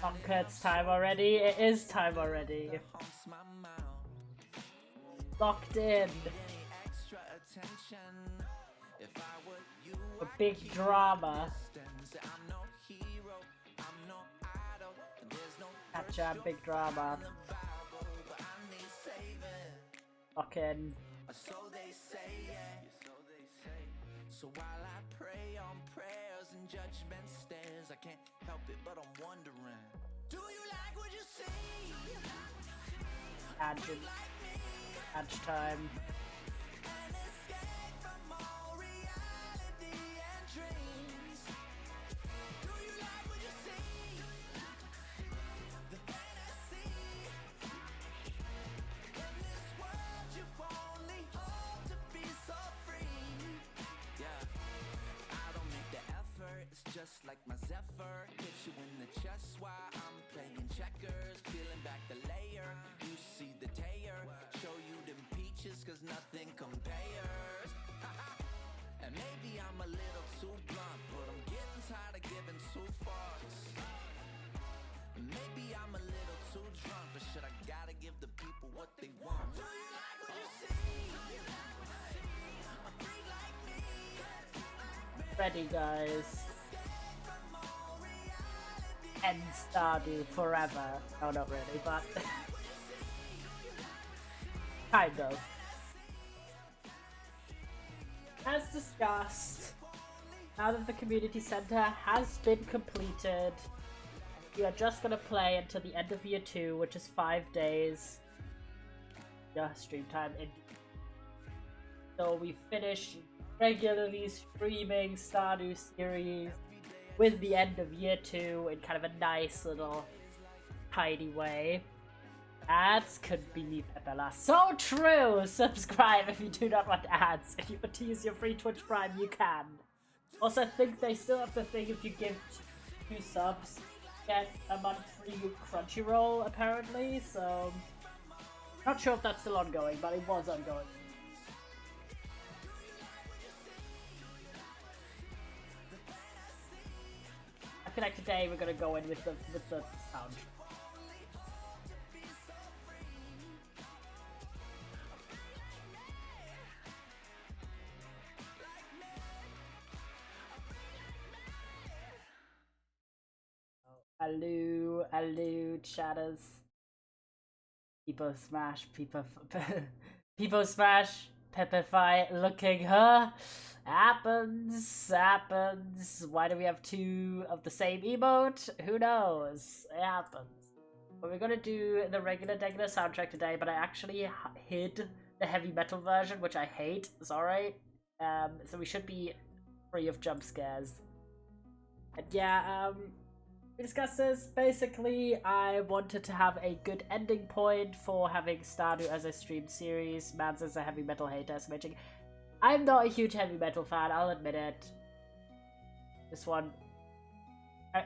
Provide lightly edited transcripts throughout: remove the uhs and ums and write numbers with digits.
Conquer, it's time already. It is time already. Locked in. A big drama. Gotcha, big drama. Lock in. So while I pray on prayers and judgment stares, I can't help it but I'm wondering, do you like what you see? Adge time. An escape from all reality and dreams. Do you like what you see? The fantasy. In this world you only hope to be so free. I don't make the effort, it's just like my Zephyr. Hit you in the chest while I'm playing checkers. Peeling back the layer, you see the tear. Show you them peaches cause nothing compares. And maybe I'm a little too blunt, but I'm getting tired of giving too fucks. Maybe I'm a little too drunk, but shit, I gotta give the people what they want. Do you like what you see? A freak like me. Ready, guys. End Stardew forever. No, not really, but kind of. As discussed, now that the community center has been completed, we are just gonna play until the end of year 2, which is 5 days. Yeah, stream time indeed. So we finish regularly streaming Stardew series with the end of year 2 in kind of a nice little tidy way. Ads could be Bella. So true! Subscribe if you do not want ads. If you want to use your free Twitch Prime, you can. Also, I think they still have the thing if you give 2 subs, get a month free Crunchyroll, apparently, so not sure if that's still ongoing, but it was ongoing. I feel like today we're gonna go in with the sound. Hello, chatters. People smash, people smash, Pepify looking her. Happens. Why do we have 2 of the same emote? Who knows? It happens. But we're gonna do the regular soundtrack today, but I actually hid the heavy metal version, which I hate. Sorry. So we should be free of jump scares. And yeah, we discussed this. Basically, I wanted to have a good ending point for having Stardew as a streamed series. Mans is a heavy metal hater, smidging. I'm not a huge heavy metal fan, I'll admit it. This one...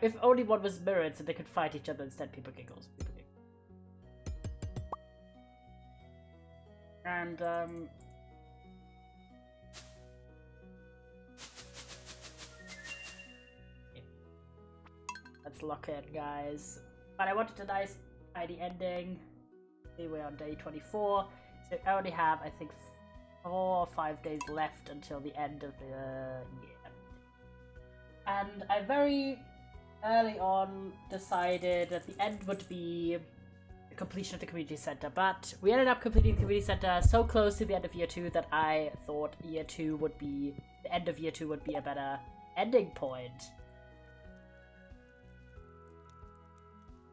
if only one was mirrored so they could fight each other instead, people giggles. And, let's lock in, guys. But I wanted a nice, tidy ending. See, we're on day 24. So I only have, I think, 4 or 5 days left until the end of the year. And I very early on decided that the end would be the completion of the community center. But we ended up completing the community center so close to the end of year 2 that I thought year 2 would be, the end of year 2 would be a better ending point.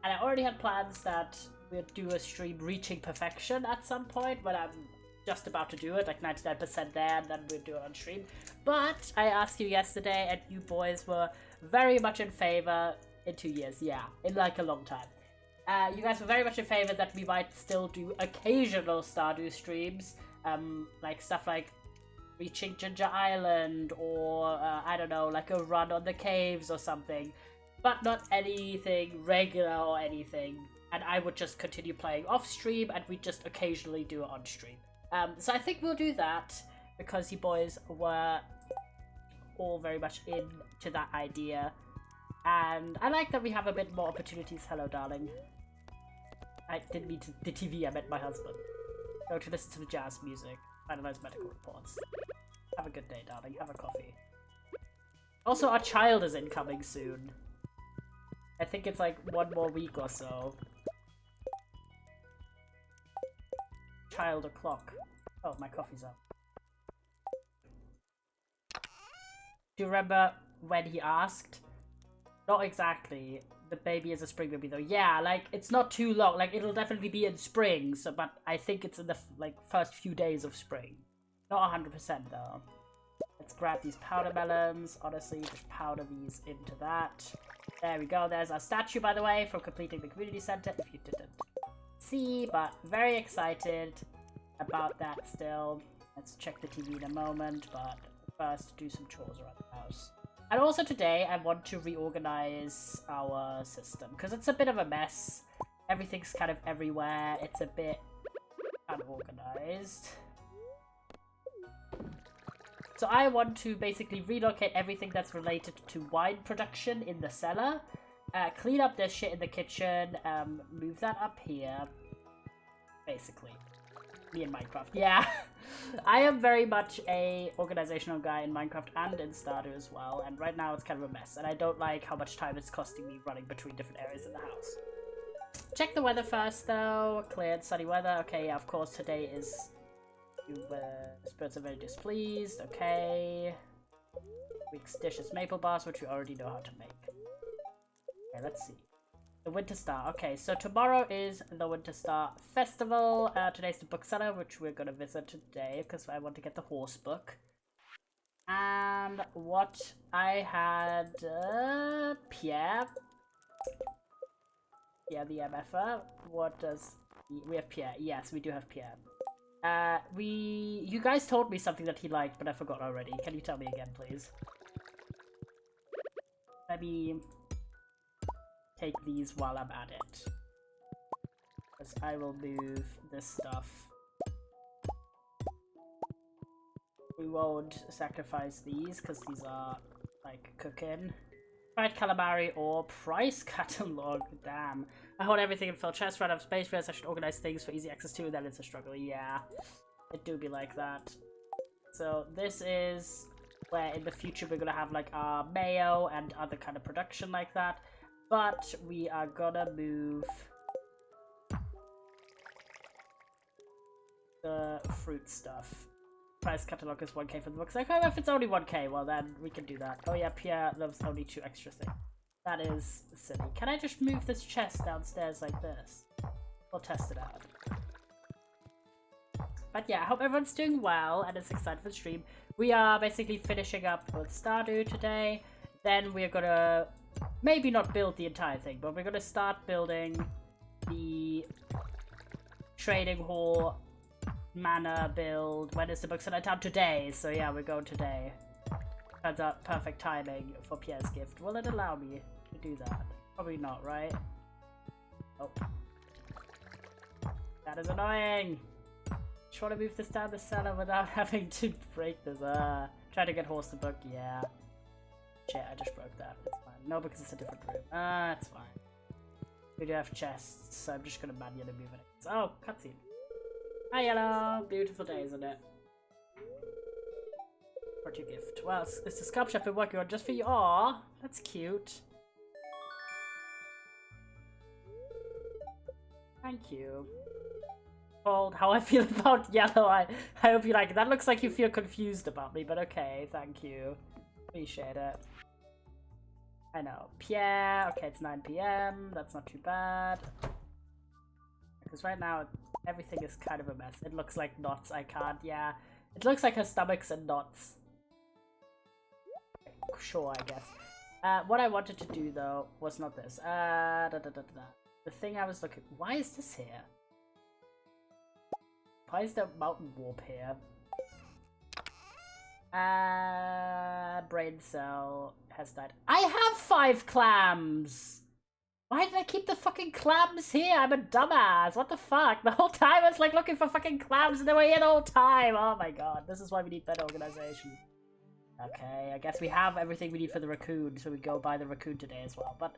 And I already had plans that we'd do a stream reaching perfection at some point, but I'm just about to do it, like 99% there, and then we'll do it on stream. But I asked you yesterday, and you boys were very much in favor in 2 years, yeah, in like a long time. You guys were very much in favor that we might still do occasional Stardew streams, like stuff like reaching Ginger Island, or I don't know, like a run on the caves or something. But not anything regular or anything, and I would just continue playing off stream, and we'd just occasionally do it on stream. So I think we'll do that, because you boys were all very much into to that idea. And I like that we have a bit more opportunities. Hello, darling. I didn't mean to the TV, I meant my husband. Go to listen to the jazz music. Finalize medical reports. Have a good day, darling. Have a coffee. Also, our child is incoming soon. I think it's like 1 more week or so. Child o'clock. Oh, my coffee's up. Do you remember when he asked? Not exactly. The baby is a spring baby though. Yeah, like, it's not too long. Like, it'll definitely be in spring, so, but I think it's in the, like, first few days of spring. Not 100% though. Let's grab these powder melons. Honestly, just powder these into that. There we go. There's our statue, by the way, for completing the community center, if you didn't see, but very excited about that still. Let's check the TV in a moment, but first do some chores around the house. And also today, I want to reorganize our system, because it's a bit of a mess. Everything's kind of everywhere. It's a bit unorganized. So I want to basically relocate everything that's related to wine production in the cellar. Clean up this shit in the kitchen. Move that up here. Basically. Me in Minecraft. Yeah. I am very much a organizational guy in Minecraft and in Stardew as well. And right now it's kind of a mess. And I don't like how much time it's costing me running between different areas in the house. Check the weather first though. Cleared sunny weather. Okay, yeah, of course today is... spirits are very displeased. Okay. Week's dish is maple bars, which we already know how to make. Okay, let's see. The Winter Star. Okay, so tomorrow is the Winter Star Festival. Today's the bookseller, which we're gonna visit today because I want to get the horse book. And what I had, Pierre. Yeah, the MFer. What does we have? Pierre. Yes, we do have Pierre. You guys told me something that he liked, but I forgot already. Can you tell me again, please? Let me take these while I'm at it. Because I will move this stuff. We won't sacrifice these, because these are, like, cooking. Fried calamari or price catalog. Damn. I hold everything in full chest, run out of space, realize I should organize things for easy access to, and then it's a struggle. Yeah. It do be like that. So this is where in the future we're gonna have like our mayo and other kind of production like that. But we are gonna move the fruit stuff. Price catalog is 1k for the books. Like, oh, if it's only 1k, well then we can do that. Oh yeah, Pierre loves only 2 extra things. That is silly. Can I just move this chest downstairs like this? We'll test it out. But yeah, I hope everyone's doing well and is excited for the stream. We are basically finishing up with Stardew today. Then we're gonna maybe not build the entire thing, but we're gonna start building the trading hall manor build. When is the bookseller town? Today. So yeah, we're going today. Turns out perfect timing for Pierre's gift. Will it allow me to do that? Probably not, right? Oh. That is annoying! Try to move this down the cellar without having to break this. Try to get horse to book, yeah. Shit, I just broke that. It's fine. No, because it's a different room. It's fine. We do have chests, so I'm just gonna manually move it. Oh, cutscene. Hi, Yellow! Beautiful day, isn't it? What's your gift? Well, it's the sculpture I've been working on just for you. Aww, that's cute. Thank you. Told how I feel about Yellow. I hope you like it. That looks like you feel confused about me, but okay, thank you. Appreciate it. I know. Pierre, okay, it's 9 PM. That's not too bad. Because right now, everything is kind of a mess. It looks like knots. I can't, yeah. It looks like her stomach's in knots. Sure, I guess. What I wanted to do, though, was not this. The thing I was looking... Why is this here? Why is the mountain warp here? Brain cell has died. I have 5 clams! Why did I keep the fucking clams here? I'm a dumbass. What the fuck? The whole time I was like looking for fucking clams and they were here the whole time. Oh my god. This is why we need better organization. Okay, I guess we have everything we need for the raccoon, so we go buy the raccoon today as well. But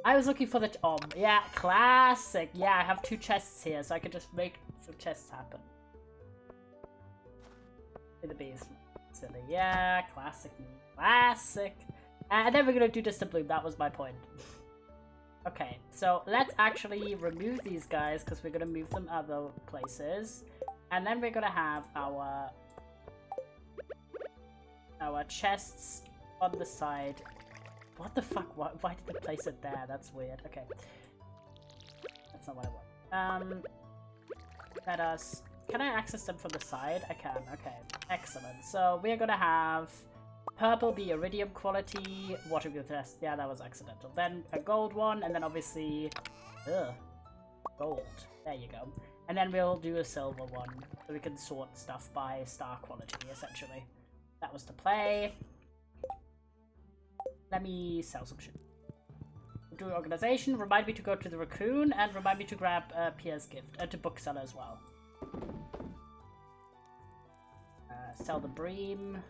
I was looking for the yeah, classic. Yeah, I have 2 chests here, so I can just make some chests happen. In the basement. Silly. Yeah, classic me. Classic. And then we're gonna do distant bloom, that was my point. Okay, so let's actually remove these guys, because we're gonna move them other places. And then we're gonna have our chests on the side. What the fuck? Why did they place it there? That's weird. Okay. That's not what I want. Let us... Can I access them from the side? I can. Okay. Excellent. So we're gonna have purple be iridium quality, water good test. Yeah, that was accidental. Then a gold one, and then obviously... Ugh. Gold. There you go. And then we'll do a silver one, so we can sort stuff by star quality, essentially. That was the play. Let me sell some shit. Do organization, remind me to go to the raccoon, and remind me to grab Pierre's gift, to bookseller as well. Sell the bream.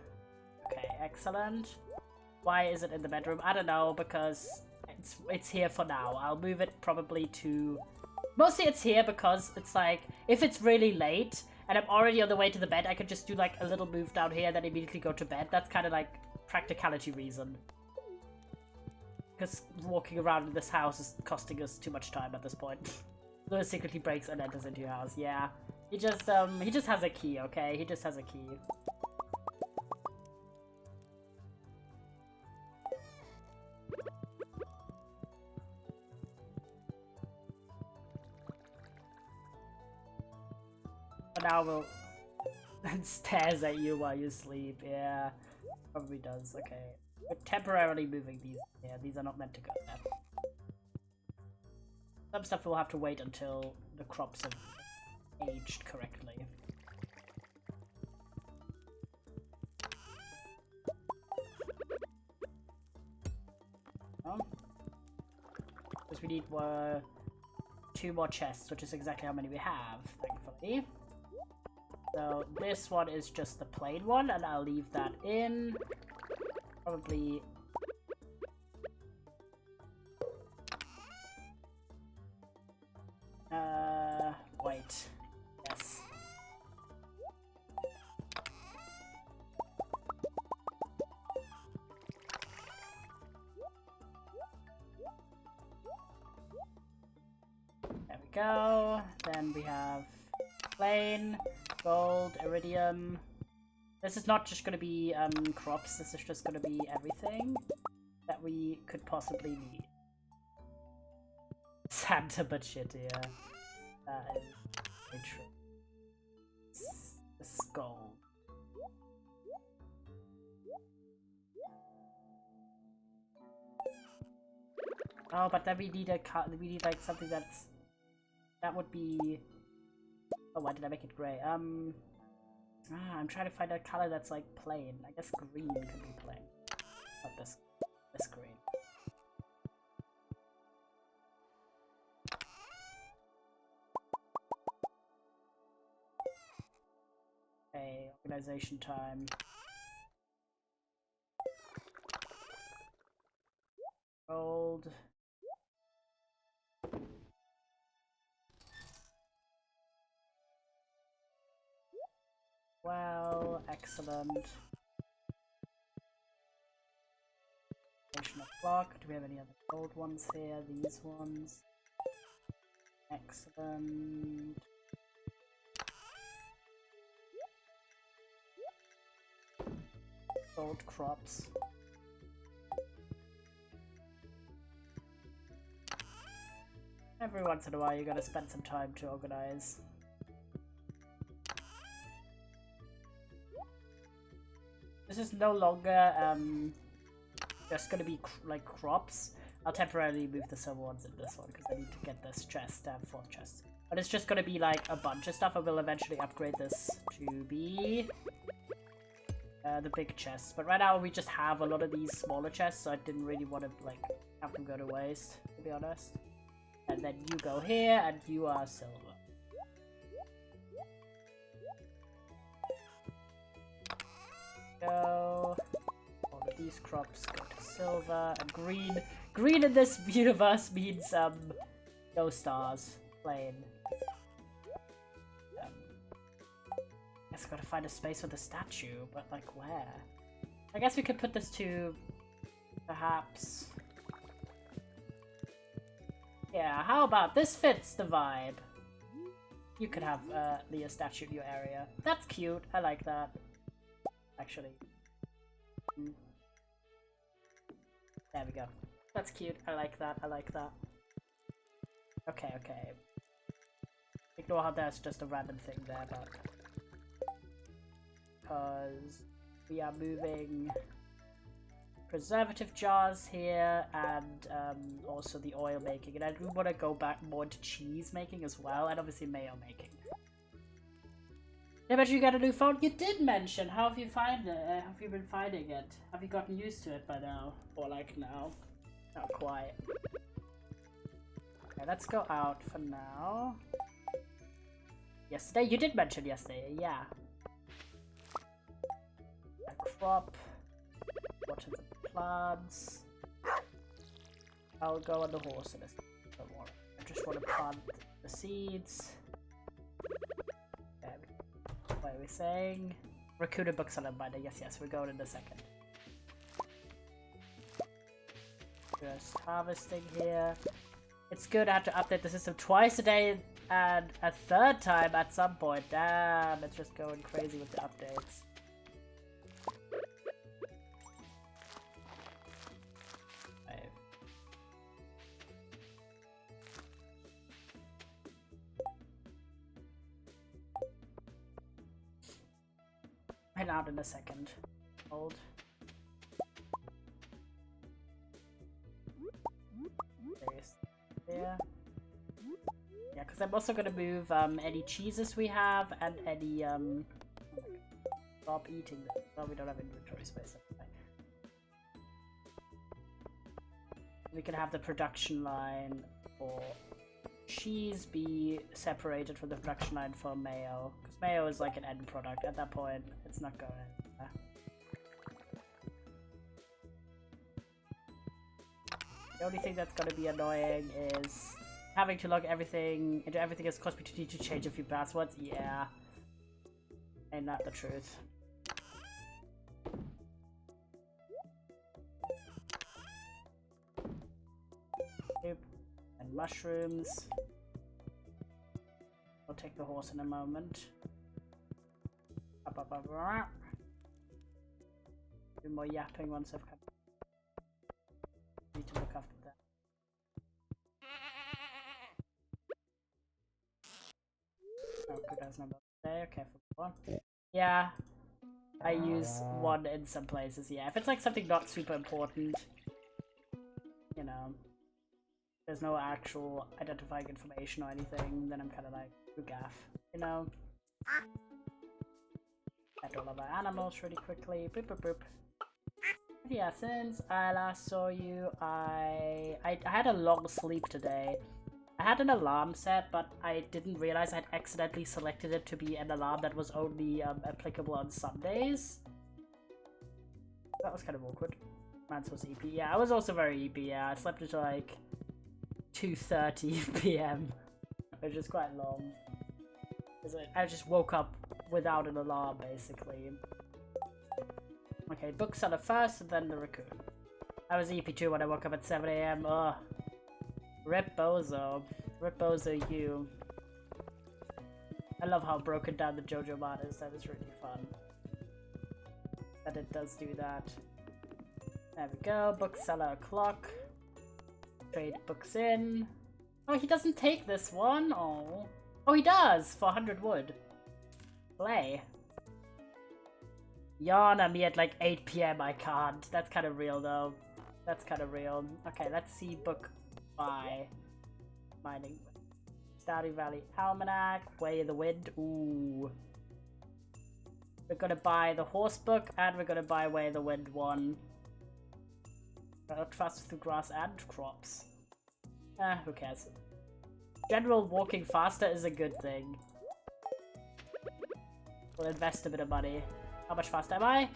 Okay, excellent. Why is it in the bedroom? I don't know, because it's here for now. I'll move it probably to... Mostly it's here because it's like, if it's really late, and I'm already on the way to the bed, I could just do like a little move down here, then immediately go to bed. That's kind of like practicality reason. Because walking around in this house is costing us too much time at this point. Lewis secretly breaks and enters into your house. Yeah, he just has a key. Okay, he just has a key. But now we'll stares at you while you sleep. Yeah, probably does. Okay. We're temporarily moving these. Yeah, these are not meant to go there. Some stuff will have to wait until the crops have aged correctly. Because we need 2 more chests, which is exactly how many we have, thankfully. So this one is just the plain one, and I'll leave that in. Probably... white. Yes. There we go. Then we have plain, gold, iridium. This is not just going to be crops, this is just going to be everything that we could possibly need. Santa but shit, yeah. That is very true. This is gold. Oh, but then we need like something that would be... Oh, why did I make it grey? I'm trying to find a color that's like plain. I guess green could be plain. Not this green. Okay, organization time. Gold. Well, excellent. Station of clock. Do we have any other gold ones here? These ones. Excellent. Gold crops. Every once in a while you gotta spend some time to organize. This is no longer just gonna be like crops. I'll temporarily move the silver ones in this one because I need to get this chest, 4th chest. But it's just gonna be like a bunch of stuff. I will eventually upgrade this to be the big chests. But right now we just have a lot of these smaller chests, so I didn't really want to like have them go to waste, to be honest. And then you go here, and you are silver. Go. these crops go to silver and green. Green in this universe means no stars. Plain. Guess I gotta find a space for the statue, but like where? I guess we could put this to perhaps. Yeah, how about this fits the vibe? You could have the statue in your area. That's cute. I like that. Actually. There we go. That's cute. I like that. I like that. Okay, okay. Ignore how there's just a random thing there, but... Because we are moving preservative jars here and also the oil making. And I do want to go back more to cheese making as well, and obviously mayo making. I bet you got a new phone. You did mention. How have you find it? Have you been finding it? Have you gotten used to it by now? Or like now? Not quite. Okay, let's go out for now. Yesterday? You did mention yesterday, yeah. A crop. Water the plants. I'll go on the horse in this. Don't worry. I just want to plant the seeds. What are we saying? Raccoon and books on a binder. Yes, yes, we're going in a second. Just harvesting here. It's good I have to update the system twice a day and a third time at some point. Damn, it's just going crazy with the updates. Head out in a second. Hold. There. Yeah, because I'm also gonna move any cheeses we have and any stop eating them. Well, we don't have inventory space anyway. We can have the production line for cheese be separated from the production line for mayo. Because mayo is like an end product. At that point, it's not going anywhere. The only thing that's going to be annoying is having to log everything into everything has caused me to need to change a few passwords. Yeah. Ain't that the truth. Oop. And mushrooms. I'll take the horse in a moment. Up, up, up, up. Do more yapping once I've come. Need to look after that. Oh, good, there's no more there. Okay, for one. Yeah, I use one in some places. Yeah, if it's like something not super important, you know, there's no actual identifying information or anything, then I'm kind of like, who gaff, you know? Pet all of our animals really quickly. Boop, boop, boop. Yeah, since I last saw you, I had a long sleep today. I had an alarm set, but I didn't realize I'd accidentally selected it to be an alarm that was only applicable on Sundays. That was kind of awkward. Man's was EP. Yeah, I was also very EP. Yeah, I slept until like 2:30 p.m. which is quite long. I just woke up without an alarm, basically. Okay, bookseller first, and then the raccoon. I was EP2 when I woke up at 7 a.m. Ugh. Rip Bozo. Rip Bozo you. I love how broken down the JoJo mod is. That is really fun. That it does do that. There we go. Bookseller o'clock. Trade books in. Oh, he doesn't take this one. Oh. Oh, he does! For 100 wood. Play. Yawn at me at like 8 p.m. I can't. That's kind of real though. That's kind of real. Okay, let's see book by mining. Stardew Valley Almanac. Way of the Wind. Ooh. We're gonna buy the horse book and we're gonna buy Way of the Wind 1. Faster through grass and crops. Who cares? General walking faster is a good thing. We'll invest a bit of money. How much faster am I?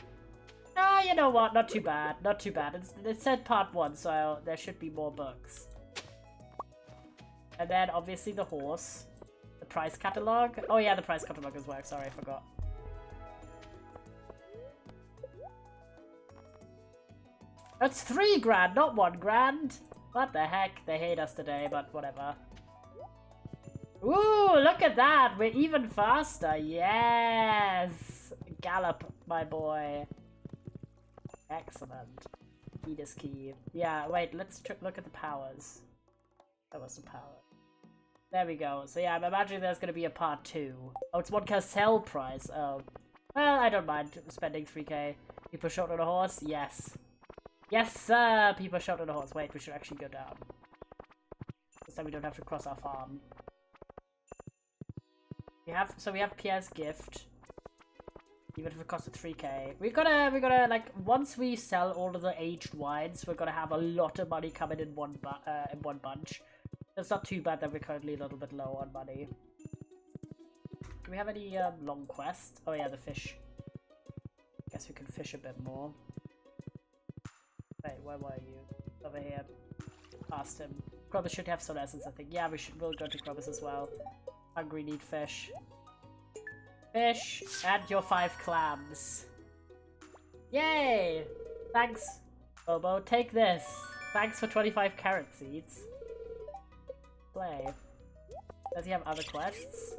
Ah, you know what? Not too bad. Not too bad. It said part 1, so there should be more books. And then obviously the horse. The price catalog. Oh yeah, the price catalog as well. Sorry, I forgot. That's 3 grand, not 1 grand. What the heck? They hate us today, but whatever. Ooh, look at that. We're even faster. Yes. Gallop, my boy. Excellent. Key is key. Yeah, wait, let's look at the powers. That was the power. There we go. So yeah, I'm imagining there's gonna be a part 2. Oh, it's 1k sell price. Oh. Well, I don't mind spending 3k. People shot on a horse? Yes. Yes, sir! People shot on a horse. Wait, we should actually go down. This time we don't have to cross our farm. So we have Pierre's gift. Even if it costs 3k. We're gonna like, once we sell all of the aged wines, we're gonna have a lot of money coming in one bunch. It's not too bad that we're currently a little bit low on money. Do we have any long quests? Oh yeah, the fish. Guess we can fish a bit more. Wait, where were you? Over here. Past him. Krobus should have some essence, I think. Yeah, we'll go to Krobus as well. Hungry, need fish. Fish! And your 5 clams. Yay! Thanks, Bobo. Take this. Thanks for 25 carrot seeds. Play. Does he have other quests?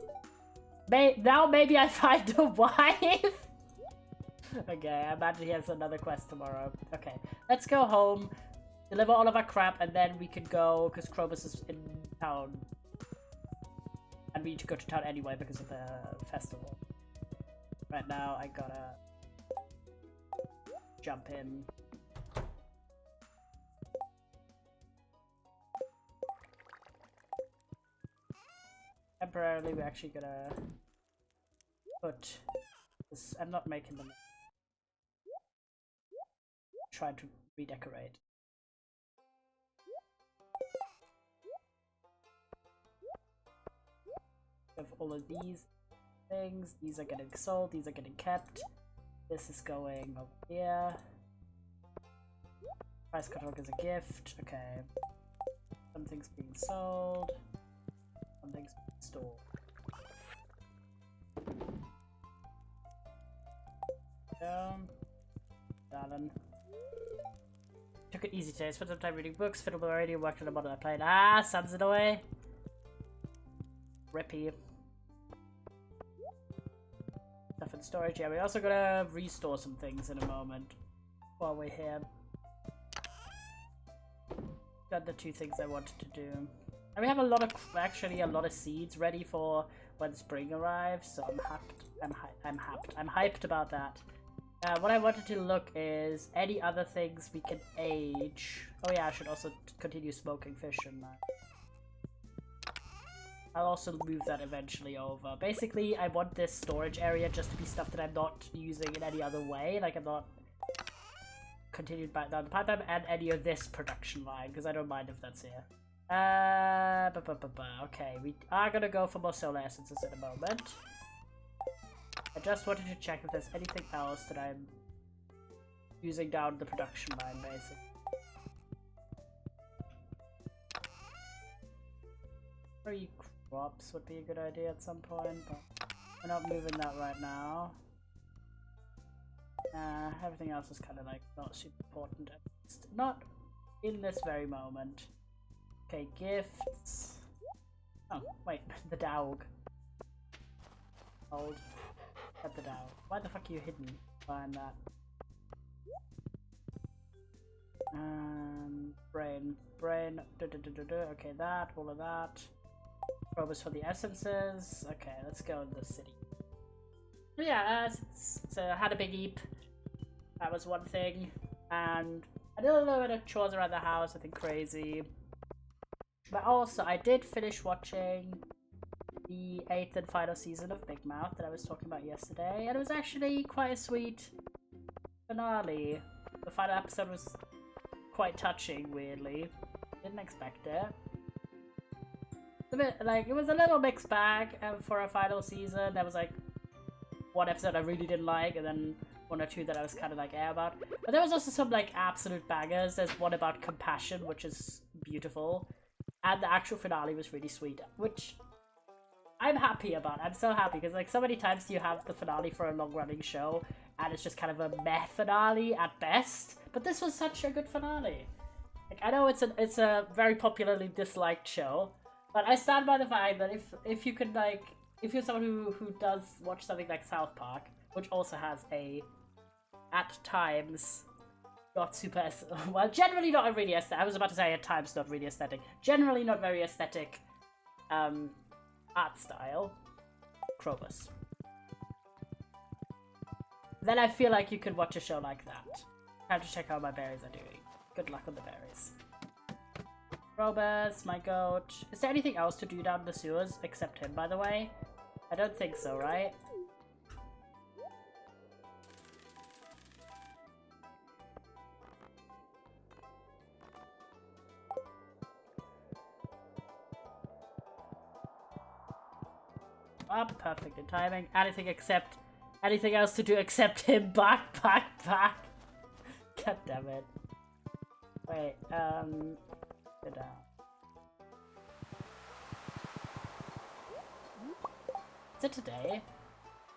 Now maybe I find a wife? Okay, I imagine he has another quest tomorrow. Okay, let's go home, deliver all of our crap, and then we can go, because Krobus is in town. And we need to go to town anyway because of the festival. Right now, I gotta jump in. Temporarily, we're actually gonna put this. I'm not making them. Trying to redecorate. Of all of these things, these are getting sold, these are getting kept. This is going over here. Price catalog is a gift. Okay. Something's being sold. Something's being stored. Darling. Took it easy today. Spent some time reading books, fiddled already, worked on a model I played. Ah, sun's in the way. Rippy. Stuff in storage. Yeah, we're also gonna restore some things in a moment while we're here. Got the 2 things I wanted to do. And we have a lot of, actually a lot of seeds ready for when spring arrives, so I'm hyped about that. What I wanted to look is any other things we can age. Oh yeah, I should also continue smoking fish, shouldn't I? I'll also move that eventually over. Basically, I want this storage area just to be stuff that I'm not using in any other way. Like, I'm not continued back down the pipeline and any of this production line, because I don't mind if that's here. Okay, we are gonna go for more solar essences in a moment. I just wanted to check if there's anything else that I'm using down the production line, basically. Three crops would be a good idea at some point, but we're not moving that right now. Everything else is kind of like not super important, at least not in this very moment. Okay, gifts. Oh, wait, the dog. Hold. At the dog. Why the fuck are you hidden behind that? Brain. Okay, that, all of that. Probes for the essences. Okay, let's go in the city. Yeah, so I had a big heap. That was one thing. And I did a little bit of chores around the house, nothing crazy. But also, I did finish watching the 8th and final season of Big Mouth that I was talking about yesterday, and it was actually quite a sweet finale. The final episode was quite touching, weirdly. Didn't expect it. It's a bit, like, it was a little mixed bag for a final season. There was like one episode I really didn't like, and then one or two that I was kind of like about. But there was also some like absolute bangers. There's one about compassion, which is beautiful. And the actual finale was really sweet, which I'm happy about. I'm so happy because like so many times you have the finale for a long-running show and it's just kind of a meh finale at best. But this was such a good finale. Like I know it's a very popularly disliked show, but I stand by the fact that if you could like if you're someone who does watch something like South Park, which also has a at times not super well, generally not a really aesthetic. I was about to say at times not really aesthetic. Generally not very aesthetic art style. Krobus. Then I feel like you could watch a show like that. Time to check how my berries are doing. Good luck on the berries. Krobus, my goat. Is there anything else to do down the sewers except him, by the way? I don't think so, right? Oh, perfect in timing. Anything else to do except him. Back. God damn it. Wait, sit down. Is it today?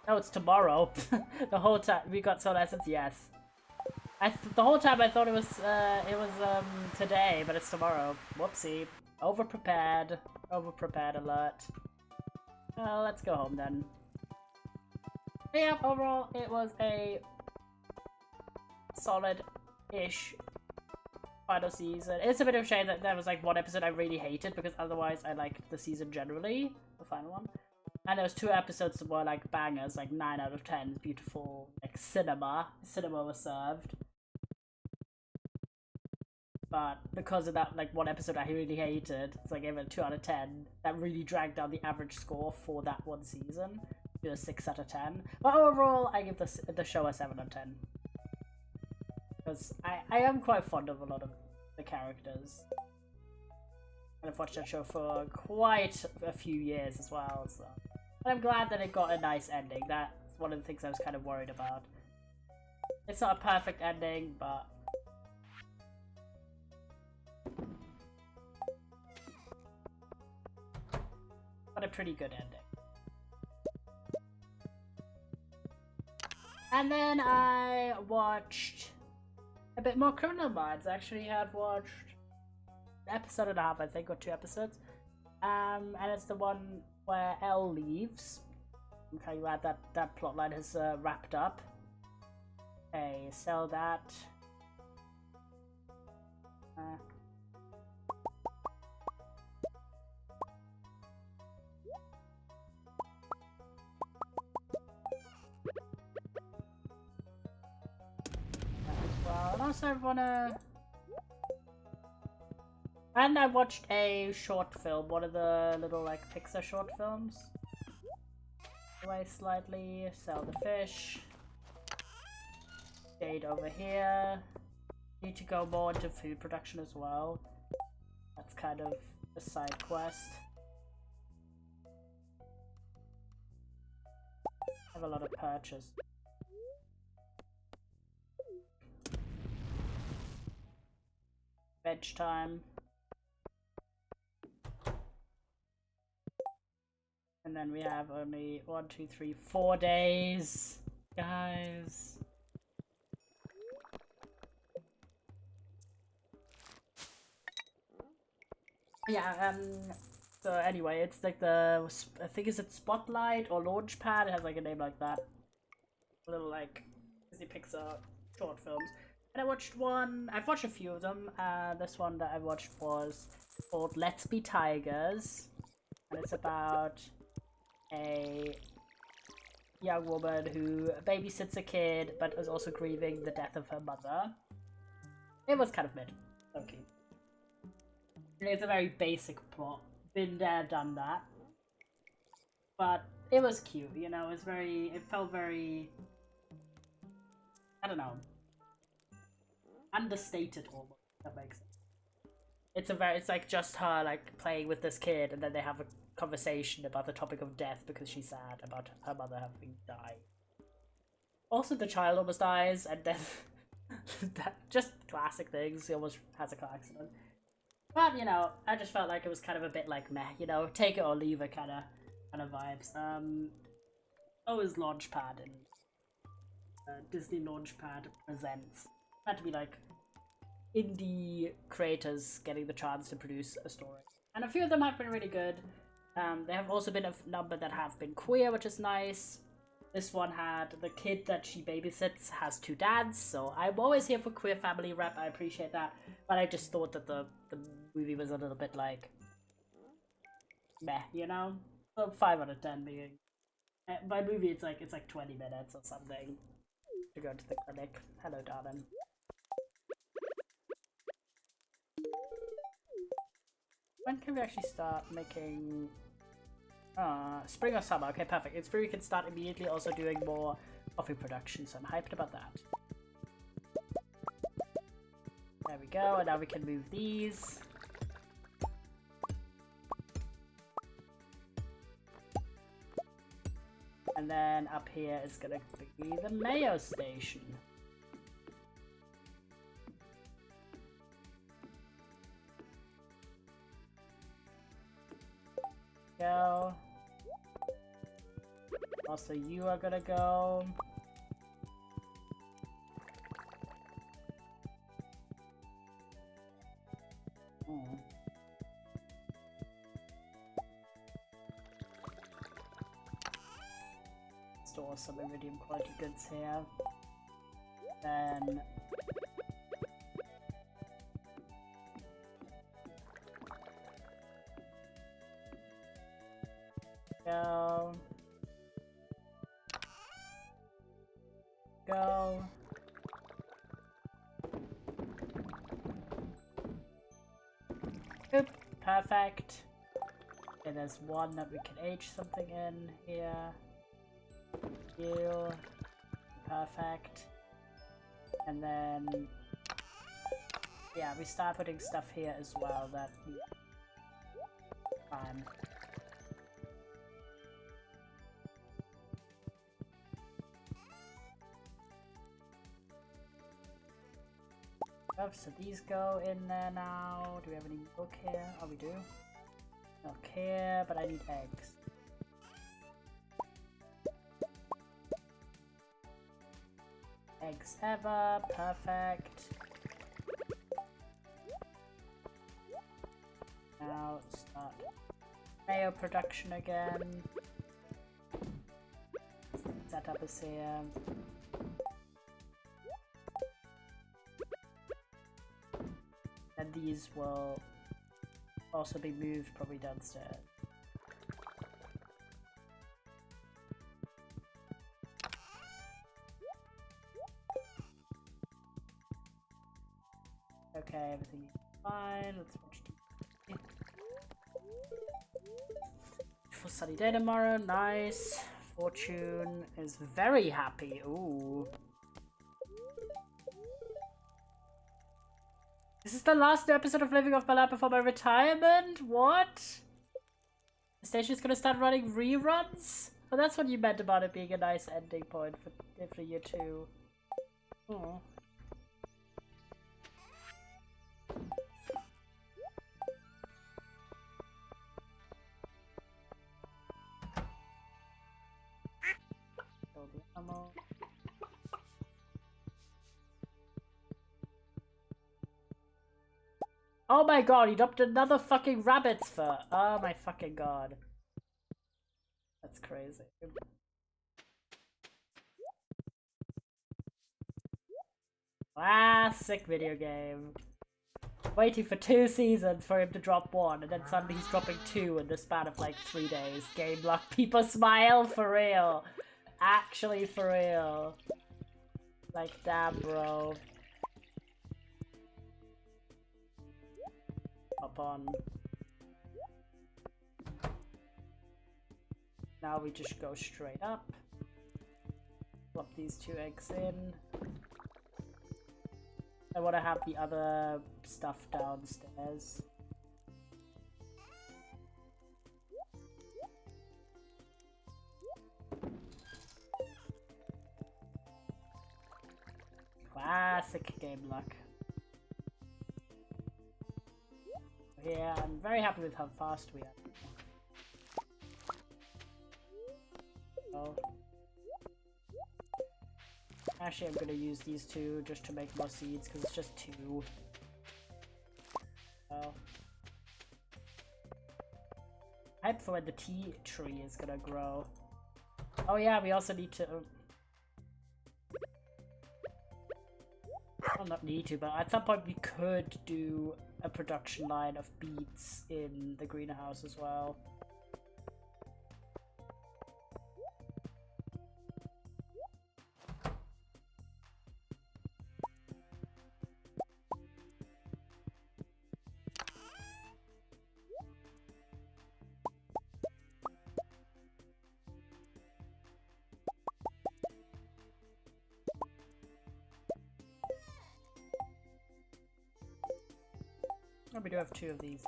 No, it's tomorrow. The whole time we got Soul Essence, yes. The whole time I thought it was today, but it's tomorrow. Whoopsie. Overprepared alert. Well, let's go home then. But yeah, overall, it was a solid-ish final season. It's a bit of a shame that there was like one episode I really hated because otherwise I liked the season generally, the final one. And there was 2 episodes that were like bangers, like 9 out of 10, beautiful, like cinema was served. But because of that, like one episode I really hated, so I gave it a 2 out of 10. That really dragged down the average score for that one season to a 6 out of 10. But overall, I give the show a 7 out of 10. Because I am quite fond of a lot of the characters. And I've watched that show for quite a few years as well, so. But I'm glad that it got a nice ending. That's one of the things I was kind of worried about. It's not a perfect ending, but a pretty good ending. And then I watched a bit more Criminal Minds. I actually have watched an episode and a half, I think, or 2 episodes. And it's the one where Elle leaves. I'm kind of glad that plotline has wrapped up. Okay, sell that. And also and I watched a short film, one of the little like Pixar short films. Away slightly, sell the fish. Jade over here. Need to go more into food production as well. That's kind of a side quest. I have a lot of purchase. Veg time. And then we have only 1, 2, 3, 4 days, guys. Yeah, so anyway, it's like the, I think is it Spotlight or Launchpad? It has like a name like that. A little like Disney Pixar short films. And I watched one, I've watched a few of them. This one that I watched was called Let's Be Tigers. And it's about a young woman who babysits a kid but is also grieving the death of her mother. It was kind of mid. Okay. It's a very basic plot. Been there, done that. But it was cute, you know, it felt very, I don't know, understated almost, if that makes sense. It's like just her like playing with this kid and then they have a conversation about the topic of death because she's sad about her mother having died. Also, the child almost dies, and then that, just classic things. He almost has a car accident. But you know, I just felt like it was kind of a bit like meh. You know, take it or leave it kind of vibes. Oh, is Launchpad in Disney Launchpad presents. Meant to be like indie creators getting the chance to produce a story, and a few of them have been really good. There have also been a number that have been queer, which is nice. This one had the kid that she babysits has 2 dads, so I'm always here for queer family rep. I appreciate that, but I just thought that the movie was a little bit like meh, you know. So 5 out of 10 being by movie, it's like 20 minutes or something to go to the clinic. Hello, darling. When can we actually start making spring or summer? Okay, perfect. In spring we can start immediately also doing more coffee production, so I'm hyped about that. There we go, and now we can move these. And then up here is gonna be the mayo station. Go. Also, you are gonna go. Store some iridium quality goods here. Then go. Go. Oop, perfect. Okay, there's one that we can age something in here. You. Perfect. And then yeah, we start putting stuff here as well that fine. So these go in there now. Do we have any milk here? Oh, we do. Milk here, but I need eggs. Eggs ever, perfect. Now start mayo production again. Setup is here. And these will also be moved probably downstairs. Okay, everything is fine. Let's watch TV. For sunny day tomorrow, nice. Fortune is very happy. Ooh. This is the last episode of Living Off My Lap before my retirement? What? The station's gonna start running reruns? Well, that's what you meant about it being a nice ending point for year 2. Oh. Ammo. Oh my god, he dropped another fucking rabbit's fur. Oh my fucking god. That's crazy. Classic video game. Waiting for 2 seasons for him to drop 1, and then suddenly he's dropping 2 in the span of like 3 days. Game luck. People smile for real. Actually for real. Like, damn, bro. Hop on. Now we just go straight up. Plop these 2 eggs in. I want to have the other stuff downstairs. Classic game luck. Yeah, I'm very happy with how fast we are. Oh. Actually, I'm gonna use these two just to make more seeds because it's just two. Oh. Hype for when the tea tree is gonna grow. Oh yeah, we also need to. Well, not need to, but at some point we could do a production line of beets in the greenhouse as well. Oh, we do have two of these.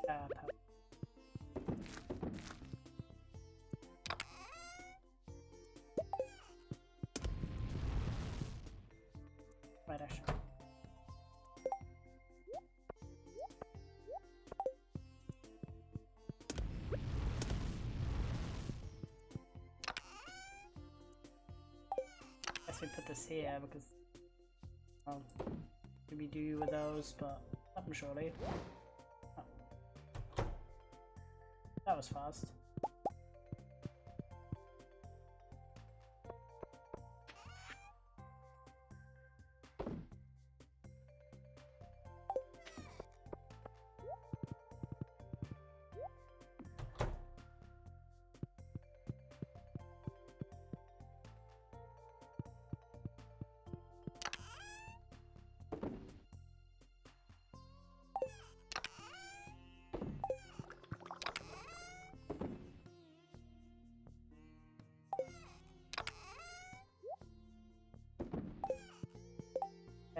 Right, actually. Guess we put this here because maybe do with those, but nothing surely. Oh. That was fast.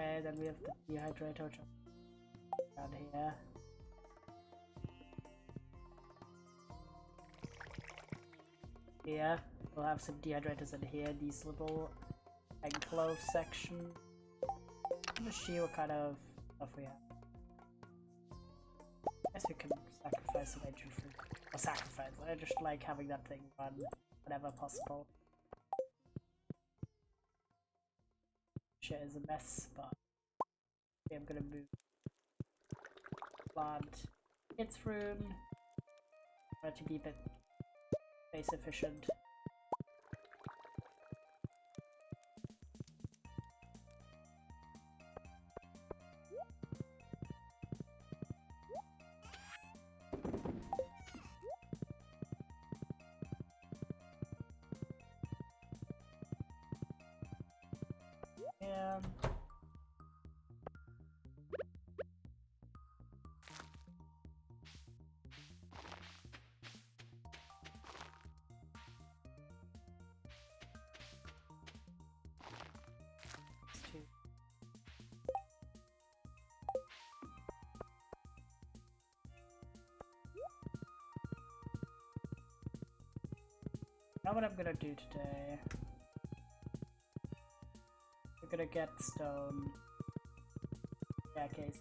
Okay, then we have the dehydrator down here. Here, we'll have some dehydrators in here, these little enclosed sections. I'm just see what kind of stuff we have. I guess we can sacrifice some ancient fruit. Or sacrifice, I just like having that thing run whenever possible. Shit is a mess, but I'm gonna move plant its room to keep it space efficient. Yeah. Now what I'm gonna do today, we're gonna get stone staircase.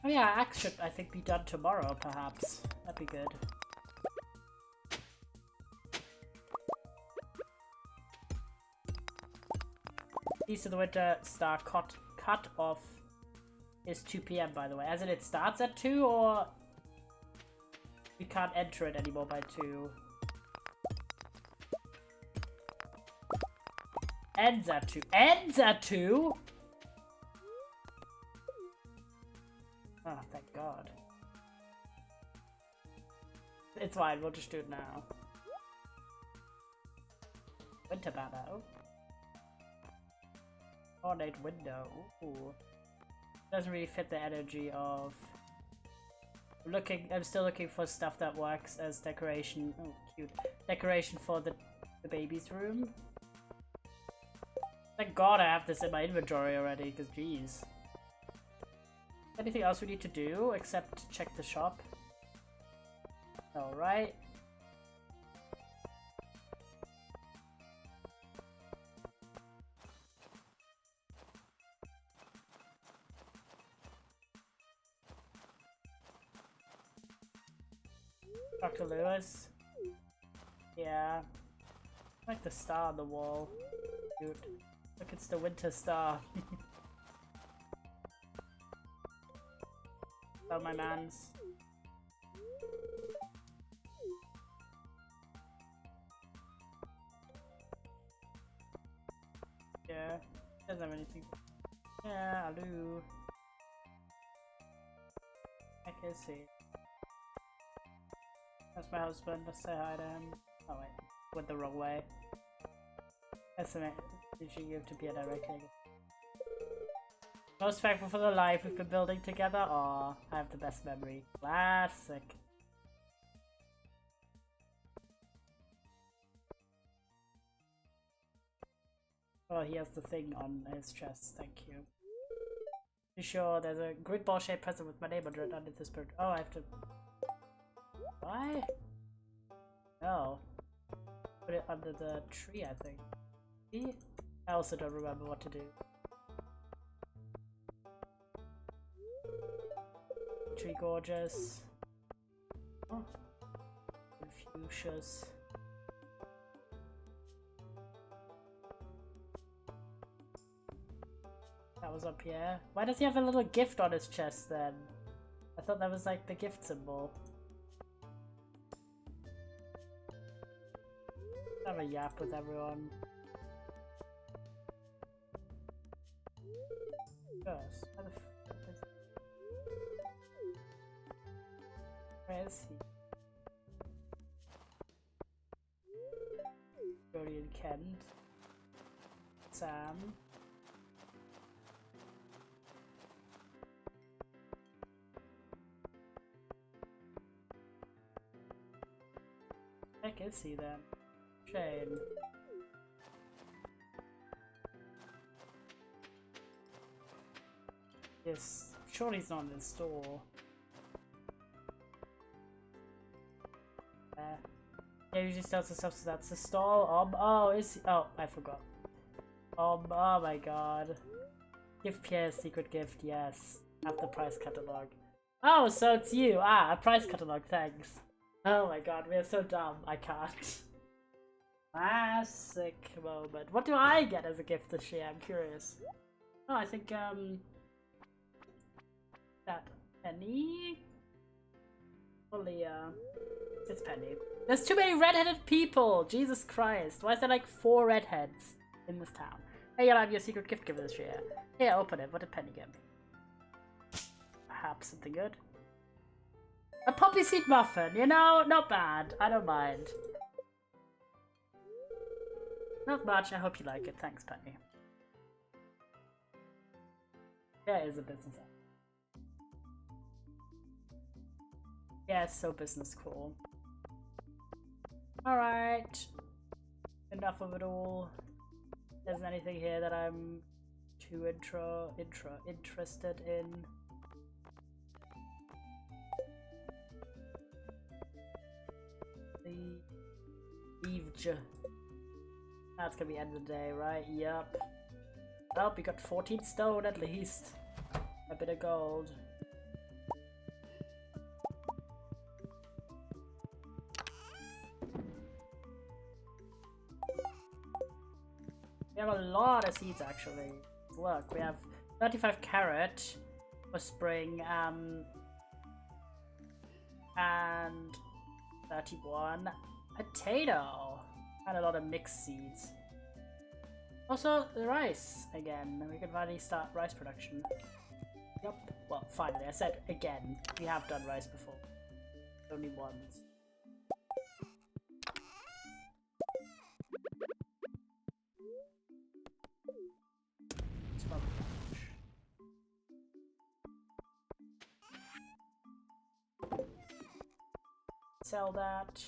Oh yeah, axe should I think be done tomorrow perhaps. That'd be good. East of the Winter Star cut off is 2 PM by the way. As in it starts at 2 or we can't enter it anymore by 2? Ends at 2. Ends at 2? Oh, thank God. It's fine, we'll just do it now. Winter banner. Oh. Ornate window. Ooh. Doesn't really fit the energy of I'm still looking for stuff that works as decoration. Oh, cute. Decoration for the baby's room. Thank God I have this in my inventory already, because jeez. Anything else we need to do except check the shop? Alright. Dr. Lewis. Yeah. I like the star on the wall. Dude. Look, it's the winter star. Oh, my mans. Yeah. Doesn't have anything. Yeah, I do. I can see. That's my husband. Let's say hi to him. Oh wait, went the wrong way. That's the usually you have to be directly. Most thankful for the life we've been building together. Aw, I have the best memory. Classic. Oh, he has the thing on his chest. Thank you. You sure there's a grid ball shaped present with my name under it under this bird? Oh, I have to. Why? No. Put it under the tree, I think. See? I also don't remember what to do. Tree gorgeous. Oh. Fuchsias. That was up here. Why does he have a little gift on his chest then? I thought that was like the gift symbol. Have a yap with everyone. Yes. Where is he? Jodie and Kent. Sam. Heck is he then? Shane. Yes, surely he's not in the store. Yeah, usually sells the substance. That's the stall. Oh, is he? Oh, I forgot. Oh my god. Give Pierre a secret gift, yes. Have the price catalog. Oh, so it's you. Ah, a price catalog, thanks. Oh my god, we are so dumb. I can't. Classic moment. What do I get as a gift this year? I'm curious. Oh, I think, that Penny? Only, it's Penny. There's too many redheaded people! Jesus Christ. Why is there like 4 redheads in this town? Hey, I'll have your secret gift given this year. Here, open it. What did Penny give me? Perhaps something good? A poppy seed muffin, you know? Not bad. I don't mind. Not much. I hope you like it. Thanks, Penny. Yeah, it is a business app. Yeah, it's so business cool. Alright. Enough of it all. There's anything here that I'm too interested in. Leave. That's gonna be end of the day, right? Yup. Well, we got 14 stone at least. A bit of gold. We have a lot of seeds actually. Look, we have 35 carrot for spring, and 31 potato, and a lot of mixed seeds. Also, the rice again. We can finally start rice production. Yep. Well, finally. I said again. We have done rice before. Only once. Sell that.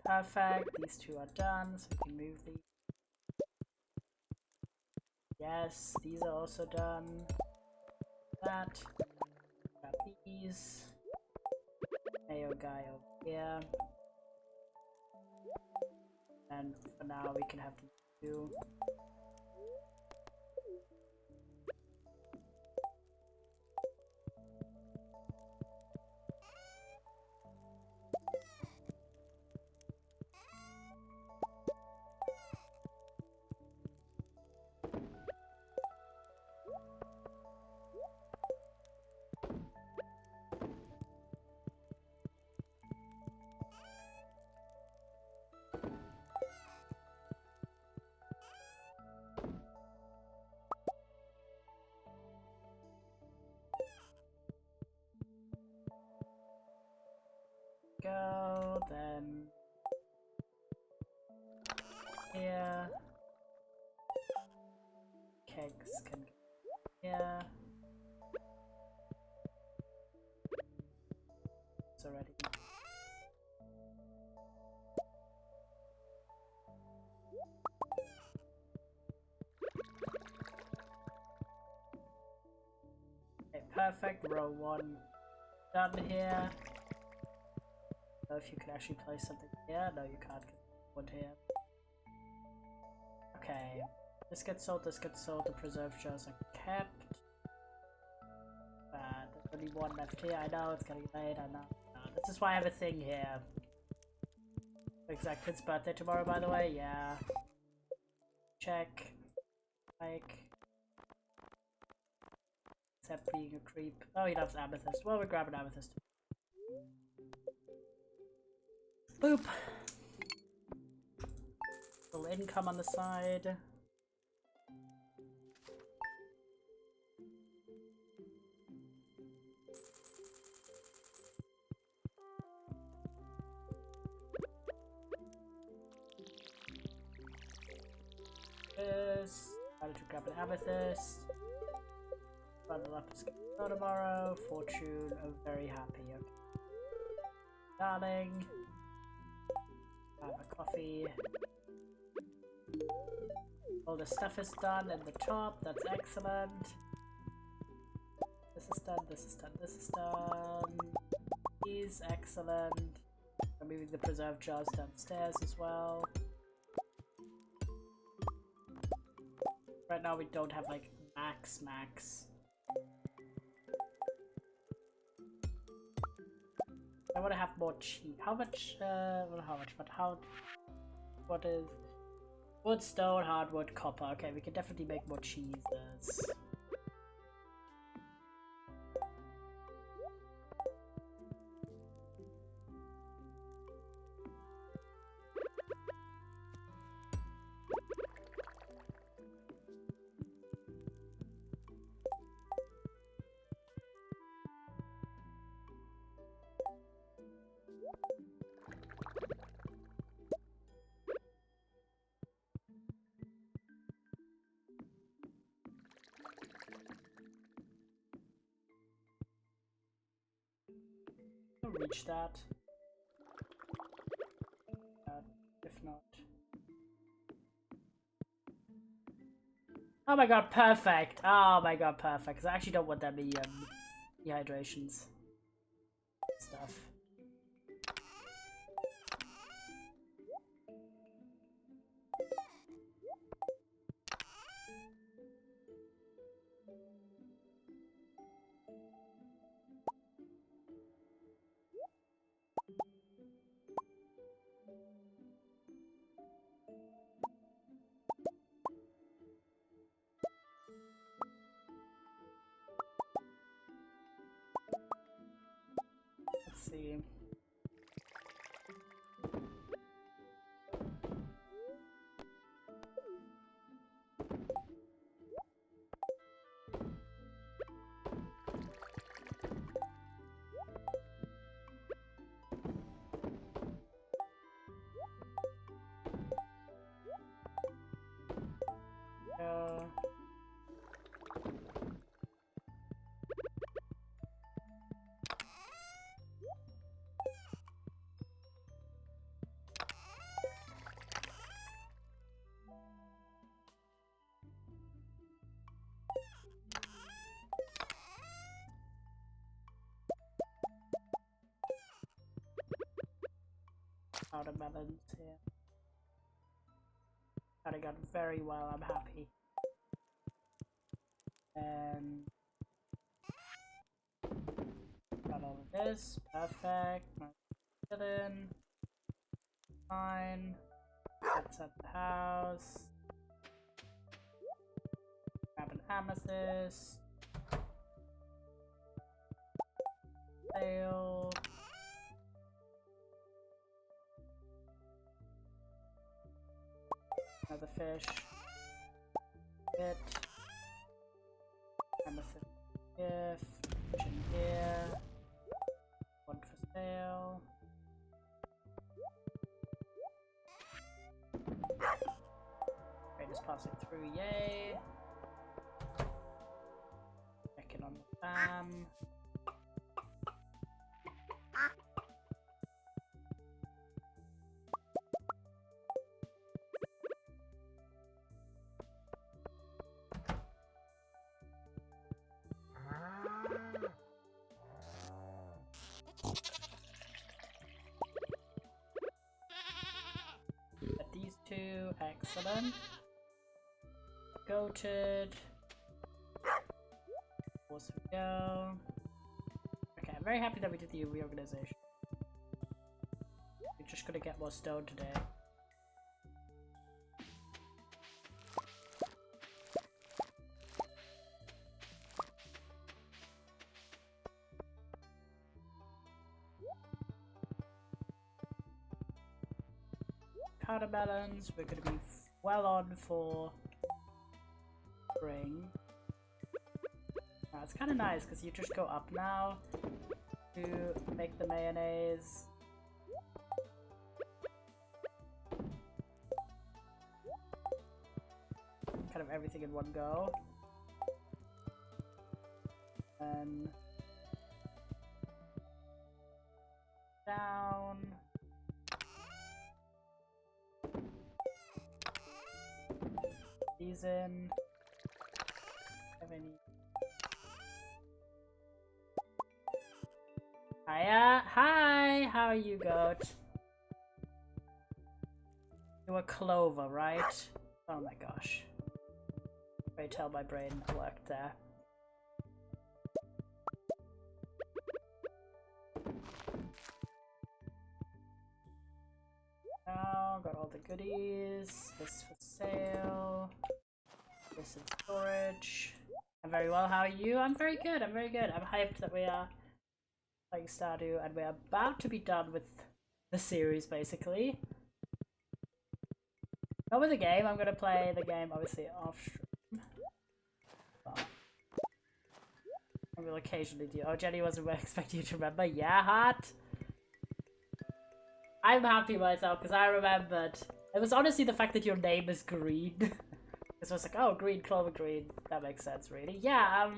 Perfect. These two are done, so we can move these. Yes, these are also done. That. Got these. Mayo guy over here. And for now we can have them do. Go, then here. Kegs can go here. It's already. Okay, perfect. Row 1 done here. I don't know if you can actually place something here. No, you can't get one here. Okay. This gets sold, the preserve jars are kept. There's only one left here. I know it's getting late, I know. This is why I have a thing here. Exact kid's birthday tomorrow, by the way, yeah. Check. Like. Except being a creep. Oh, he loves amethyst. Well, we're grabbing amethyst. Boop! Little income on the side. Decided to grab an amethyst. Bundle up is going tomorrow. Fortune, I'm very happy. Okay. Darling. Have a coffee. All the stuff is done at the top. That's excellent. This is done. This is done. This is done. Is excellent. I'm moving the preserve jars downstairs as well. Right now we don't have like max. I want to have more cheese. How much? Well, how much? But how? What is? Wood, stone, hardwood, copper. Okay, we can definitely make more cheeses. Reach that. If not. Oh my god, perfect! Oh my god, perfect. Because I actually don't want that many dehydrations stuff. Let's see. powder melons here. That got very well, I'm happy. And got all of this, perfect. Put in. Fine. That's at the house. Grab an amethyst. Sail. Another fish. Bit. Amethyst gift. Fish in here. One for sale. Train is passing through, yay. Checking on the farm. Get these two, excellent. Goated. Force we go. Okay, I'm very happy that we did the reorganization. We're just gonna get more stone today. Powder melons, we're gonna be well on for spring. It's kind of nice because you just go up now to make the mayonnaise. Kind of everything in one go. And down. These in. Have any? Hiya! Hi! How are you, goat? You were clover, right? Oh my gosh. Pray tell my brain worked there. Now, got all the goodies. This for sale. This in storage. I'm very well, how are you? I'm very good, I'm very good. I'm hyped that we are playing Stardew and we're about to be done with the series, basically. Not with the game, I'm gonna play the game, obviously, off stream. But I will occasionally do. Oh, Jenny wasn't expecting you to remember. Yeah, hot! I'm happy myself because I remembered. It was honestly the fact that your name is green. Because I was like, oh, green, clover green. That makes sense, really. Yeah,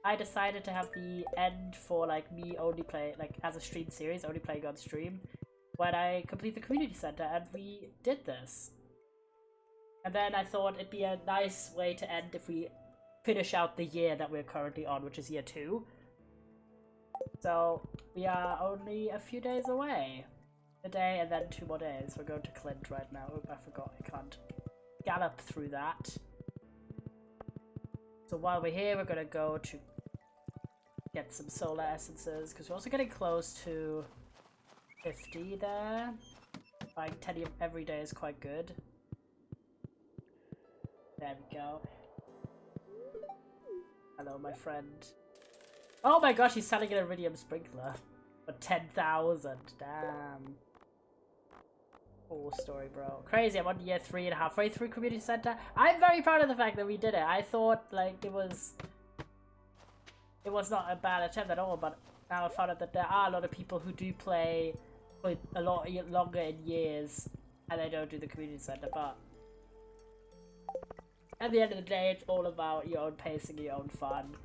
I decided to have the end for, like, me only play, like, as a stream series, only playing on stream, when I complete the community center, and we did this. And then I thought it'd be a nice way to end if we finish out the year that we're currently on, which is year 2. So, we are only a few days away. A day and then 2 more days. We're going to Clint right now. Oop, I forgot. I can't gallop through that. So while we're here, we're gonna go to get some solar essences, because we're also getting close to 50 there. Buying 10 every day is quite good. There we go. Hello, my friend. Oh my gosh, he's selling an iridium sprinkler for 10,000. Damn. Cool story, bro. Crazy, I'm on year 3 and halfway through community center. I'm very proud of the fact that we did it. I thought, like, it was not a bad attempt at all, but now I found out that there are a lot of people who do play for a lot longer in years, and they don't do the community center, but at the end of the day, it's all about your own pacing, your own fun.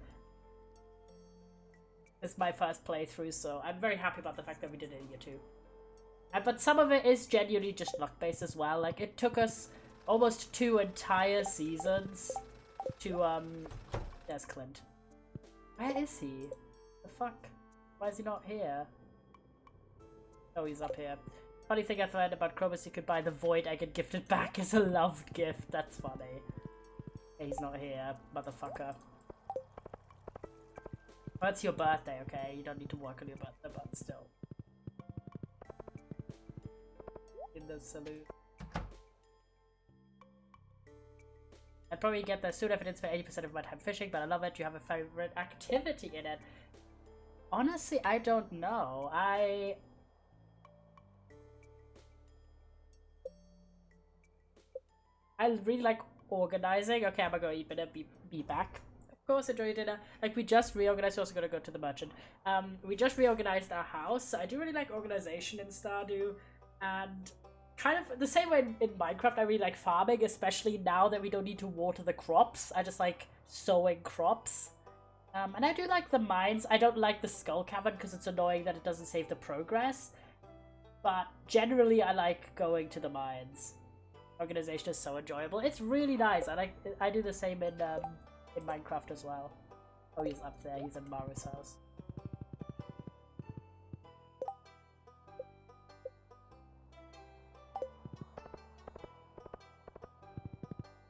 It's my first playthrough, so I'm very happy about the fact that we did it in year 2. But some of it is genuinely just luck-based as well. Like, it took us almost 2 entire seasons to, there's Clint. Where is he? The fuck? Why is he not here? Oh, he's up here. funny thing I found about Chrome is you could buy the void egg and gift it back as a loved gift. That's funny. Yeah, he's not here, motherfucker. Well, it's your birthday, okay? You don't need to work on your birthday, but still. In the salute. I'd probably get the suit evidence for 80% of my time fishing, but I love it. You have a favorite activity in it? Honestly, I don't know. I really like organizing. Okay, I'm gonna go eat dinner, be back. Of course, enjoy dinner. Like, we just reorganized. We're also gonna go to the merchant. We just reorganized our house. I do really like organization in Stardew, and kind of the same way in Minecraft, I really like farming, especially now that we don't need to water the crops. I just like sowing crops. And I do like the mines. I don't like the skull cavern because it's annoying that it doesn't save the progress. But generally, I like going to the mines. Organization is so enjoyable. It's really nice. I do the same in Minecraft as well. Oh, he's up there. He's in Maru's house.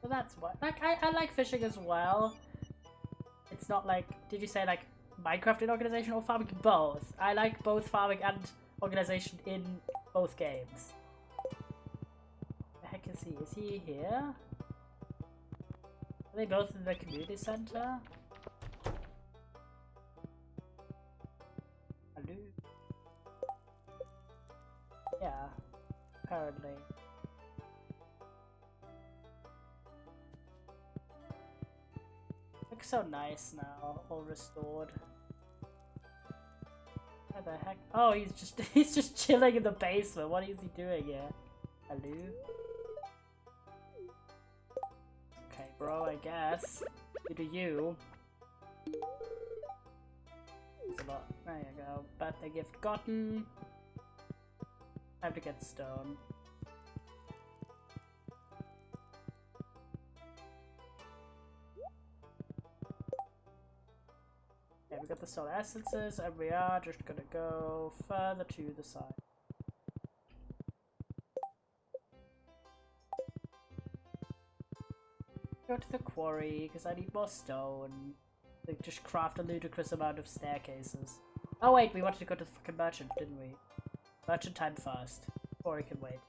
So that's what. Like, I like fishing as well. It's not like, did you say like Minecraft in organization or farming? Both. I like both farming and organization in both games. The heck is he? Is he here? Are they both in the community center? Hello? Yeah, apparently. Looks so nice now, all restored. What the heck? Oh, he's just chilling in the basement. What is he doing here? Hello? Okay, bro, I guess. You do you. There's a lot. There you go. Birthday gift gotten. Time to get stone. Okay, we got the solar essences, and we are just gonna go further to the side. Go to the quarry, because I need more stone. Like, just craft a ludicrous amount of staircases. Oh wait, we wanted to go to the fucking merchant, didn't we? Merchant time first. Quarry can wait.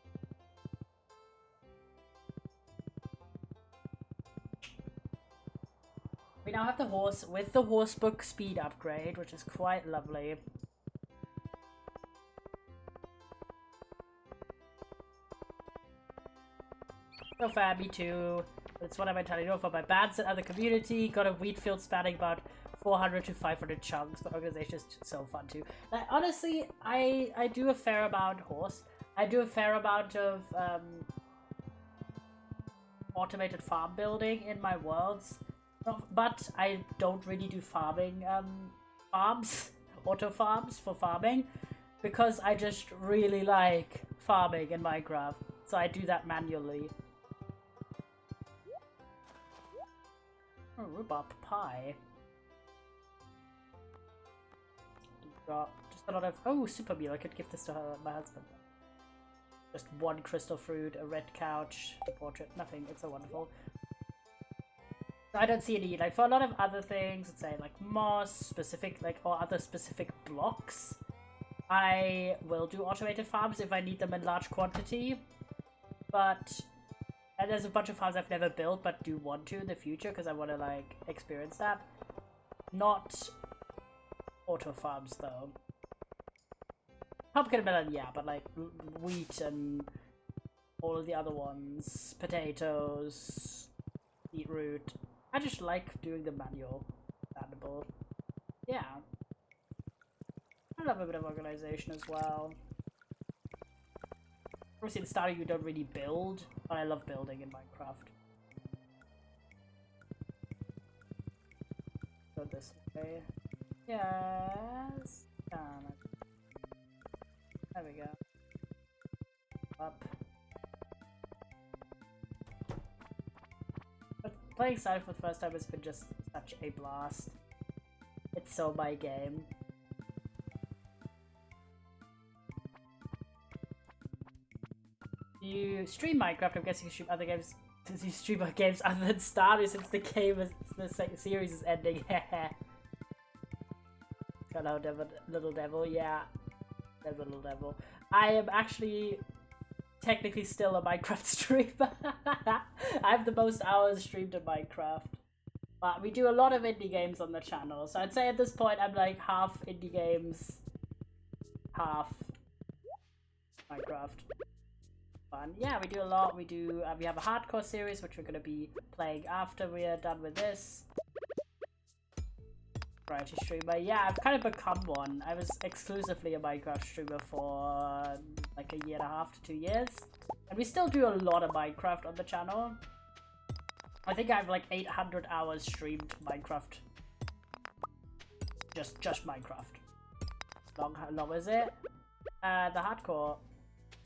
We now have the horse with the horsebook speed upgrade, which is quite lovely. So fair, me too. That's what I've been telling you for my bans and other community. Got a wheat field spanning about 400 to 500 chunks, but organization is so fun too. Like, honestly, I do a fair amount horse. I do a fair amount of automated farm building in my worlds. But I don't really do farming farms, auto farms for farming, because I just really like farming in Minecraft. So I do that manually. Oh, rhubarb pie. Got just a lot of super meal. I could give this to my husband. Just one crystal fruit, a red couch, a portrait, nothing. It's so wonderful. I don't see a need. Like, for a lot of other things, let's say like moss, specific, like, or other specific blocks, I will do automated farms if I need them in large quantity. But, and there's a bunch of farms I've never built but do want to in the future because I want to, like, experience that. Not auto farms though. Pumpkin and melon, yeah, but like wheat and all of the other ones, potatoes, beetroot. I just like doing the manual. Understandable. Yeah. I love a bit of organization as well. Obviously in Stardew you don't really build, but I love building in Minecraft. Go this way. Yes. There we go. Up. But playing Stardew for the first time has been just such a blast. It's so my game. you stream Minecraft, I'm guessing you stream other games. Since you stream games other than Stardew, since the series is ending. Hello, little devil. Yeah, there's a little devil. I am actually technically still a Minecraft streamer. I have the most hours streamed in Minecraft. But we do a lot of indie games on the channel, so I'd say at this point I'm like half indie games, half Minecraft. Fun. Yeah, we do a lot. We have a hardcore series which we're gonna be playing after we are done with this. Variety streamer. Yeah, I've kind of become one. I was exclusively a Minecraft streamer for like a 1.5 to 2 years, and we still do a lot of Minecraft on the channel. I think I have like 800 hours streamed Minecraft. Just Minecraft. How long is it? The hardcore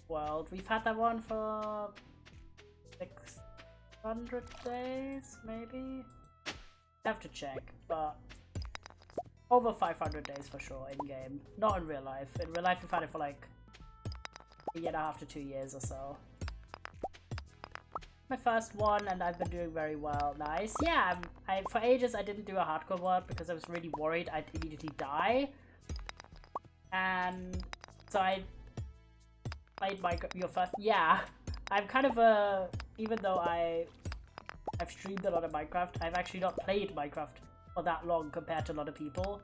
world. We've had that one for 600 days, maybe? I have to check, but over 500 days for sure in game. Not in real life. In real life, we've had it for like 1.5 to 2 years or so. My first one, and I've been doing very well. Nice. Yeah, for ages I didn't do a hardcore world because I was really worried I'd immediately die. And so I played your first. Yeah, I'm kind of a. Even though I've streamed a lot of Minecraft, I've actually not played Minecraft for that long compared to a lot of people.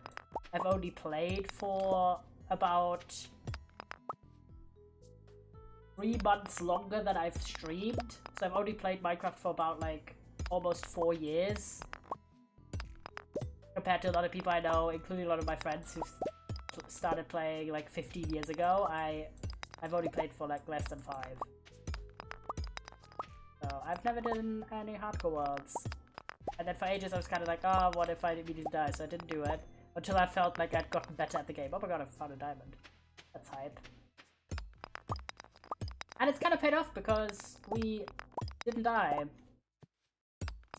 I've only played for about 3 months longer than I've streamed. So I've only played Minecraft for about like almost 4 years. Compared to a lot of people I know, including a lot of my friends who started playing like 15 years ago. I've only played for like less than 5. So I've never done any hardcore worlds. And then for ages I was kind of like, oh, what if I immediately die? So I didn't do it until I felt like I'd gotten better at the game. Oh my god, I found a diamond. That's hype. And it's kind of paid off because we didn't die. And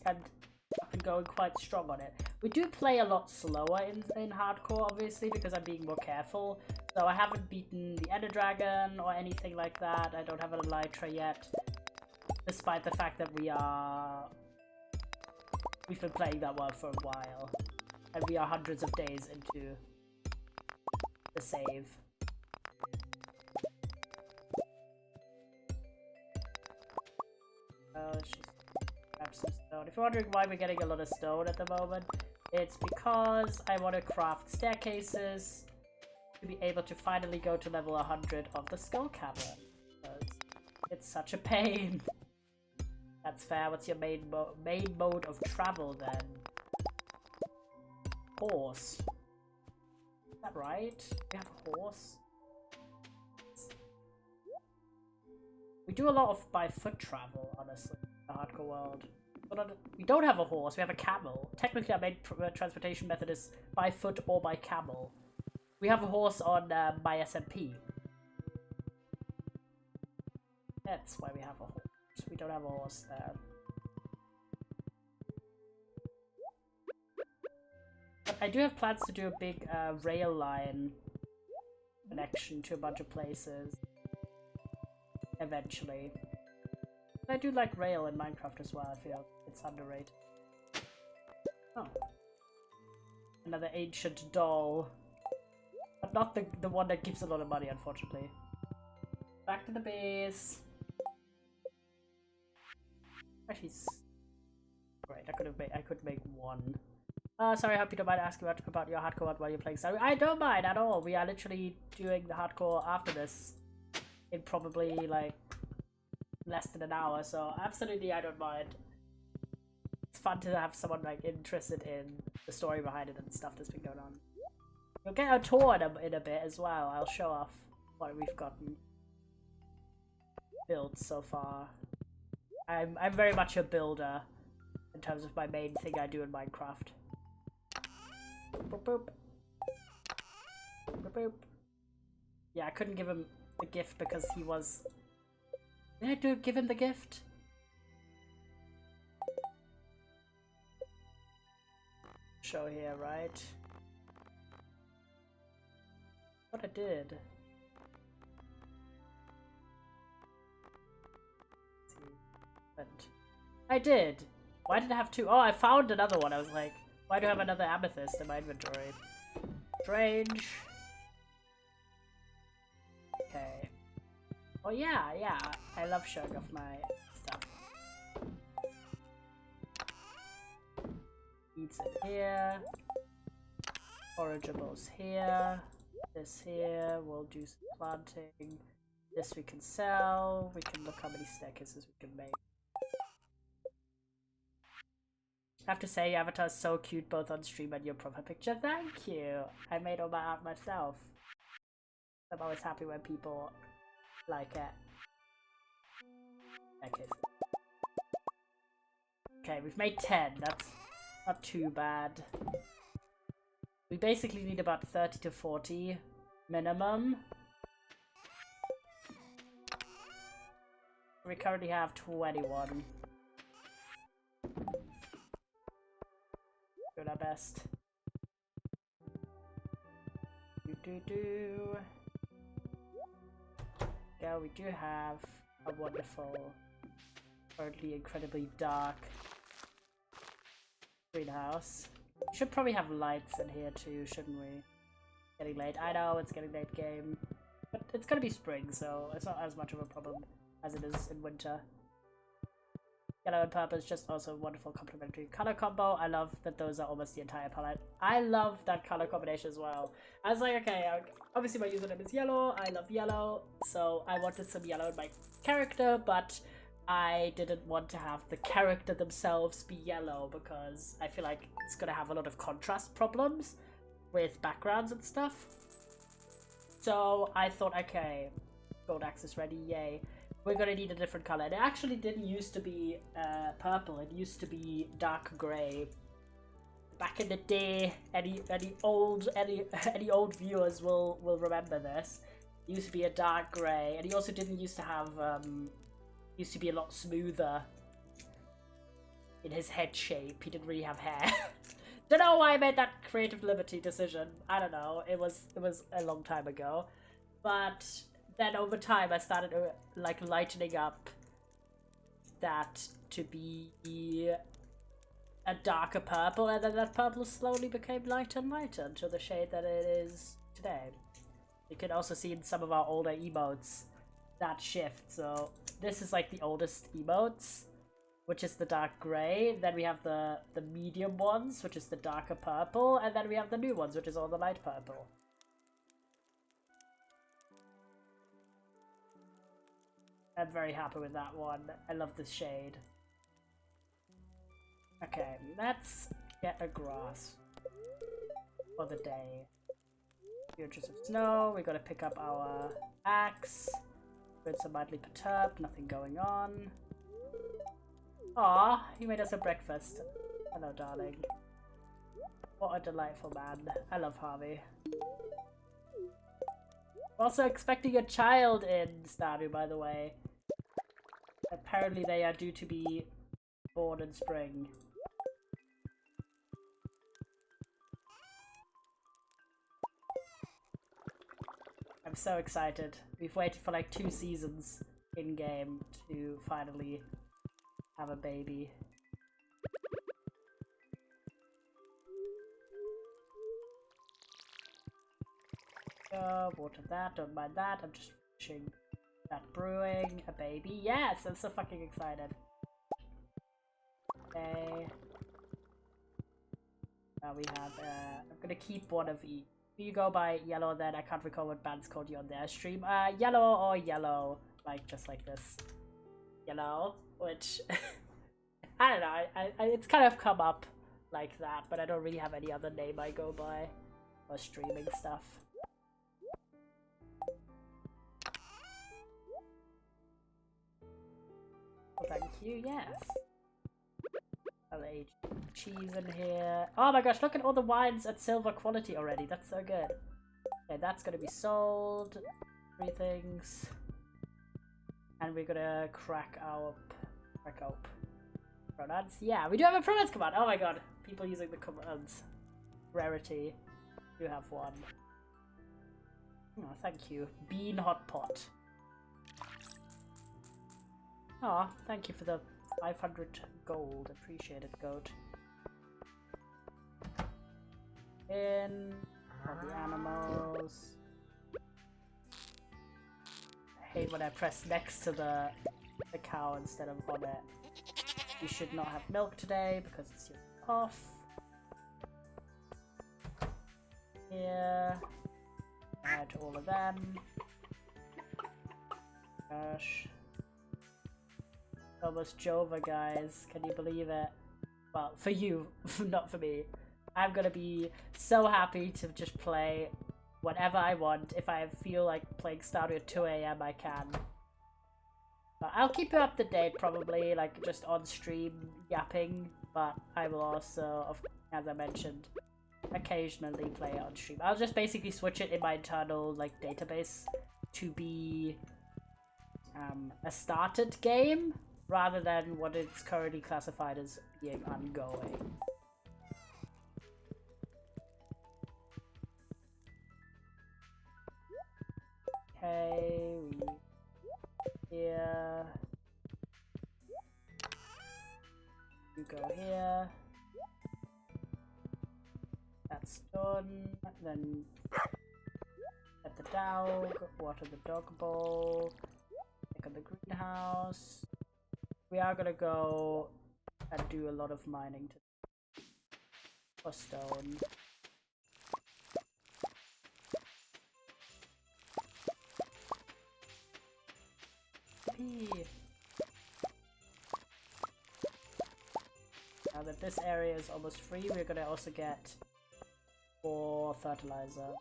I've been going quite strong on it. We do play a lot slower in hardcore, obviously, because I'm being more careful. So I haven't beaten the Ender Dragon or anything like that. I don't have an Elytra yet. Despite the fact that we've been playing that world for a while. And we are hundreds of days into the save. Let's just grab some stone. If you're wondering why we're getting a lot of stone at the moment, it's because I want to craft staircases to be able to finally go to level 100 of the Skull Cavern. Because it's such a pain. That's fair. What's your main mode of travel then? Horse. Is that right? We have a horse? We do a lot of by foot travel, honestly, in the hardcore world. But we don't have a horse, we have a camel. Technically our main transportation method is by foot or by camel. We have a horse on my SMP. That's why we have a horse. We don't have a horse there. But I do have plans to do a big rail line connection to a bunch of places. Eventually. But I do like rail in Minecraft as well, I feel it's underrated. Oh. Another ancient doll. But not the one that gives a lot of money, unfortunately. Back to the base. Actually, great. I could make one. Sorry, I hope you don't mind asking about your hardcore while you're playing Stardew. I don't mind at all. We are literally doing the hardcore after this. In probably like less than an hour, so absolutely I don't mind. It's fun to have someone like interested in the story behind it and stuff that's been going on. You'll get a tour in a bit as well. I'll show off what we've gotten built so far. I'm very much a builder in terms of my main thing I do in Minecraft. Boop, boop. Boop, boop. Yeah, I couldn't give him the gift because he was... Did I give him the gift? Show here, right? What I did. I did. Why did I have two? Oh, I found another one. I was like, why do I have another amethyst in my inventory? Strange. Okay. Oh yeah, yeah. I love showing off my stuff. Seeds in here. Forageables here. This here. We'll do some planting. This we can sell. We can look how many staircases we can make. I have to say, your avatar is so cute both on stream and your profile picture. Thank you! I made all my art myself. I'm always happy when people like it. Okay. Okay, we've made 10. That's not too bad. We basically need about 30 to 40 minimum. We currently have 21. Doing our best. Yeah, we do have a wonderful, currently incredibly dark greenhouse. We should probably have lights in here too, shouldn't we? Getting late. I know it's getting late game, but it's gonna be spring, so it's not as much of a problem as it is in winter. Yellow and purple is just also a wonderful complementary color combo. I love that those are almost the entire palette. I love that color combination as well. I was like, okay, obviously my username is yellow. I love yellow, so I wanted some yellow in my character, but I didn't want to have the character themselves be yellow because I feel like it's gonna have a lot of contrast problems with backgrounds and stuff. So I thought, okay, gold axe is ready, yay. We're gonna need a different color. It actually didn't used to be purple. It used to be dark gray. Back in the day, any old viewers will remember this. It used to be a dark gray, and he also didn't used to have used to be a lot smoother in his head shape. He didn't really have hair. Don't know why I made that creative liberty decision. I don't know. It was a long time ago, but then over time I started like lightening up that to be a darker purple, and then that purple slowly became lighter and lighter until the shade that it is today. You can also see in some of our older emotes that shift. So this is like the oldest emotes, which is the dark gray. Then we have the medium ones, which is the darker purple, and then we have the new ones, which is all the light purple. I'm very happy with that one. I love this shade. Okay, let's get a grass for the day. Few inches of snow. We gotta pick up our axe. Birds are mildly perturbed. Nothing going on. Aw, he made us a breakfast. Hello, darling. What a delightful man. I love Harvey. Also expecting a child in Stardew, by the way. Apparently they are due to be born in spring. I'm so excited. We've waited for like 2 seasons in-game to finally have a baby. Water that, don't mind that. I'm just finishing that brewing. A baby. Yes, I'm so fucking excited. Okay. Now we have, I'm gonna keep one of each. You go by yellow, then I can't recall what band's called you on their stream. Yellow or yellow. Like, just like this. Yellow, which I don't know, it's kind of come up like that, but I don't really have any other name I go by for streaming stuff. Well, thank you, yes. I'll age cheese in here. Oh my gosh, look at all the wines at silver quality already. That's so good. Okay, that's gonna be sold. 3 things. And we're gonna crack up pronouns. Yeah, we do have a pronouns command. Oh my god, people using the commands. Rarity. You have one. Oh, thank you. Bean hot pot. Oh, thank you for the 500 gold. Appreciated, goat. In all the animals. I hate when I press next to the cow instead of on it. You should not have milk today because it's your off. Here. Add all of them. Gosh. Almost Jova, guys. Can you believe it? Well, for you, not for me. I'm gonna be so happy to just play whatever I want. If I feel like playing Stardew at 2 AM, I can. But I'll keep you up to date, probably, like, just on stream yapping. But I will also, as I mentioned, occasionally play it on stream. I'll just basically switch it in my internal, like, database to be a started game, rather than what it's currently classified as being ongoing. Okay, here. You go here. That's done. Then get the dog, water the dog bowl, pick up the greenhouse. We are gonna go and do a lot of mining for stone. Now that this area is almost free, we're gonna also get more fertilizer.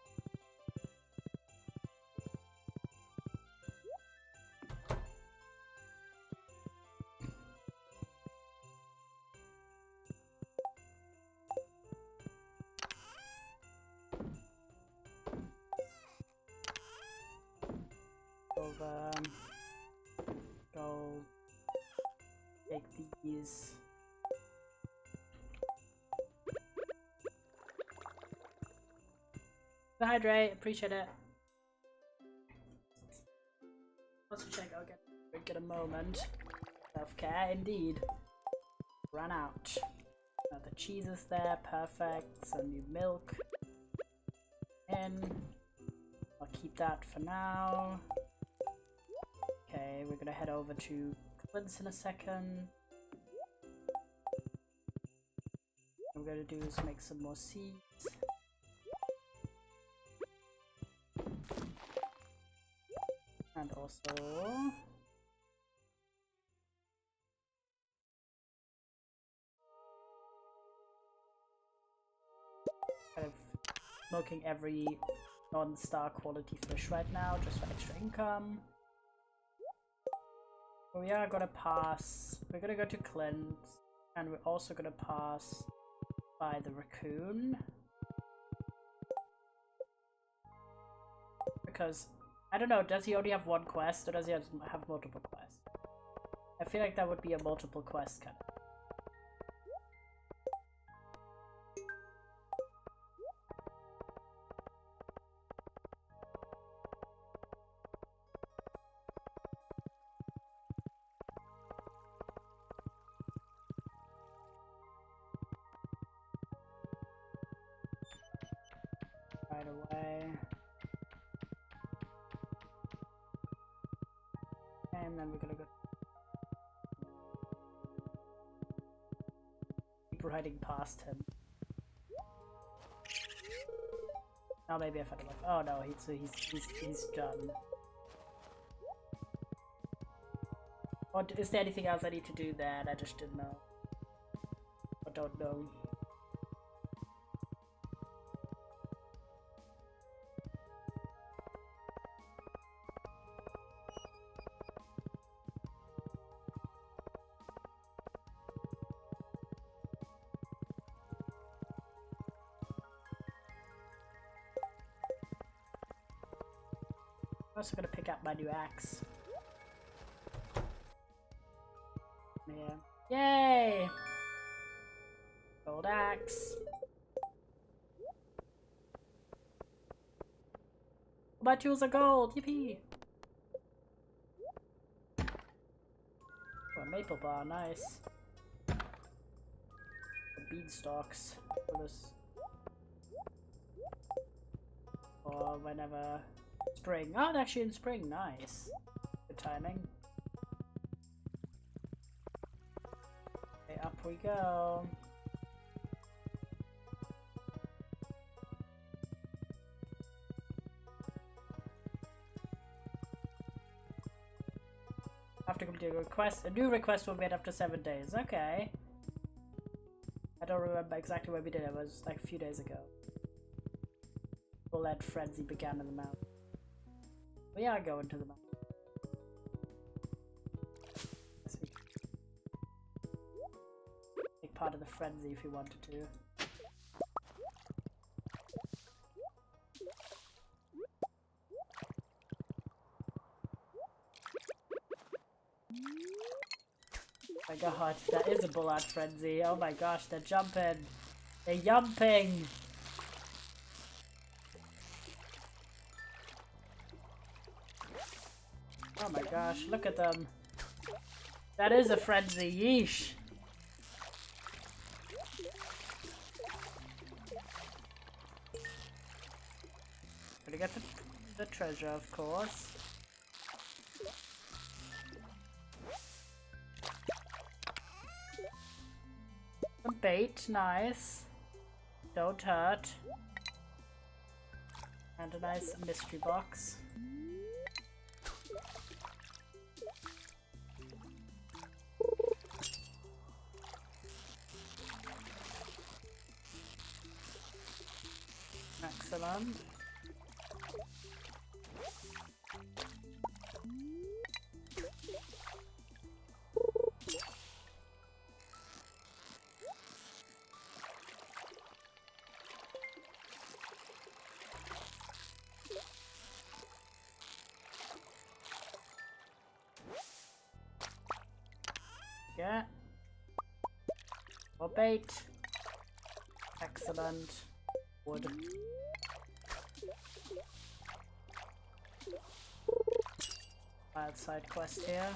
Over. Go take these. Hydrate, appreciate it. Let's check. I'll get a moment. Self-care, indeed. Run out. Now the cheese is there, perfect. Some new milk. In. I'll keep that for now. Okay, we're gonna head over to Clint's in a second. What we're gonna do is make some more seeds. And also kind of smoking every non-star quality fish right now just for extra income. We are gonna pass, we're gonna go to Clint's, and we're also gonna pass by the raccoon. Because, I don't know, does he only have one quest or does he have multiple quests? I feel like that would be a multiple quest kind of. Right away. And then we're gonna go keep riding past him. Now maybe if I can look. Oh no, he's done. Or is there anything else I need to do there? I just didn't know. I don't know. I'm also gonna pick up my new axe. Yeah. Yay! Gold axe. My tools are gold! Yippee! Well, maple bar, nice. Beanstalks for this. Or whenever spring. Oh, actually in spring, nice. Good timing. Okay, up we go. After completing a request, a new request will be made after 7 days. Okay. I don't remember exactly when we did it. It was like a few days ago. Full-Ed frenzy began in the mountain. We are going to the mountain. Take part of the frenzy if you wanted to. Oh my god, that is a bull-out frenzy. Oh my gosh, they're jumping. They're yumping. Oh my gosh, look at them. That is a frenzy, yeesh. Gonna get the treasure, of course. Some bait, nice. Don't hurt. And a nice mystery box. Excellent. Yeah. More bait. Excellent. Wood. Wild side quest here.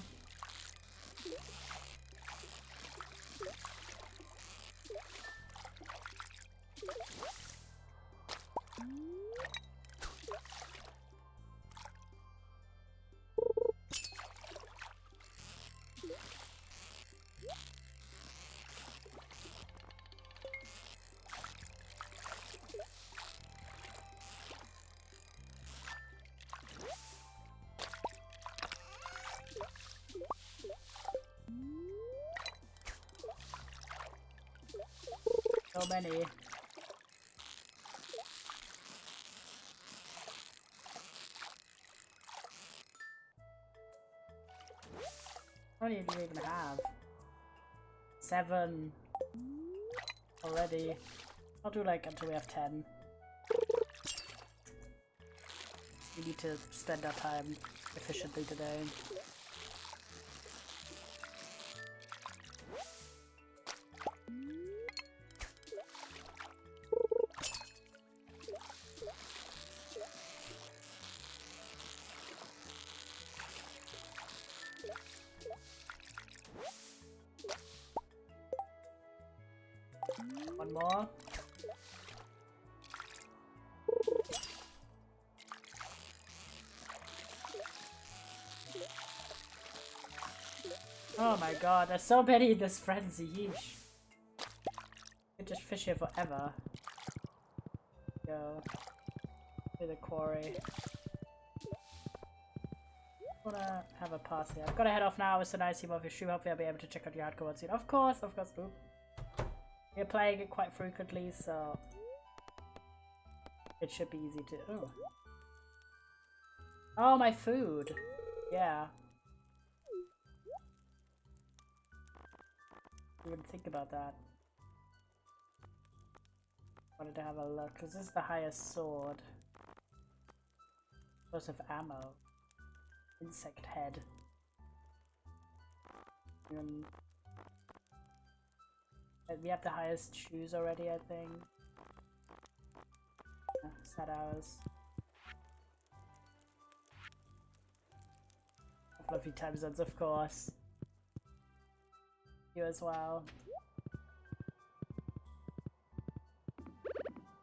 So many. How many do you even have? 7 already. I'll do like until we have 10. We need to spend our time efficiently today. One more. Oh my god, there's so many in this frenzy, yeesh. You could just fish here forever. Go to the quarry. Wanna have a pass here. I've gotta head off now. It's so nice to see more of your stream. Hopefully I'll be able to check out your hardcore soon. Of course, Oop. We're playing it quite frequently, so it should be easy to. Oh, oh, my food. Yeah. Didn't even think about that. Wanted to have a look because this is the highest sword. Lots of ammo. Insect head. We have the highest shoes already, I think. It's not ours. Fluffy time zones, of course. You as well.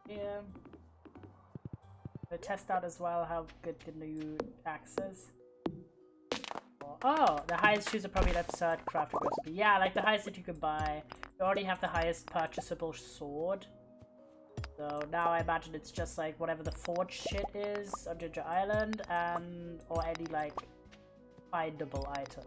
Yeah. We'll test out as well how good the new axe is. Oh, the highest shoes are probably an absurd crafting recipe. Yeah, like the highest that you could buy. You already have the highest purchasable sword. So now I imagine it's just like whatever the forge shit is on Ginger Island and or any like findable items.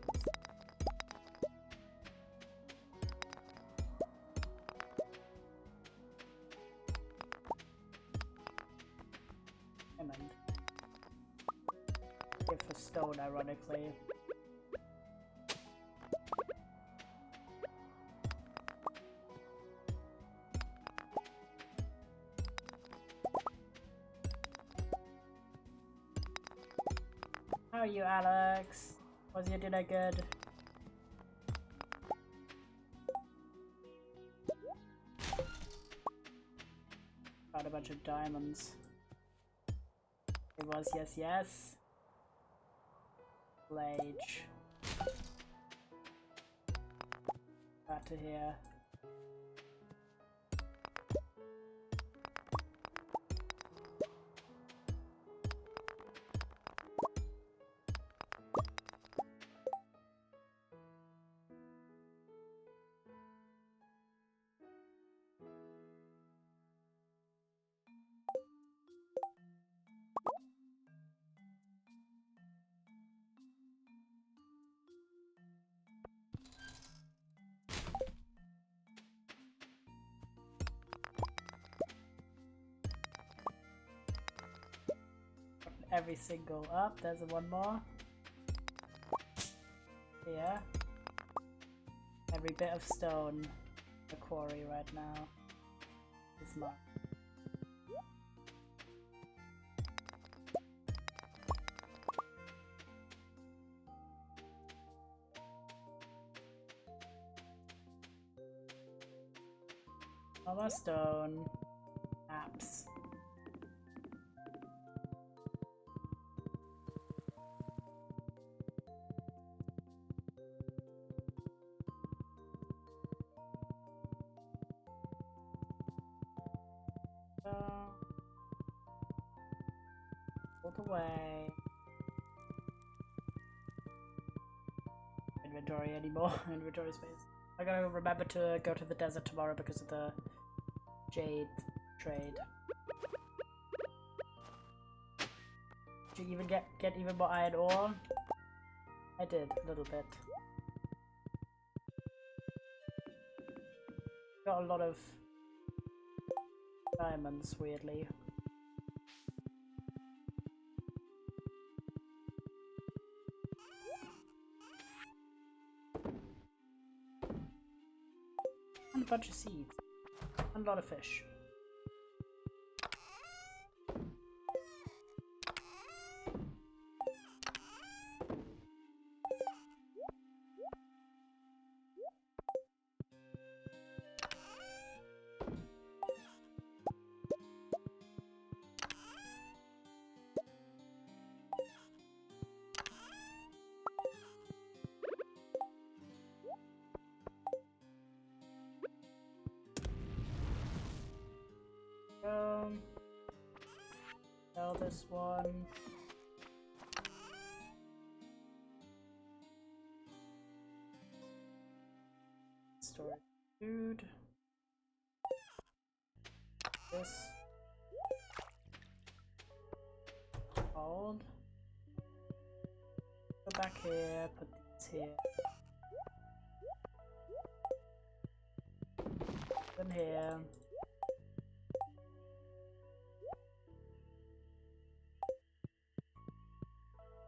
Diamond. Here for stone, ironically. How are you, Alex? Was your dinner good? Got a bunch of diamonds. It was yes, yes. Blage. Back to here. Every single up. There's one more. Here. Every bit of stone. The quarry right now is mine. Almost stone. Apps. Hold away. Inventory anymore. Inventory space. I gotta remember to go to the desert tomorrow because of the jade trade. Did you even get even more iron ore? I did, a little bit. Got a lot of diamonds, weirdly. And a bunch of seeds. And a lot of fish. Sell this one. Store food. This. Hold. Go back here, put these here. Them here.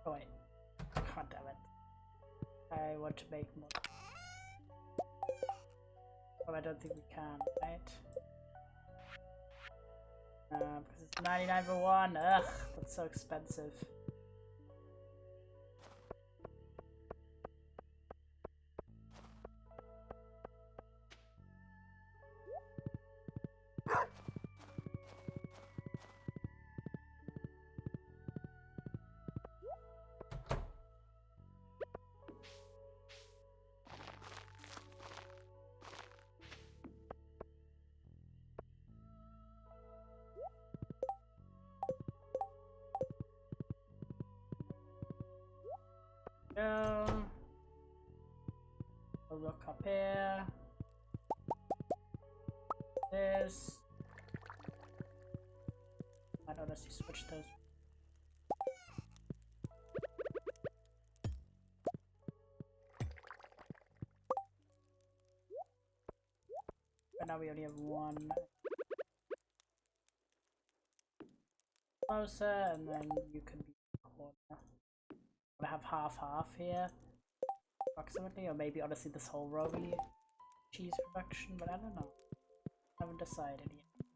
Oh wait. God damn it. I want to make more. Oh, I don't think we can, right? Because it's 99 for one. Ugh, that's so expensive. go. We'll look up here. This. I'd honestly switch those. But now we only have one. Closer, and then you can be in the corner. I have half here, approximately, or maybe honestly this whole row be cheese production, but I don't know. I haven't decided yet.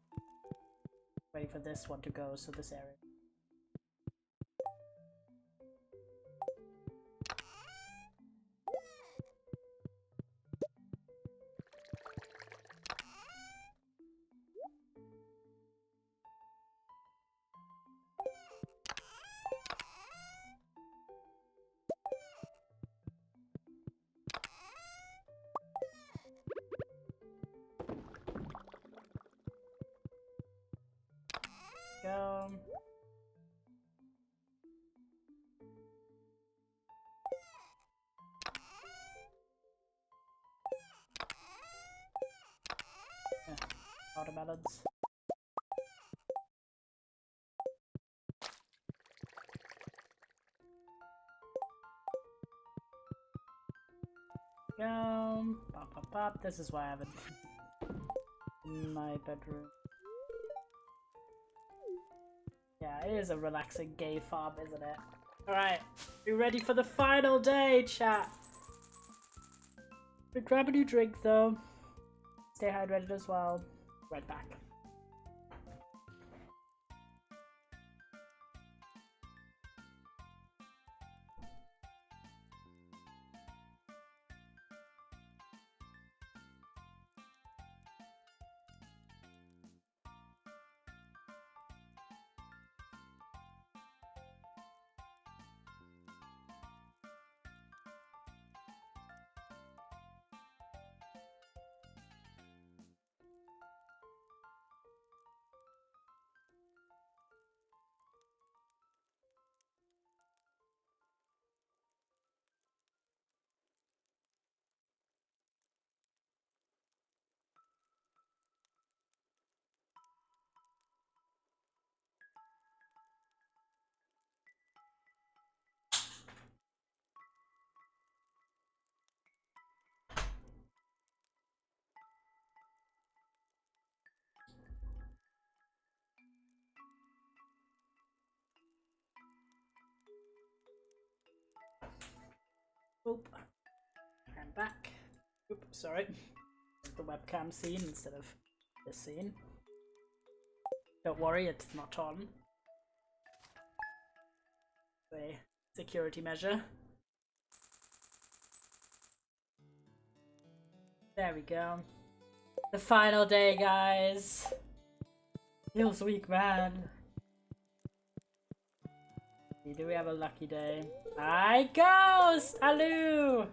Waiting for this one to go, so this area. Go. Yeah, watermelons. Go. Pop, pop, pop. This is why I haven't in my bedroom. Yeah, it is a relaxing gay farm, isn't it? Alright, you ready for the final day, chat? But grab a new drink though. Stay hydrated as well. Right back. Oop. And back. Oop, sorry. The webcam scene instead of this scene. Don't worry, it's not on. A security measure. There we go. The final day, guys. Feels weak, man. Do we have a lucky day? Hi, Ghost! Hello!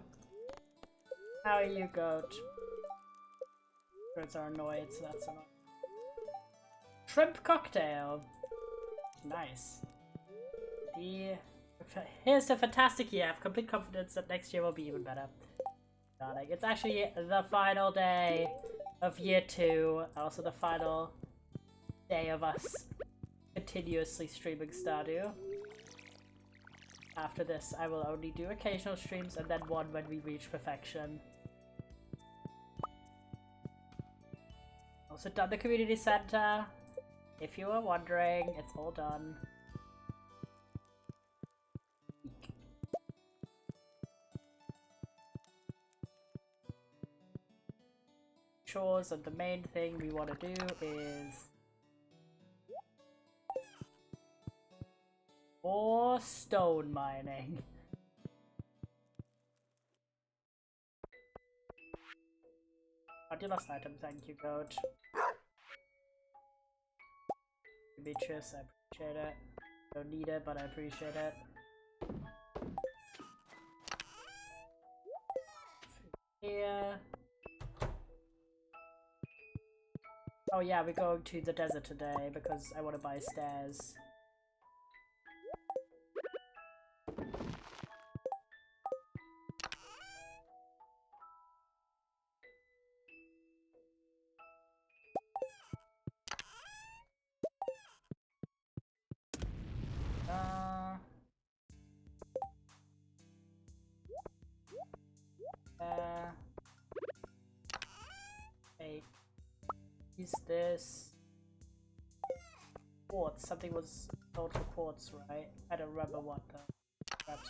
How are you, Goat? Birds are annoyed, so that's annoying. Shrimp cocktail. Nice. Here's the fantastic year. I have complete confidence that next year will be even better. Darling, it's actually the final day of year 2. Also the final day of us continuously streaming Stardew. After this, I will only do occasional streams and then one when we reach perfection. Also done the community center. If you were wondering, it's all done. Chores, and the main thing we want to do is more stone mining. Fabulous item, thank you, Goat. Demetrius, I appreciate it. Don't need it, but I appreciate it. Here. Oh yeah, we're going to the desert today because I want to buy stairs. Hey, is this quartz? Something was told for quartz, right? I don't remember what the perhaps.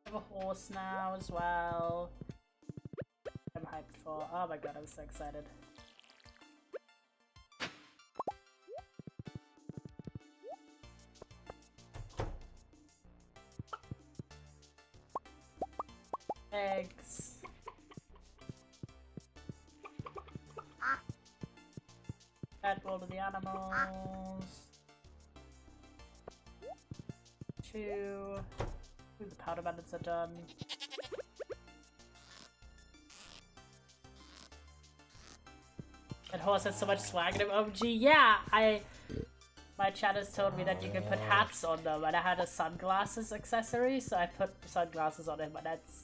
I have a horse now as well. I'm hyped for. Oh my god, I'm so excited. Eggs. Add all of the animals. 2. Ooh, the powder bandits are done. That horse has so much swag in him. OMG, yeah! My chat has told me that you can put hats on them, and I had a sunglasses accessory, so I put sunglasses on him, and that's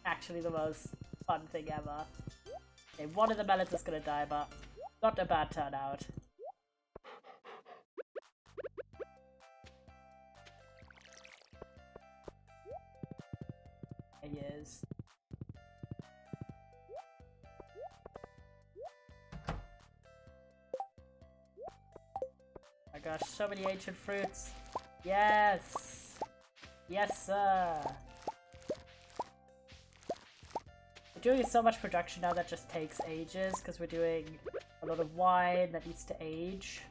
actually the most fun thing ever. Okay, one of the melons is gonna die, but not a bad turnout. He is. Oh my gosh, so many ancient fruits. Yes! Yes, sir! We're doing so much production now that just takes ages, because we're doing a lot of wine that needs to age.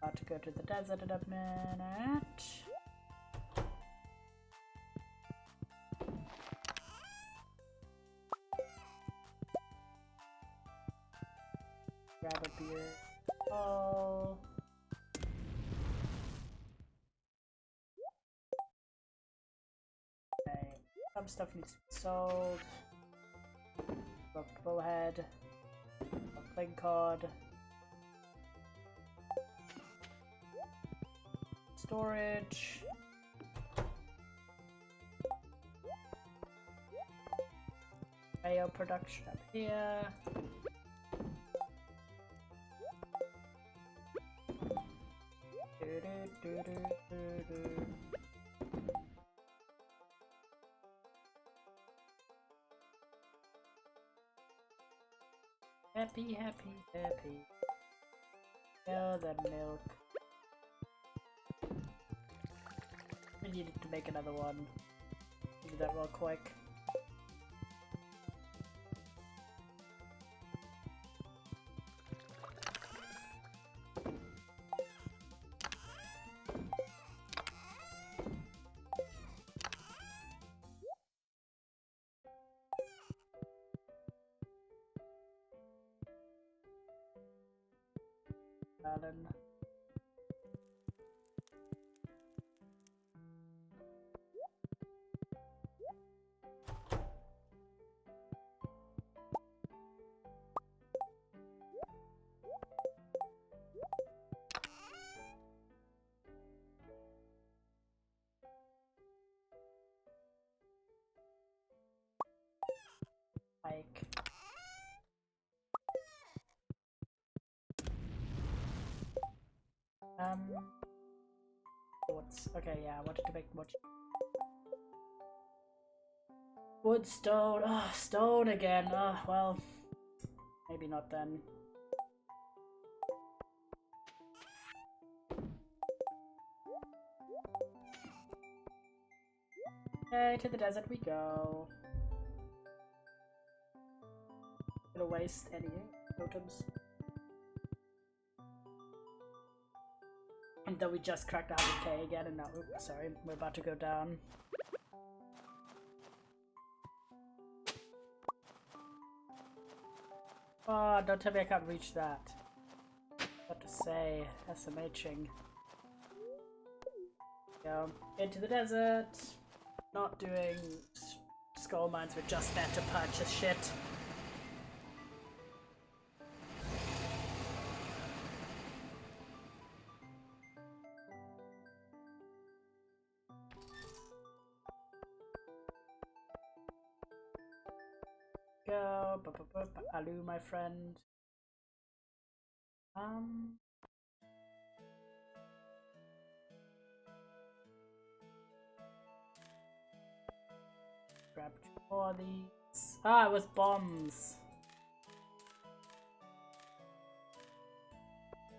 About to go to the desert in a minute. Grab a beer. Oh. Okay. Some stuff needs to be sold. Smoked bullhead. Cling cod. Storage. Mayo production up here. Happy, happy, happy. Oh, the milk. We needed to make another one. Do that real quick. Alan. Like. What's okay? Yeah, I wanted to make much wood, stone. Oh, stone again. Oh, well, maybe not then. Okay, to the desert we go. Gonna waste any totems. And then we just cracked 100k again, and now, oops, sorry, we're about to go down. Oh, don't tell me I can't reach that. What to say? SMHing. Go into the desert. Not doing skull mines, we're just there to purchase shit. go. Alu, my friend. Grab 2 more of these. Ah, it was bombs.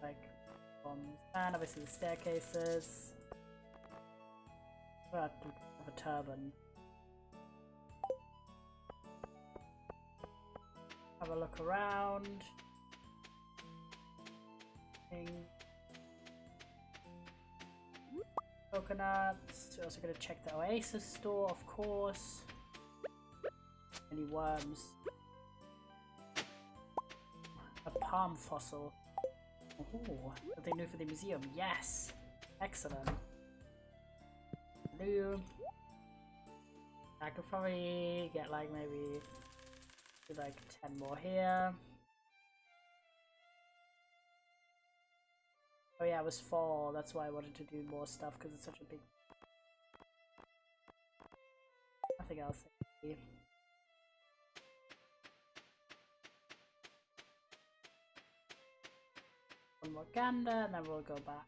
Like bombs, and obviously the staircases. But of a turban. Have a look around. Coconuts. We're also gonna check the Oasis store, of course. Any worms? A palm fossil. Ooh, something new for the museum. Yes! Excellent. New. I could probably get like maybe like 10 more here. Oh yeah, it was fall. That's why I wanted to do more stuff because it's such a big. Nothing else. One more gander, and then we'll go back.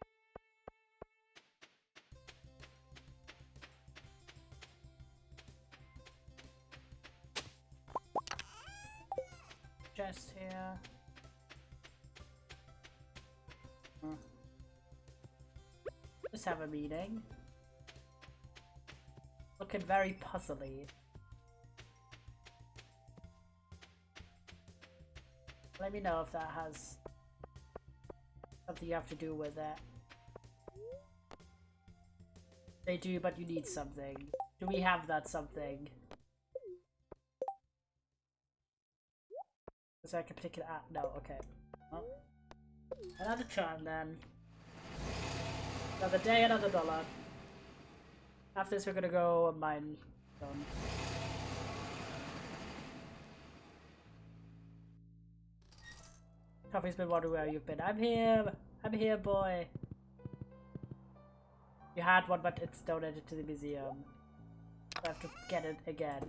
Chest here. Just have a meeting. Looking very puzzly. Let me know if that has something you have to do with it. They do, but you need something. Do we have that something? Is there like a particular app? No, okay. Well, another charm then. Another day, another dollar. After this, we're gonna go mine zone. Coffee's been wondering where you've been. I'm here! I'm here, boy! You had one, but it's donated to the museum. I have to get it again.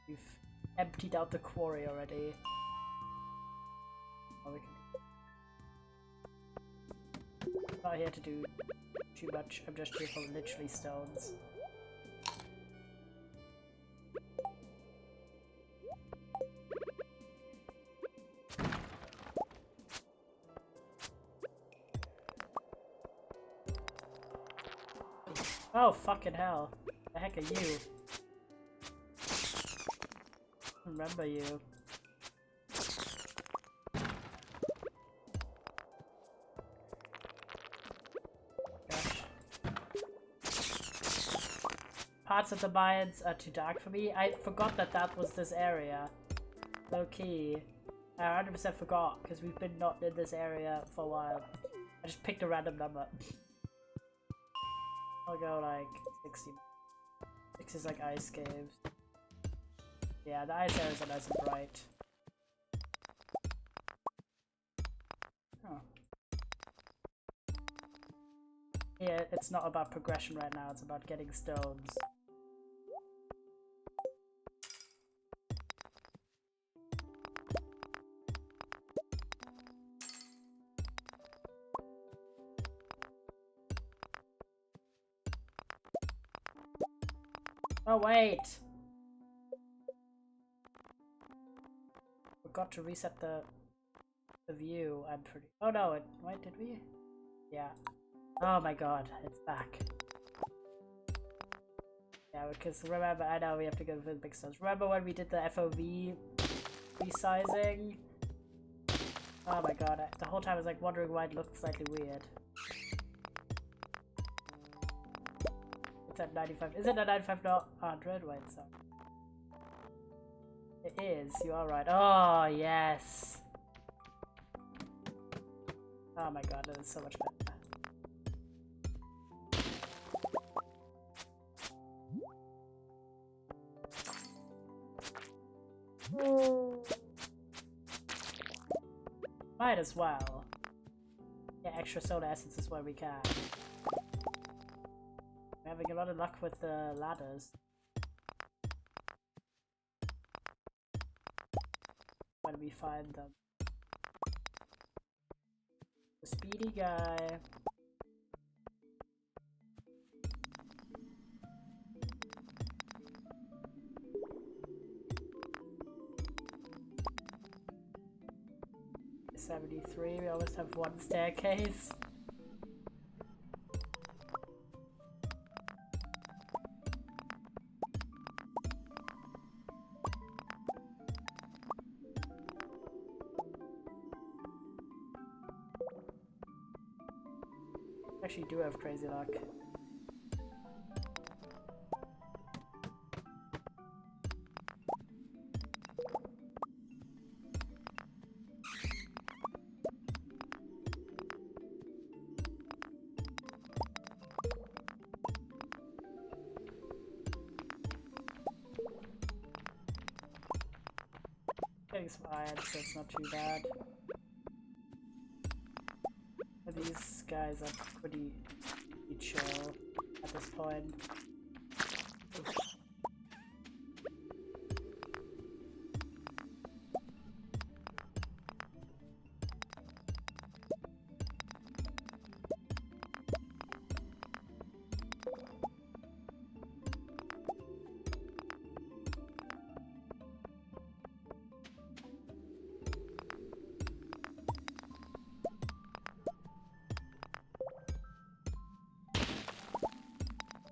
You've emptied out the quarry already. Oh, we can... Not here to do too much. I'm just here for literally stones. Oh, fucking hell. The heck are you? Remember you. Gosh. Parts of the mines are too dark for me. I forgot that that was this area. Low key. I 100% forgot because we've been not in this area for a while. I just picked a random number. I'll go like 60. 6 is like ice caves. Yeah, the ice areas are nice and bright. Oh. Yeah, it's not about progression right now, it's about getting stones. Oh wait! Forgot to reset the view, I'm pretty... Oh no, wait, did we? Yeah. Oh my god, it's back. Yeah, because remember, I know we have to go for the big stones. Remember when we did the FOV resizing? Oh my god, the whole time I was like wondering why it looked slightly weird. It's at 95. Is it at 95 not 100? Wait, so. It is, you are right. Oh, yes! Oh my god, that is so much better. Might as well. Get extra solar essences where we can. We're having a lot of luck with the ladders. When we find them. The speedy guy. $73, we always have one staircase. Actually do have crazy luck. Getting some iron, so it's not too bad. But these guys are pretty chill at this point.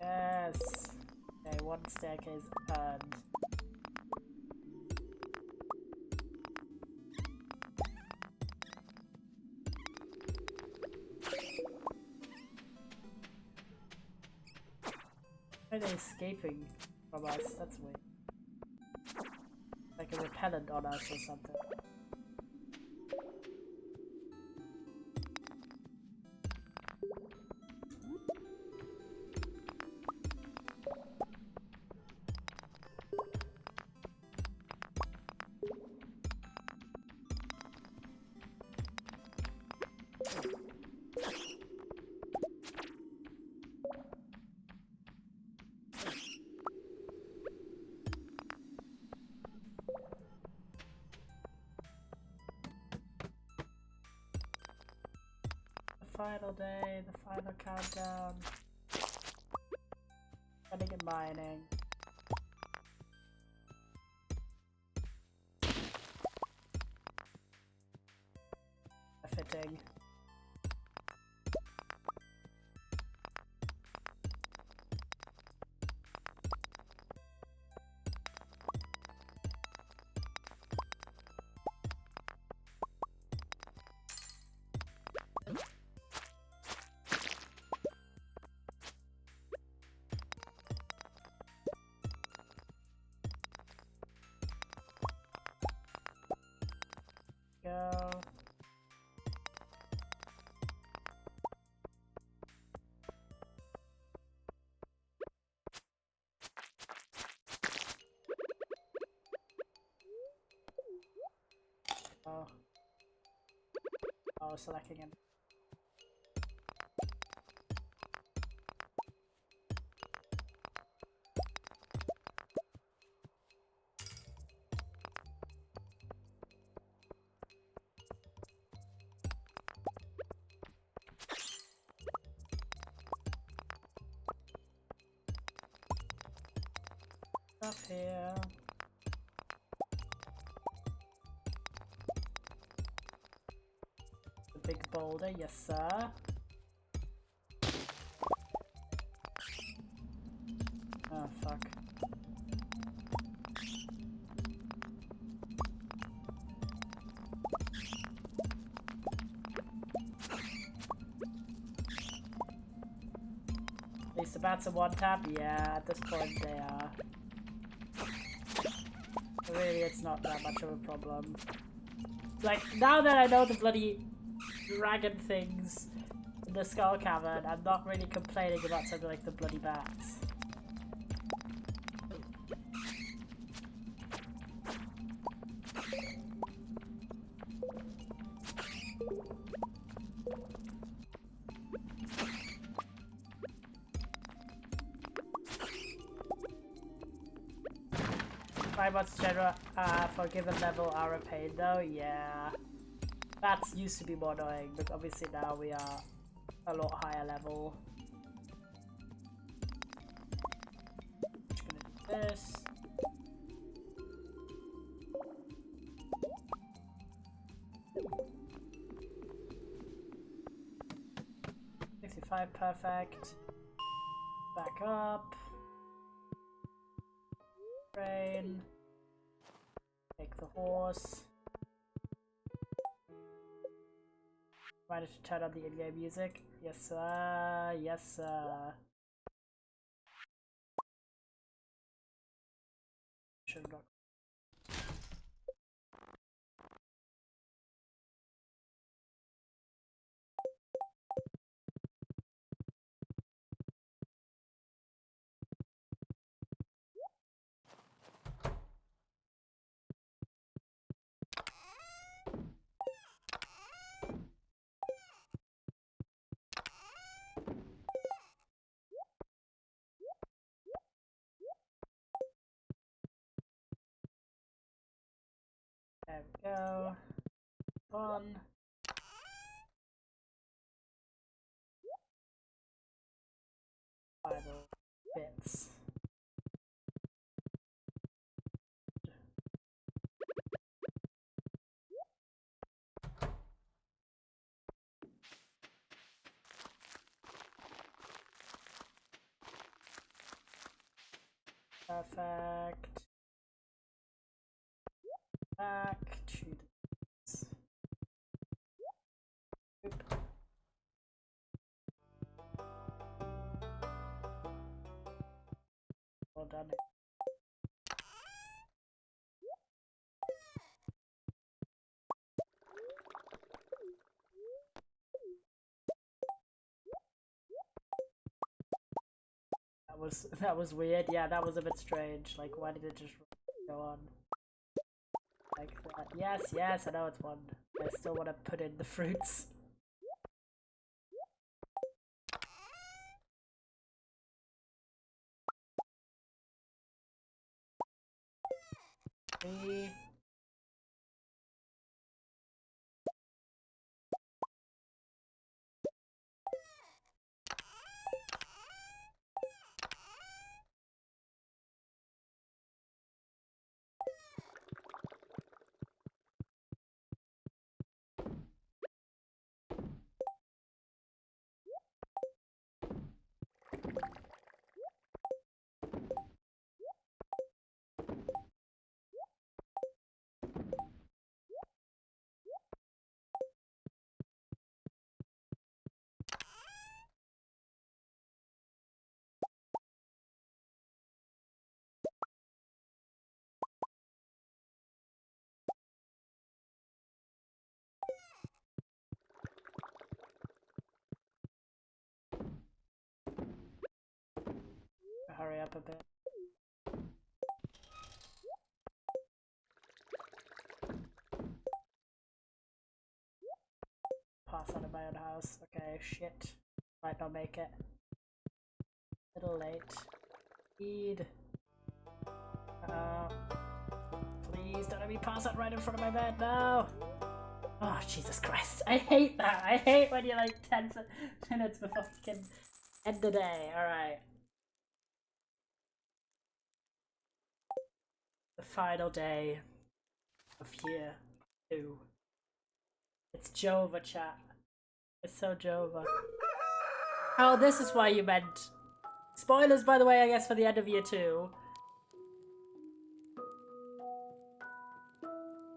Yes! Okay, one staircase earned. Why are they escaping from us? That's weird. Like a repellent on us or something. Final day, the final countdown. Getting and mining. Fitting. Go. Oh. Oh, selecting it. Stuff here. The big boulder, yes sir. Oh fuck. At least the bats are one tap? Yeah, at this point they are. But really, it's not that much of a problem. Like, now that I know the bloody dragon things in the Skull Cavern, I'm not really complaining about something like the bloody bats. What's general for a given level are a pain though? Yeah. Bats used to be more annoying, but obviously now we are a lot higher level. Just gonna do this. Perfect. Back up. Train. Take the horse. Managed to turn on the in-game music. Yes sir. Yes sir. Should have not. There we go. Fun. Final bits. Perfect. Back to the bits. Oop. Well done. That was weird. Yeah, that was a bit strange. Like, why did it just go on like that? Yes, yes, I know it's one. I still want to put in the fruits. Three. Hurry up a bit. Pass out of my own house. Okay, shit. Might not make it. Little late. Speed. Please don't let me pass out right in front of my bed. No! Oh, Jesus Christ. I hate that. I hate when you're like 10 minutes before fucking end the day. Alright. final day of year 2. It's Jova, chat. It's so Jova. Oh, this is why you meant... Spoilers, by the way, I guess, for the end of year 2.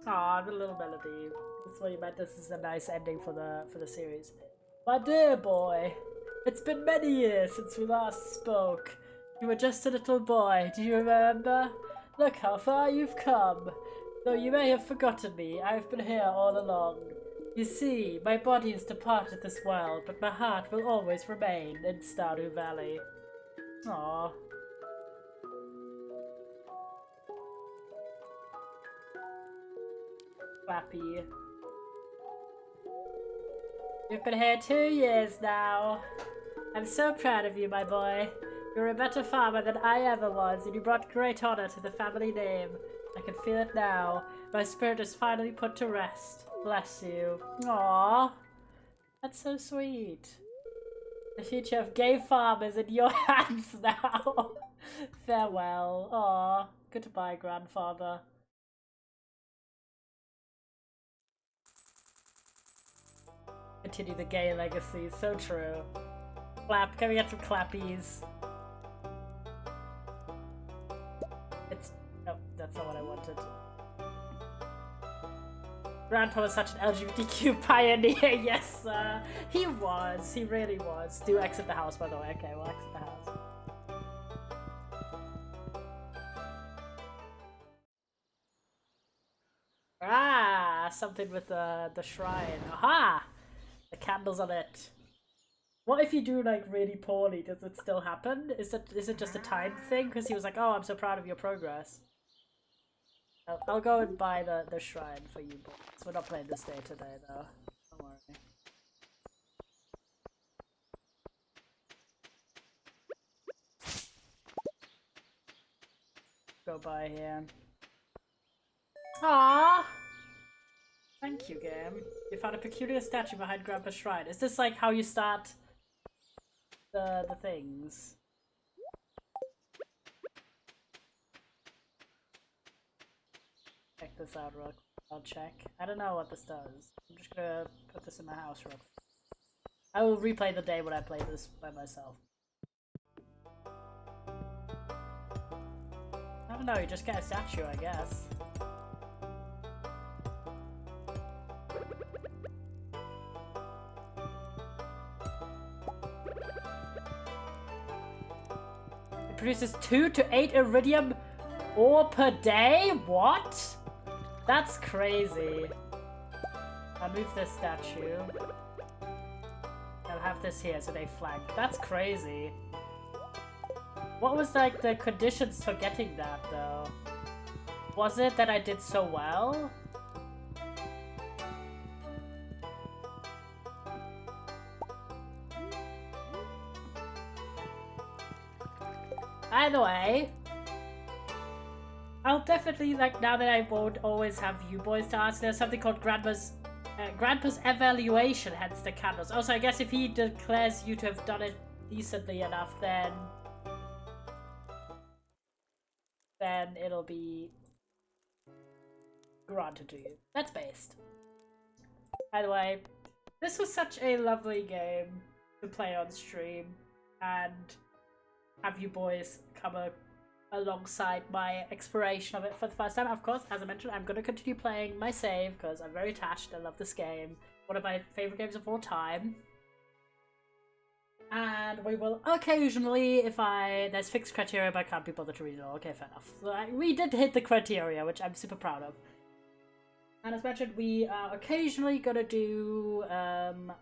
Aw, the little melody. That's what you meant. This is a nice ending for the series. My dear boy, it's been many years since we last spoke. You were just a little boy, do you remember? Look how far you've come. Though you may have forgotten me, I've been here all along. You see, my body has departed this world, but my heart will always remain in Stardew Valley. Aww. Clappy. You've been here 2 years now. I'm so proud of you, my boy. You're a better farmer than I ever was, and you brought great honor to the family name. I can feel it now. My spirit is finally put to rest. Bless you. Aww. That's so sweet. The future of gay farm is in your hands now. Farewell. Aww. Goodbye, grandfather. Continue the gay legacy. So true. Clap. Can we get some clappies? It's... Oh, that's not what I wanted. Grandpa was such an LGBTQ pioneer. Yes, he was. He really was. Do exit the house, by the way. Okay, we'll exit the house. Ah, something with the shrine. Aha! The candles on it. What if you do like really poorly? Does it still happen? Is it just a time thing? Because he was like, oh, I'm so proud of your progress. I'll go and buy the shrine for you boys. We're not playing this day today though. Don't worry. Go by here. Aww! Thank you, game. You found a peculiar statue behind Grandpa's shrine. Is this like how you start the things? Check this out real quick. I'll check. I don't know what this does. I'm just gonna put this in my house real quick. I will replay the day when I play this by myself. I don't know, you just get a statue, I guess. It produces 2 to 8 iridium ore per day? What? That's crazy. I'll move this statue. I'll have this here so they flank. That's crazy. What was like the conditions for getting that though? Was it that I did so well? Either way, I'll definitely, like, now that I won't always have you boys to ask, there's something called Grandpa's evaluation, hence the candles. Also, I guess if he declares you to have done it decently enough, then it'll be granted to you. That's based. By the way, this was such a lovely game to play on stream, and have you boys come alongside my exploration of it for the first time. Of course, as I mentioned, I'm going to continue playing my save because I'm very attached. I love this game. One of my favorite games of all time. And we will occasionally, if there's fixed criteria, but I can't be bothered to read it all. Okay, fair enough. So we did hit the criteria, which I'm super proud of. And as mentioned, we are occasionally going to do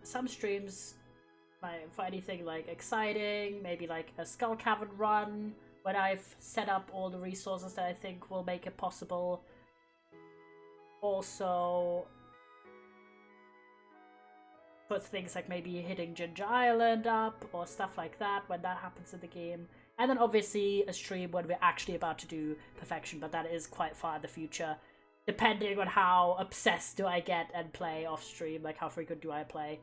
some streams for anything like exciting, maybe like a Skull Cavern run, when I've set up all the resources that I think will make it possible. Also, put things like maybe hitting Ginger Island up, or stuff like that when that happens in the game. And then obviously a stream when we're actually about to do Perfection, but that is quite far in the future. Depending on how obsessed do I get and play off stream, like how frequent do I play.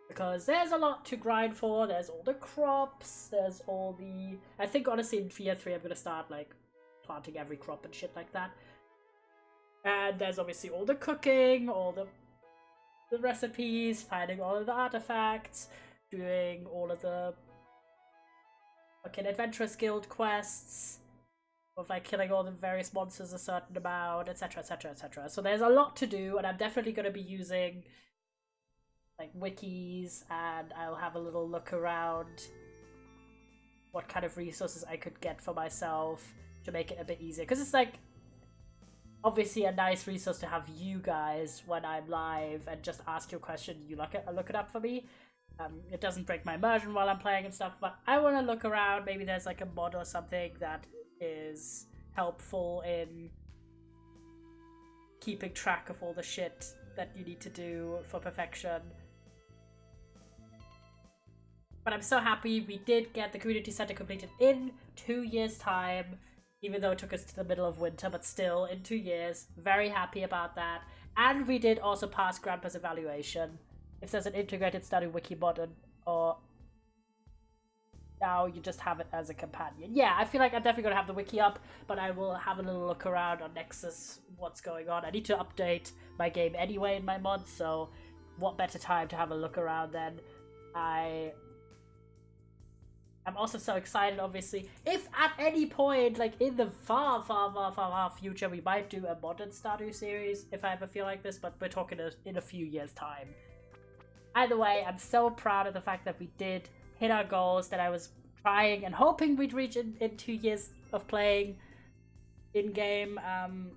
Because there's a lot to grind for, there's all the crops, there's all the... I think honestly in year 3 I'm gonna start like planting every crop and shit like that. And there's obviously all the cooking, all the recipes, finding all of the artifacts, doing all of the fucking Adventurers Guild quests, of like killing all the various monsters a certain amount, etc, etc, etc. So there's a lot to do, and I'm definitely going to be using like wikis, and I'll have a little look around what kind of resources I could get for myself to make it a bit easier, because it's like obviously a nice resource to have you guys when I'm live and just ask you a question, you look it up for me. It doesn't break my immersion while I'm playing and stuff, but I want to look around. Maybe there's like a mod or something that is helpful in keeping track of all the shit that you need to do for perfection. But I'm so happy we did get the community center completed in 2 years' time, even though it took us to the middle of winter, but still in 2 years. Very happy about that. And we did also pass Grandpa's evaluation. If there's an integrated Stardew wiki mod, or now you just have it as a companion. Yeah, I feel like I'm definitely going to have the wiki up, but I will have a little look around on Nexus, what's going on. I need to update my game anyway in my mods, so what better time to have a look around than I'm also so excited, obviously. If at any point, like in the far future, we might do a modern Stardew series, if I ever feel like this, but we're talking in a few years' time. Either way, I'm so proud of the fact that we did hit our goals that I was trying and hoping we'd reach in 2 years of playing in-game.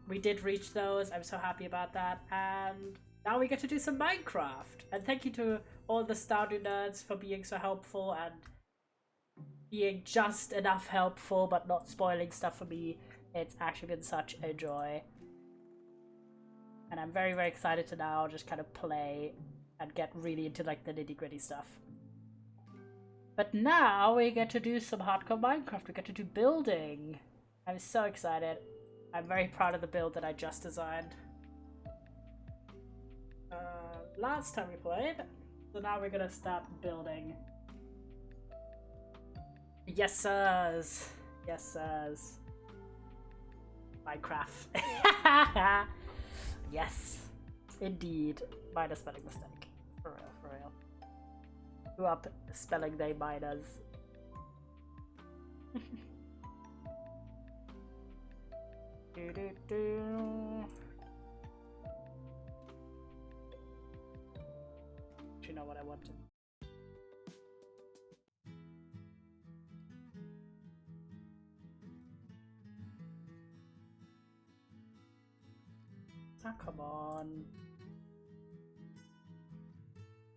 We did reach those. I'm so happy about that. And now we get to do some Minecraft. And thank you to all the Stardew nerds for being so helpful and being just enough helpful but not spoiling stuff for me. It's actually been such a joy. And I'm very, very excited to now just kind of play and get really into like the nitty-gritty stuff. But now we get to do some hardcore Minecraft. We get to do building. I'm so excited. I'm very proud of the build that I just designed. Last time we played, so now we're gonna start building. Yes, sirs. Yes, sirs. Minecraft. Yes, indeed. Minor spelling mistake. For real, for real. Grew up spelling they minors. Do you know what I want to? Oh, come on.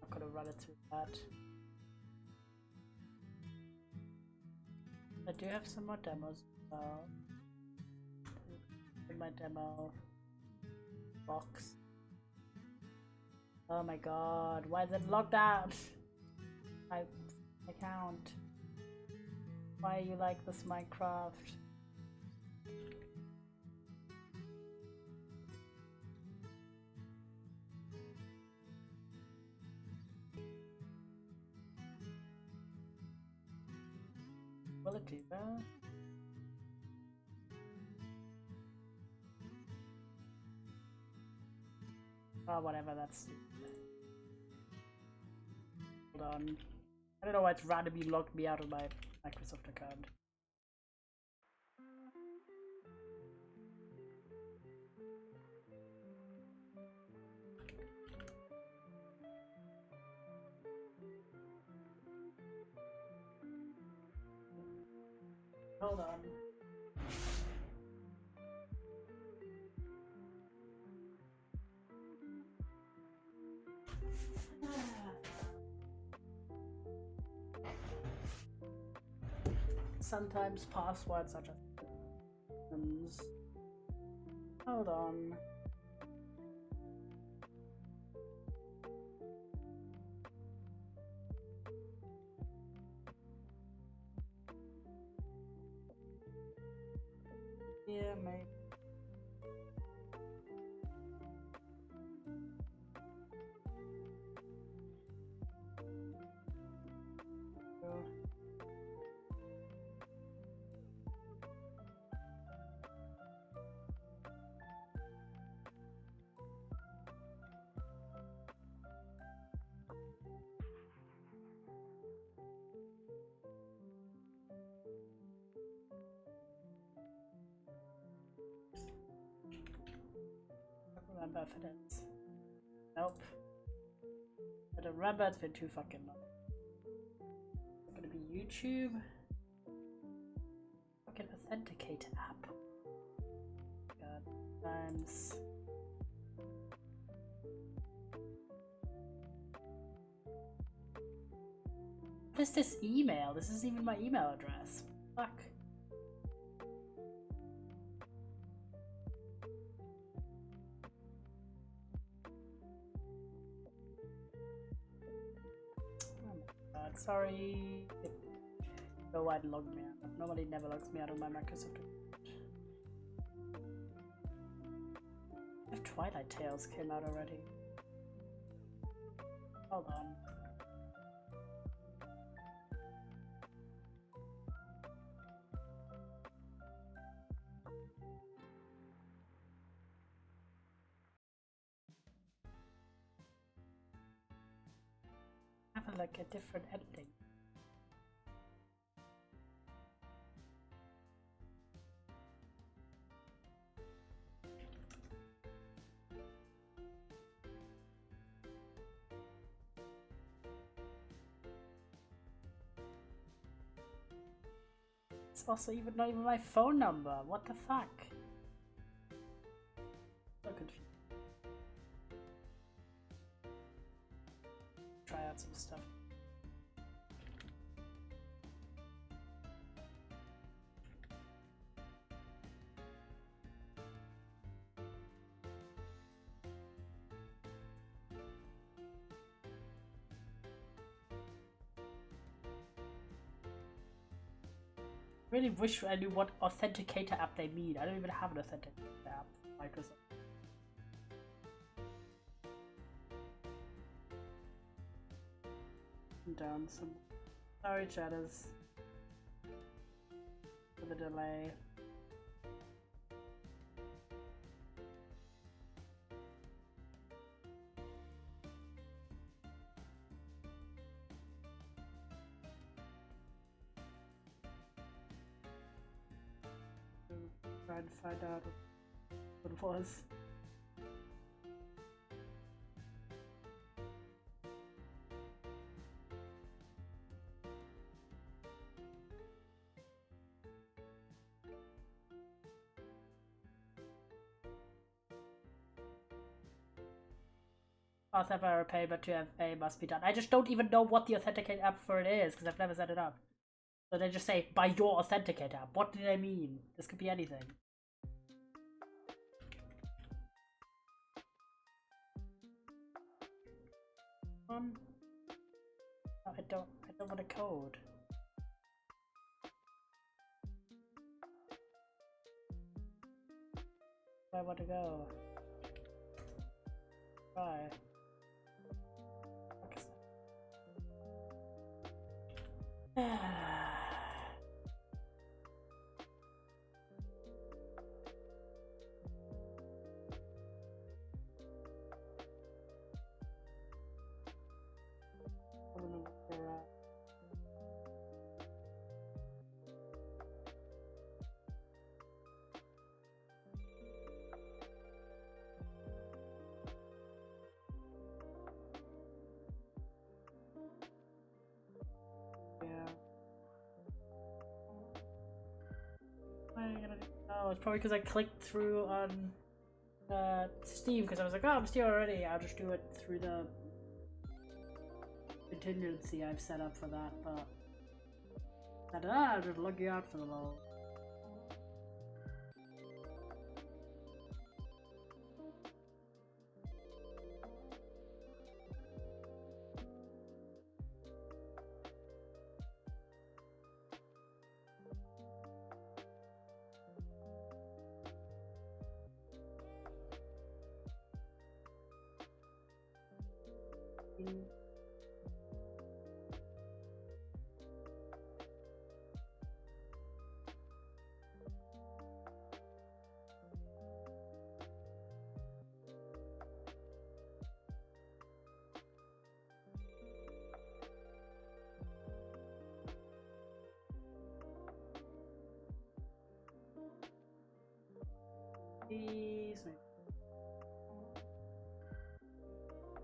I'm gonna run it through that. I do have some more demos in my demo box. Oh my god, why is it locked out? I can't. Why are you like this, Minecraft? Will it do that? Oh, whatever, that's... Hold on. I don't know why it's randomly logged me out of my Microsoft account. Hold on. Sometimes passwords are just... Hold on. Yeah, maybe. remember if it is. Nope. I don't remember, it's been too fucking long. It's gonna be YouTube. Fucking authenticate app. God, times. What is this email? This isn't even my email address. Fuck. Sorry. No one logged me out. Nobody never logs me out of my Microsoft account. If Twilight Tales came out already. Hold on. Have like a different ending. It's also not even my phone number. What the fuck? So confused. Try out some stuff. I really wish I knew what authenticator app they mean. I don't even have an authenticator app. Microsoft. I'm down some. Sorry, chatters. For the delay. Trying to find out what it was. Auth pay, but to have a must be done. I just don't even know what the authenticate app for it is because I've never set it up. So they just say by your authenticate app. What do they mean? This could be anything. No, I don't want a code. Where do I want to go? Try. Oh, it's probably because I clicked through on Steam because I was like, oh, I'm Steam already. I'll just do it through the contingency I've set up for that, but I'll just log you out for the low.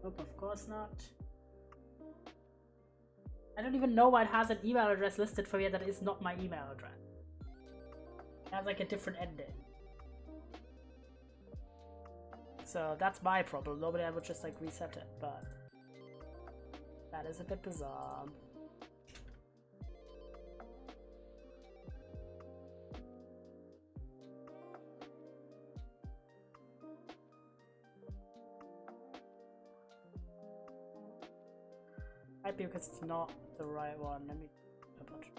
Nope, of course not. I don't even know why it has an email address listed for me that is not my email address. It has like a different ending. So that's my problem. Normally I would just like reset it, but that is a bit bizarre. Might be because it's not the right one. Let me double check.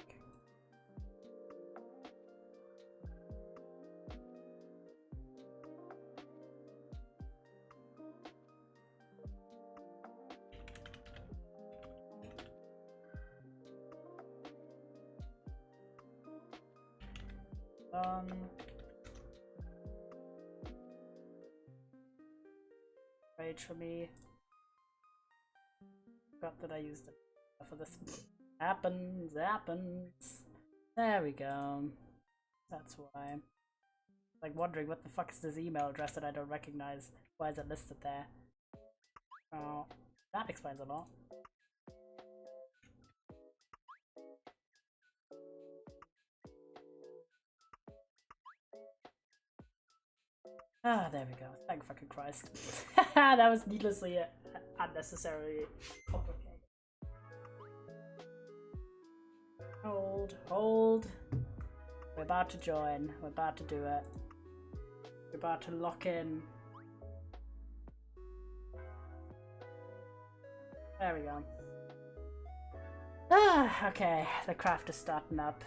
Rage for me. Forgot that I used it for this. Happens. There we go. That's why. Like wondering what the fuck is this email address that I don't recognize? Why is it listed there? Oh, that explains a lot. Ah, there we go. Thank fucking Christ. That was needlessly unnecessarily complicated. Hold. We're about to join. We're about to do it. We're about to lock in. There we go. Ah, okay. The craft is starting up.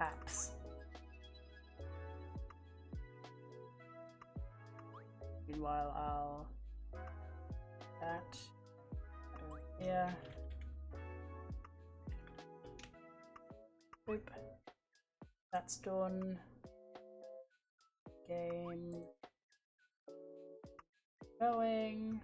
Apps. Meanwhile, I'll that here. Boop. That's done. Game going.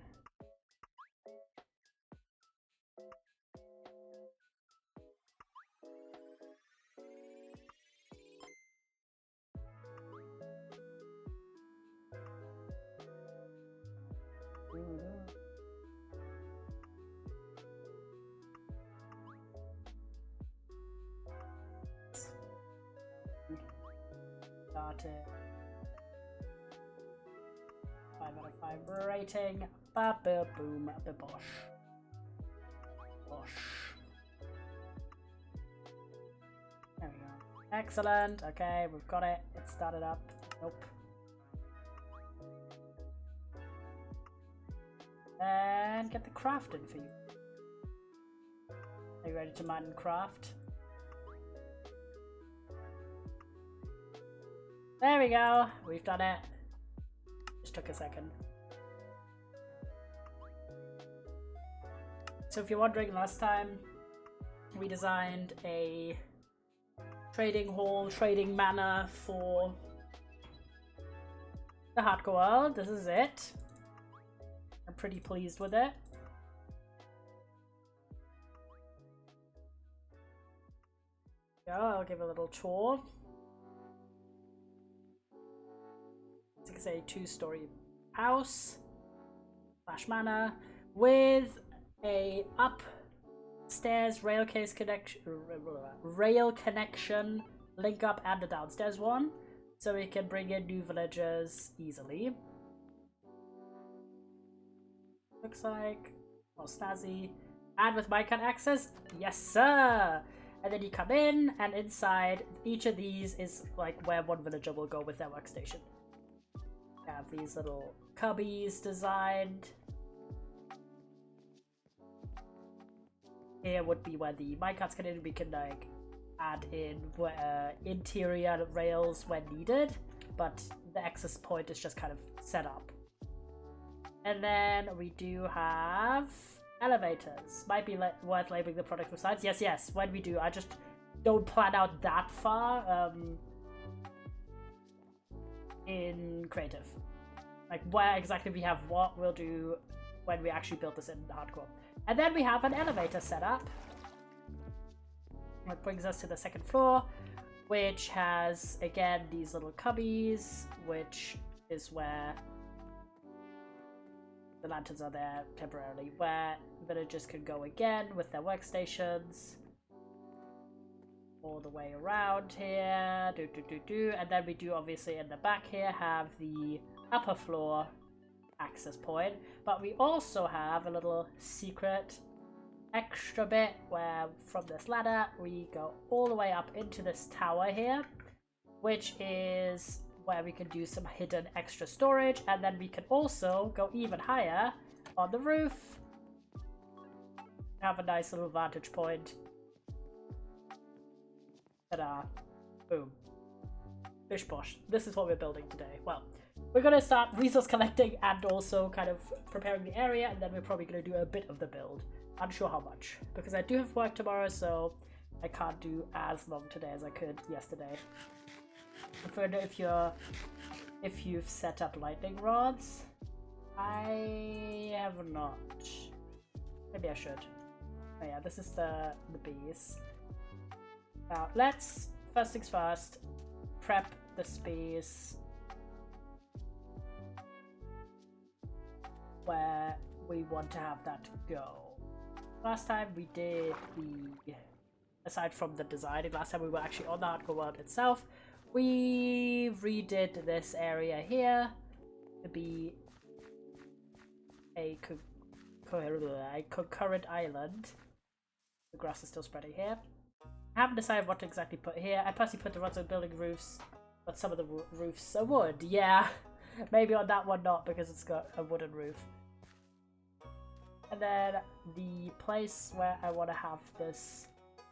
Started. 5 out of 5 rating. Ba ba boom ba bosh. Bosh. There we go. Excellent. Okay, we've got it. It started up. Nope. And get the crafting for you. Are you ready to mine and craft? There we go. We've done it. Just took a second. So if you're wondering, last time we designed a trading hall, trading manor for the hardcore world. This is it. I'm pretty pleased with it. So I'll give a little tour. It's a 2-story house / manor with a upstairs rail connection link up and a downstairs one, so we can bring in new villagers easily. Looks like more snazzy, and with minecart access, yes sir. And then you come in, and inside each of these is like where one villager will go with their workstation. Have these little cubbies designed. Here would be where the minecarts get in. We can like add in interior rails when needed, but the access point is just kind of set up. And then we do have elevators. Might be worth labeling the product with signs. Yes, when we do. I just don't plan out that far in creative. Like where exactly we have what we'll do when we actually build this in hardcore. And then we have an elevator set up. That brings us to the second floor, which has again these little cubbies, which is where the lanterns are there temporarily, where villagers can go again with their workstations. All the way around here, and then we do obviously in the back here have the upper floor access point, but we also have a little secret extra bit where from this ladder we go all the way up into this tower here, which is where we can do some hidden extra storage, and then we can also go even higher on the roof, have a nice little vantage point. Ta-da. Boom. Bish bosh. This is what we're building today. Well, we're gonna start resource collecting and also kind of preparing the area, and then we're probably gonna do a bit of the build. Unsure how much, because I do have work tomorrow, so I can't do as long today as I could yesterday. Further, if you've set up lightning rods, I have not. Maybe I should. Oh yeah, this is the base. Now let's, first things first, prep the space where we want to have that go. Last time we did the, aside from the designing, last time we were actually on the hardcore world itself, we redid this area here to be a concurrent island. The grass is still spreading here. I haven't decided what to exactly put here. I personally put the rods on building roofs, but some of the roofs are wood. Yeah, maybe on that one not, because it's got a wooden roof. And then the place where I want to have this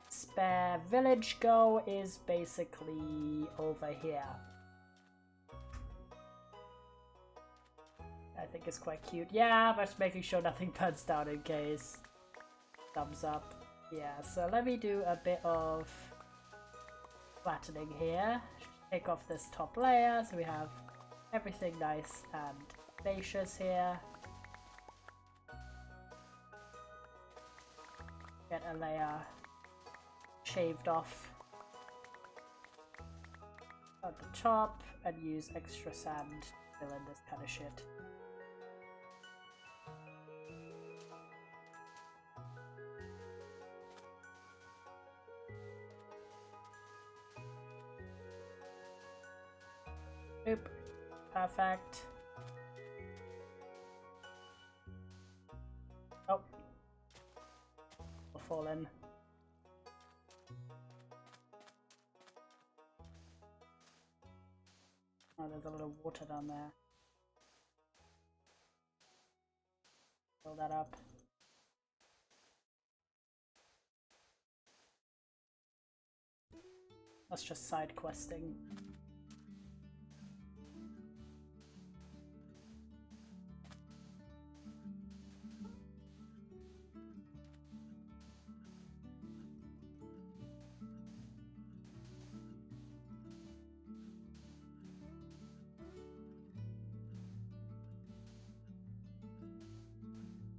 spare village go is basically over here. I think it's quite cute. Yeah, but just making sure nothing burns down in case. Thumbs up. Yeah, so let me do a bit of flattening here. Take off this top layer so we have everything nice and spacious here. Get a layer shaved off at the top and use extra sand to fill in this kind of shit. Oop. Perfect. Oh. We'll fall in. Oh, there's a little water down there. Fill that up. That's just side questing.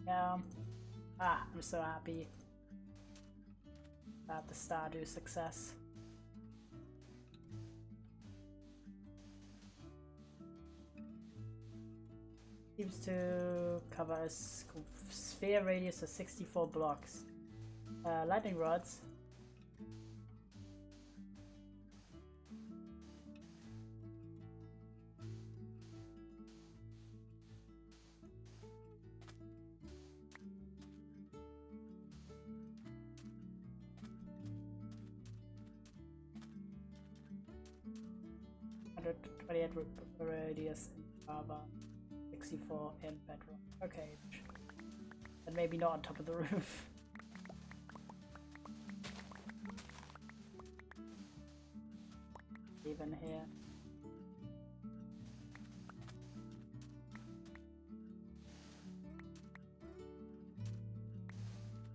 Yeah. Ah, I'm so happy about the Stardew success. Seems to cover a sphere radius of 64 blocks. Lightning rods. Radius in Java, 64 in bedrock. Okay, and maybe not on top of the roof. Even here.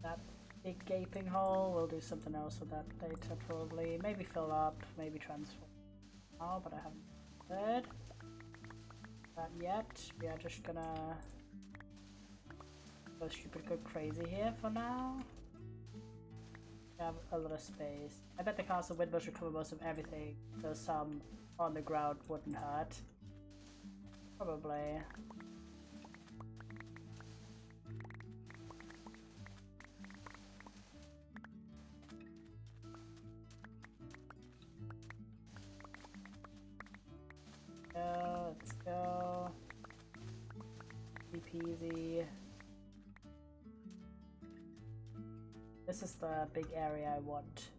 That big gaping hole, we'll do something else with that later probably. Maybe fill up, maybe transform. Oh, but I haven't heard that yet. We are just gonna go stupid, go crazy here for now. We have a lot of space. I bet the castle windows should cover most of everything, so some on the ground wouldn't hurt. Probably. Let's go. Easy peasy. This is the big area I want.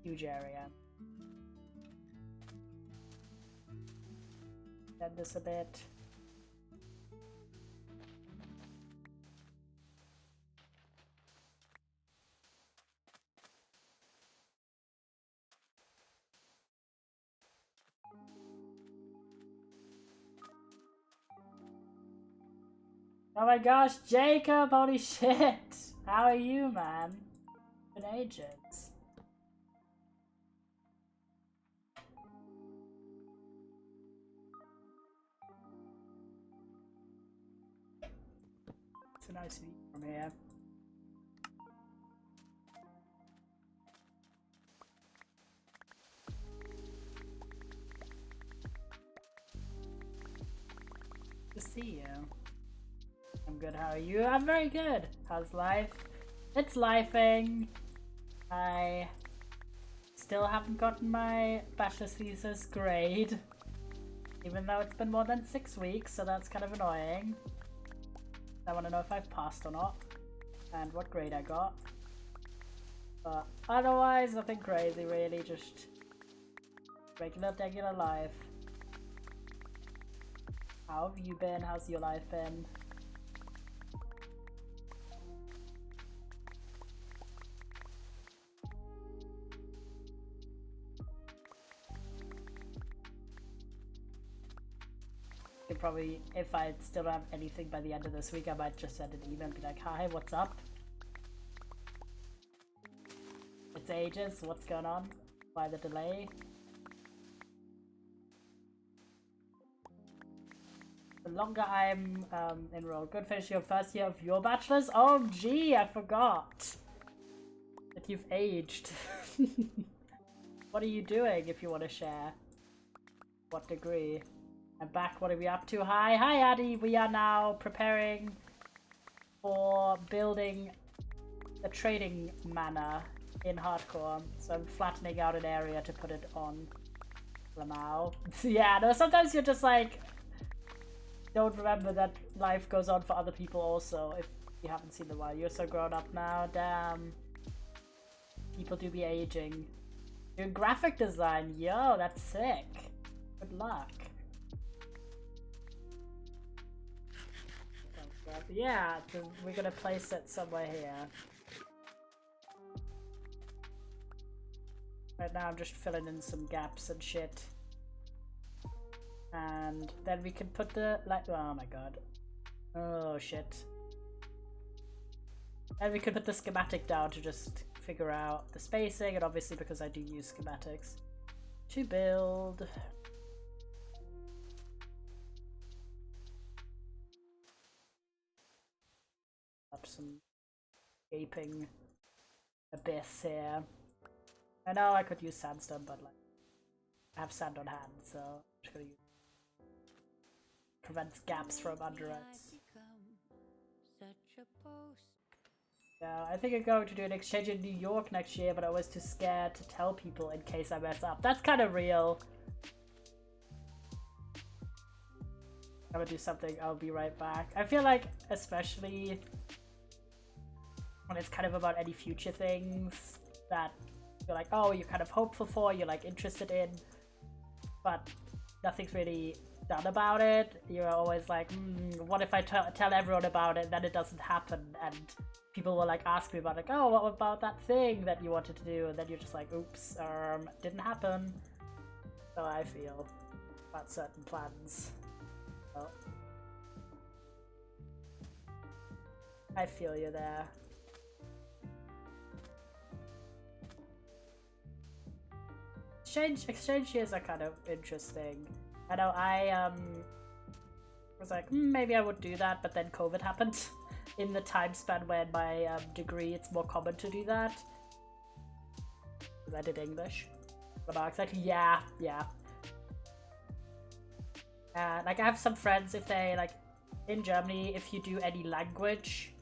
Huge area. Get this a bit. Oh my gosh, Jacob, holy shit! How are you, man? Been ages. It's a nice view from here. Good to see you. I'm good, how are you? I'm very good. How's life? It's lifing. I still haven't gotten my bachelor's thesis grade. Even though it's been more than 6 weeks, so that's kind of annoying. I want to know if I've passed or not. And what grade I got. But otherwise, nothing crazy really, just regular life. How have you been? How's your life been? Could probably, if I still don't have anything by the end of this week, I might just send an email and be like, hi, what's up? It's ages, what's going on? Why the delay? The longer I'm enrolled. Good, finish your first year of your bachelor's? Oh gee, I forgot that you've aged. What are you doing if you want to share? What degree? I'm back, what are we up to? Hi, Addy! We are now preparing for building a trading manor in hardcore. So I'm flattening out an area to put it on Lamau. Yeah, no, sometimes you're just like, don't remember that life goes on for other people also, if you haven't seen the while. You're so grown up now, damn. People do be aging. Doing graphic design, yo, that's sick. Good luck. Yeah, we're gonna place it somewhere here. Right now I'm just filling in some gaps and shit. And then we can put the, like, oh my god. Oh shit. And we could put the schematic down to just figure out the spacing, and obviously because I do use schematics to build. Up some gaping abyss here. I know I could use sandstone, but like I have sand on hand, so I'm just gonna use prevents gaps from under us. Yeah, I think I'm going to do an exchange in New York next year, but I was too scared to tell people in case I mess up. That's kind of real. I'm gonna do something, I'll be right back. I feel like, especially when it's kind of about any future things that you're like, oh, you're kind of hopeful for, you're like interested in, but nothing's really done about it. You're always like, what if I tell everyone about it, then it doesn't happen, and people will like ask me about like, oh, what about that thing that you wanted to do, and then you're just like, oops, didn't happen. So I feel about certain plans. So, I feel you there. Exchange years are kind of interesting. I know I was like, maybe I would do that, but then COVID happened. In the time span when my degree, it's more common to do that. Because I did English. But I was like, yeah. Like, I have some friends, if they, like, in Germany, if you do any language,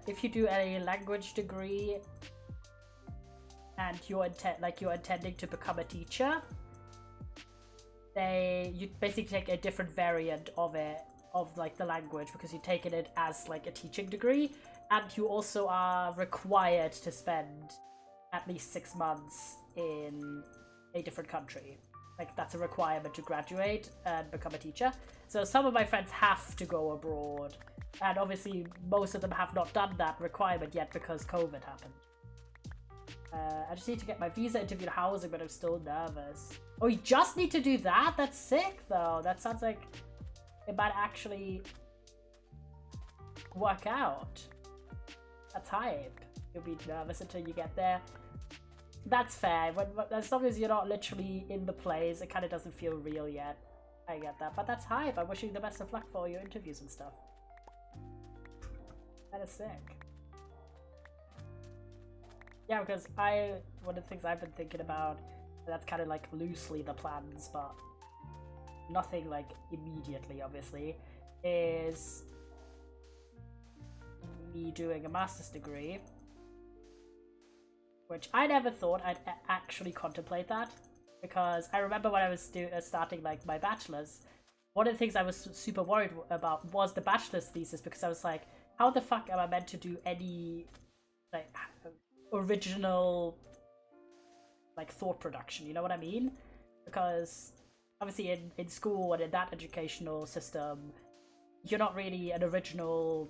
if you do a language degree and you're intending to become a teacher, you basically take a different variant of it, of like the language, because you're taking it as like a teaching degree, and you also are required to spend at least 6 months in a different country. Like, that's a requirement to graduate and become a teacher. So some of my friends have to go abroad, and obviously most of them have not done that requirement yet because COVID happened. I just need to get my visa, interview, housing, but I'm still nervous. Oh, you just need to do that? That's sick, though. That sounds like it might actually work out. That's hype. You'll be nervous until you get there. That's fair. As long as you're not literally in the place, it kind of doesn't feel real yet. I get that. But that's hype. I wish you the best of luck for all your interviews and stuff. That is sick. Yeah, because one of the things I've been thinking about, that's kind of like loosely the plans, but nothing like immediately, obviously, is me doing a master's degree, which I never thought I'd actually contemplate that, because I remember when I was starting like my bachelor's, one of the things I was super worried about was the bachelor's thesis, because I was like, how the fuck am I meant to do any like original like thought production, you know what I mean? Because obviously in school and in that educational system, you're not really an original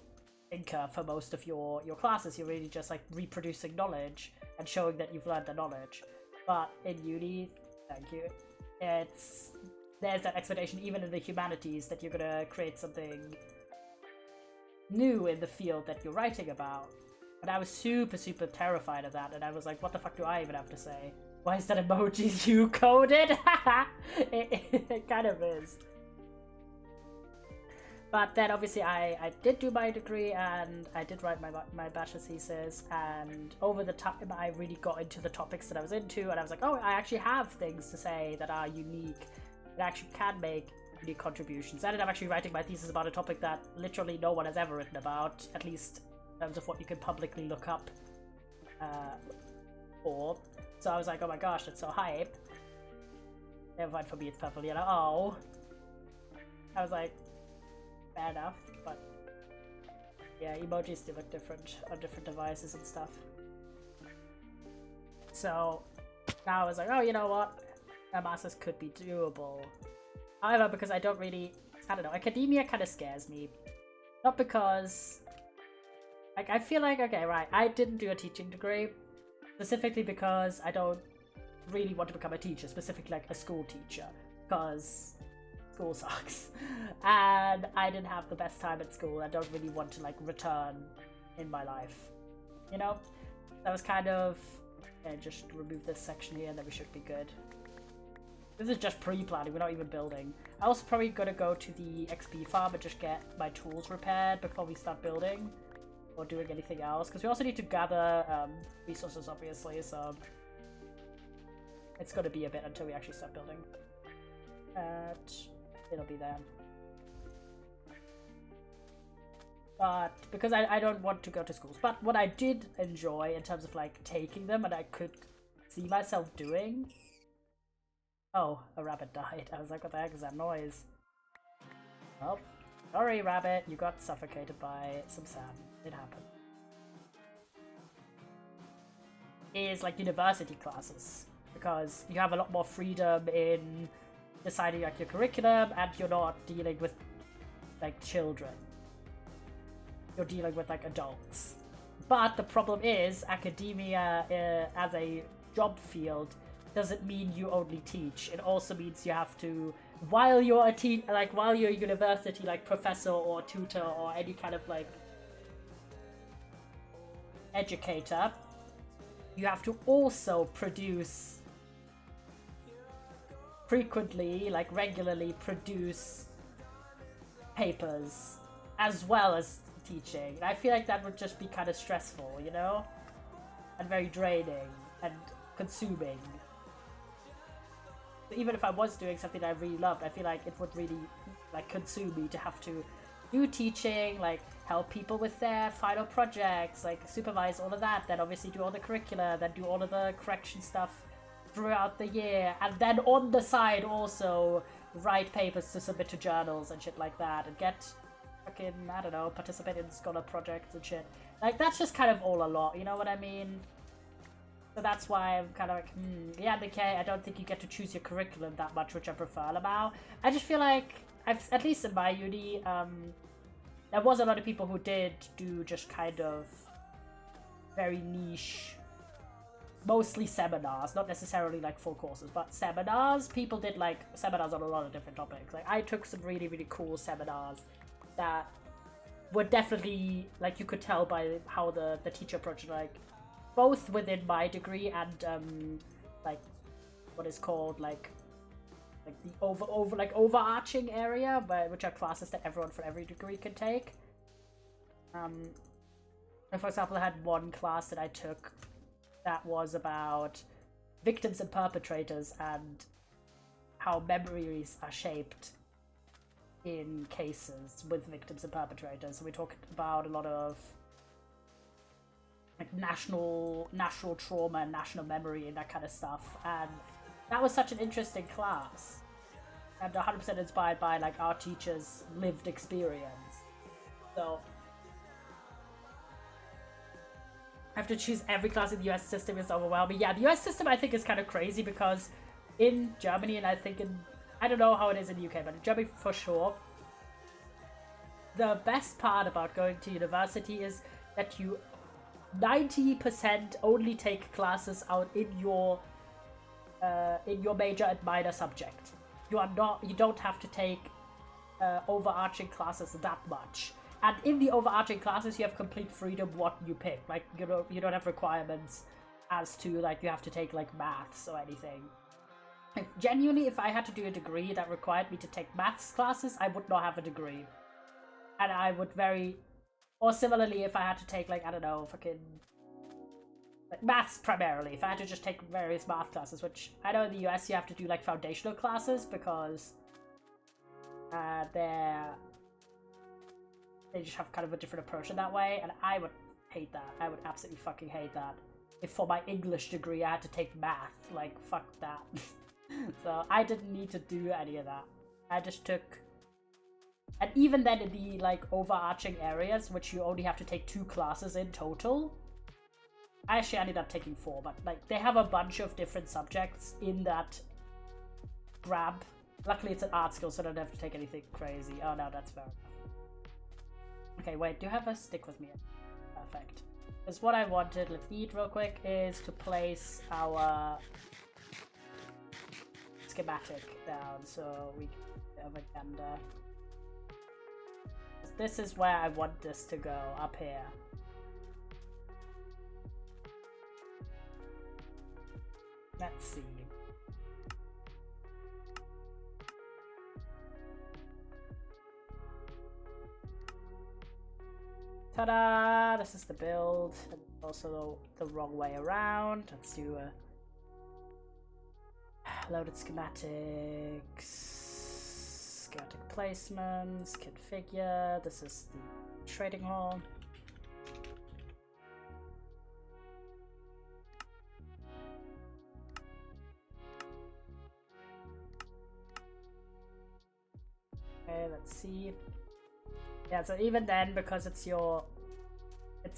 thinker for most of your classes. You're really just like reproducing knowledge and showing that you've learned the knowledge. But in uni, thank you, there's that expectation even in the humanities that you're gonna create something new in the field that you're writing about. And I was super terrified of that, and I was like, what the fuck do I even have to say? Why is that emoji you coded? it kind of is. But then obviously I did do my degree, and I did write my bachelor's thesis, and over the time I really got into the topics that I was into, and I was like, oh, I actually have things to say that are unique, that actually can make unique contributions. I ended up actually writing my thesis about a topic that literally no one has ever written about, at least in terms of what you can publicly look up for. So I was like, oh my gosh, that's so hype. Never mind, for me it's purple yellow. Oh. I was like, fair enough, but yeah, emojis do look different on different devices and stuff. So now I was like, oh, you know what? A master's could be doable. However, because I don't know, academia kind of scares me. Not because, like, I feel like, okay, right, I didn't do a teaching degree, specifically because I don't really want to become a teacher, specifically like a school teacher, because school sucks. And I didn't have the best time at school. I don't really want to like return in my life, you know? That was kind of, yeah, just remove this section here and then we should be good. This is just pre-planning, we're not even building. I also probably gonna go to the XP farm and just get my tools repaired before we start building or doing anything else, because we also need to gather resources, obviously, so it's gonna be a bit until we actually start building. But it'll be there. But because I don't want to go to schools, but what I did enjoy in terms of like taking them and I could see myself doing. Oh, a rabbit died. I was like, what the heck is that noise? Oh, sorry rabbit, you got suffocated by some sand. It happened. Is like university classes, because you have a lot more freedom in deciding like your curriculum, and you're not dealing with like children. You're dealing with like adults. But the problem is, academia as a job field doesn't mean you only teach. It also means you have to, while you're while you're a university like professor or tutor or any kind of like educator, you have to also produce frequently, like regularly produce papers as well as teaching. And I feel like that would just be kind of stressful, you know? And very draining and consuming. even if I was doing something that I really loved, I feel like it would really like consume me to have to do teaching, like help people with their final projects, like supervise all of that, then obviously do all the curricula, then do all of the correction stuff throughout the year, and then on the side also write papers to submit to journals and shit like that, and get fucking, I don't know, participate in scholar projects and shit. Like, that's just kind of all a lot, you know what I mean? So that's why I'm kind of like, yeah, okay, I don't think you get to choose your curriculum that much, which I prefer about. I just feel like, at least in my uni, there was a lot of people who did do just kind of very niche, mostly seminars, not necessarily like full courses, but seminars. People did like seminars on a lot of different topics. Like, I took some really, really cool seminars that were definitely, like, you could tell by how the teacher approached it, like, both within my degree and like what is called like the overarching area, which are classes that everyone for every degree can take. And for example, I had one class that I took that was about victims and perpetrators and how memories are shaped in cases with victims and perpetrators. So we talked about a lot of like national trauma and national memory and that kind of stuff, and that was such an interesting class and 100% inspired by like our teachers' lived experience. So I have to choose every class in the US system is overwhelming. Yeah, the US system I think is kind of crazy because in Germany, and I think I don't know how it is in the UK, but in Germany for sure, the best part about going to university is that you 90% only take classes out in your major and minor subject. You don't have to take overarching classes that much. And in the overarching classes, you have complete freedom what you pick. Like, you know, you don't have requirements as to like you have to take like maths or anything. Like, genuinely, if I had to do a degree that required me to take maths classes, I would not have a degree. And I would or similarly, if I had to take, like, I don't know, fucking like maths primarily, if I had to just take various math classes, which I know in the US you have to do like foundational classes because they just have kind of a different approach in that way, and I would hate that. I would absolutely fucking hate that. If for my English degree I had to take math, like, fuck that. So I didn't need to do any of that. I just took, and even then in the like overarching areas, which you only have to take 2 classes in total, I actually ended up taking 4, but like they have a bunch of different subjects in that grab. Luckily it's an art skill, so I don't have to take anything crazy. Oh no, that's fair enough. Okay, wait, do you have a stick with me? Perfect. Because what I wanted, let's eat real quick, is to place our schematic down so we can have a gander. This is where I want this to go, up here. Let's see. Ta-da! This is the build. And also the wrong way around. Let's do a loaded schematics. Schematic placements. Configure. This is the trading hall. Okay, let's see. Yeah, so even then, because it's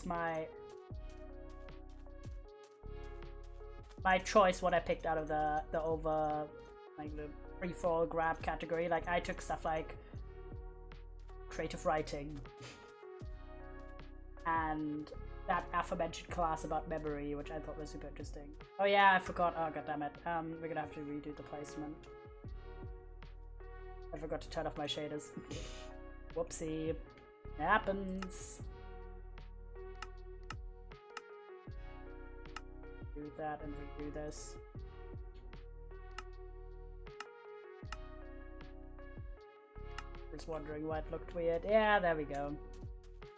my choice what I picked out of the free-for-all grab category. Like, I took stuff like creative writing and that aforementioned class about memory, which I thought was super interesting. Oh yeah, I forgot. Oh goddammit. We're gonna have to redo the placement. I forgot to turn off my shaders. Whoopsie. It happens. Do that and redo this. Just wondering why it looked weird. Yeah, there we go.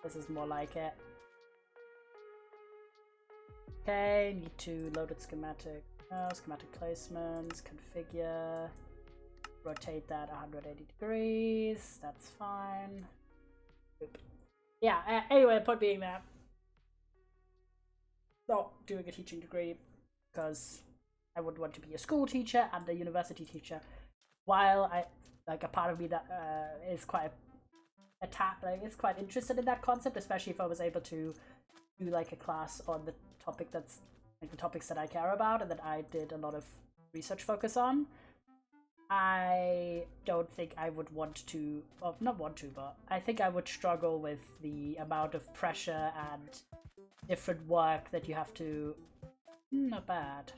This is more like it. Okay, need to load it schematic. Schematic placements, configure, rotate that 180 degrees, that's fine. Oop. Yeah, anyway, point being that not doing a teaching degree because I would want to be a school teacher and a university teacher. While I like a part of me that is quite is quite interested in that concept, especially if I was able to do like a class on the topic that's like the topics that I care about and that I did a lot of research focus on. I don't think I would want to, well, not want to, but I think I would struggle with the amount of pressure and different work that you have to. Not bad,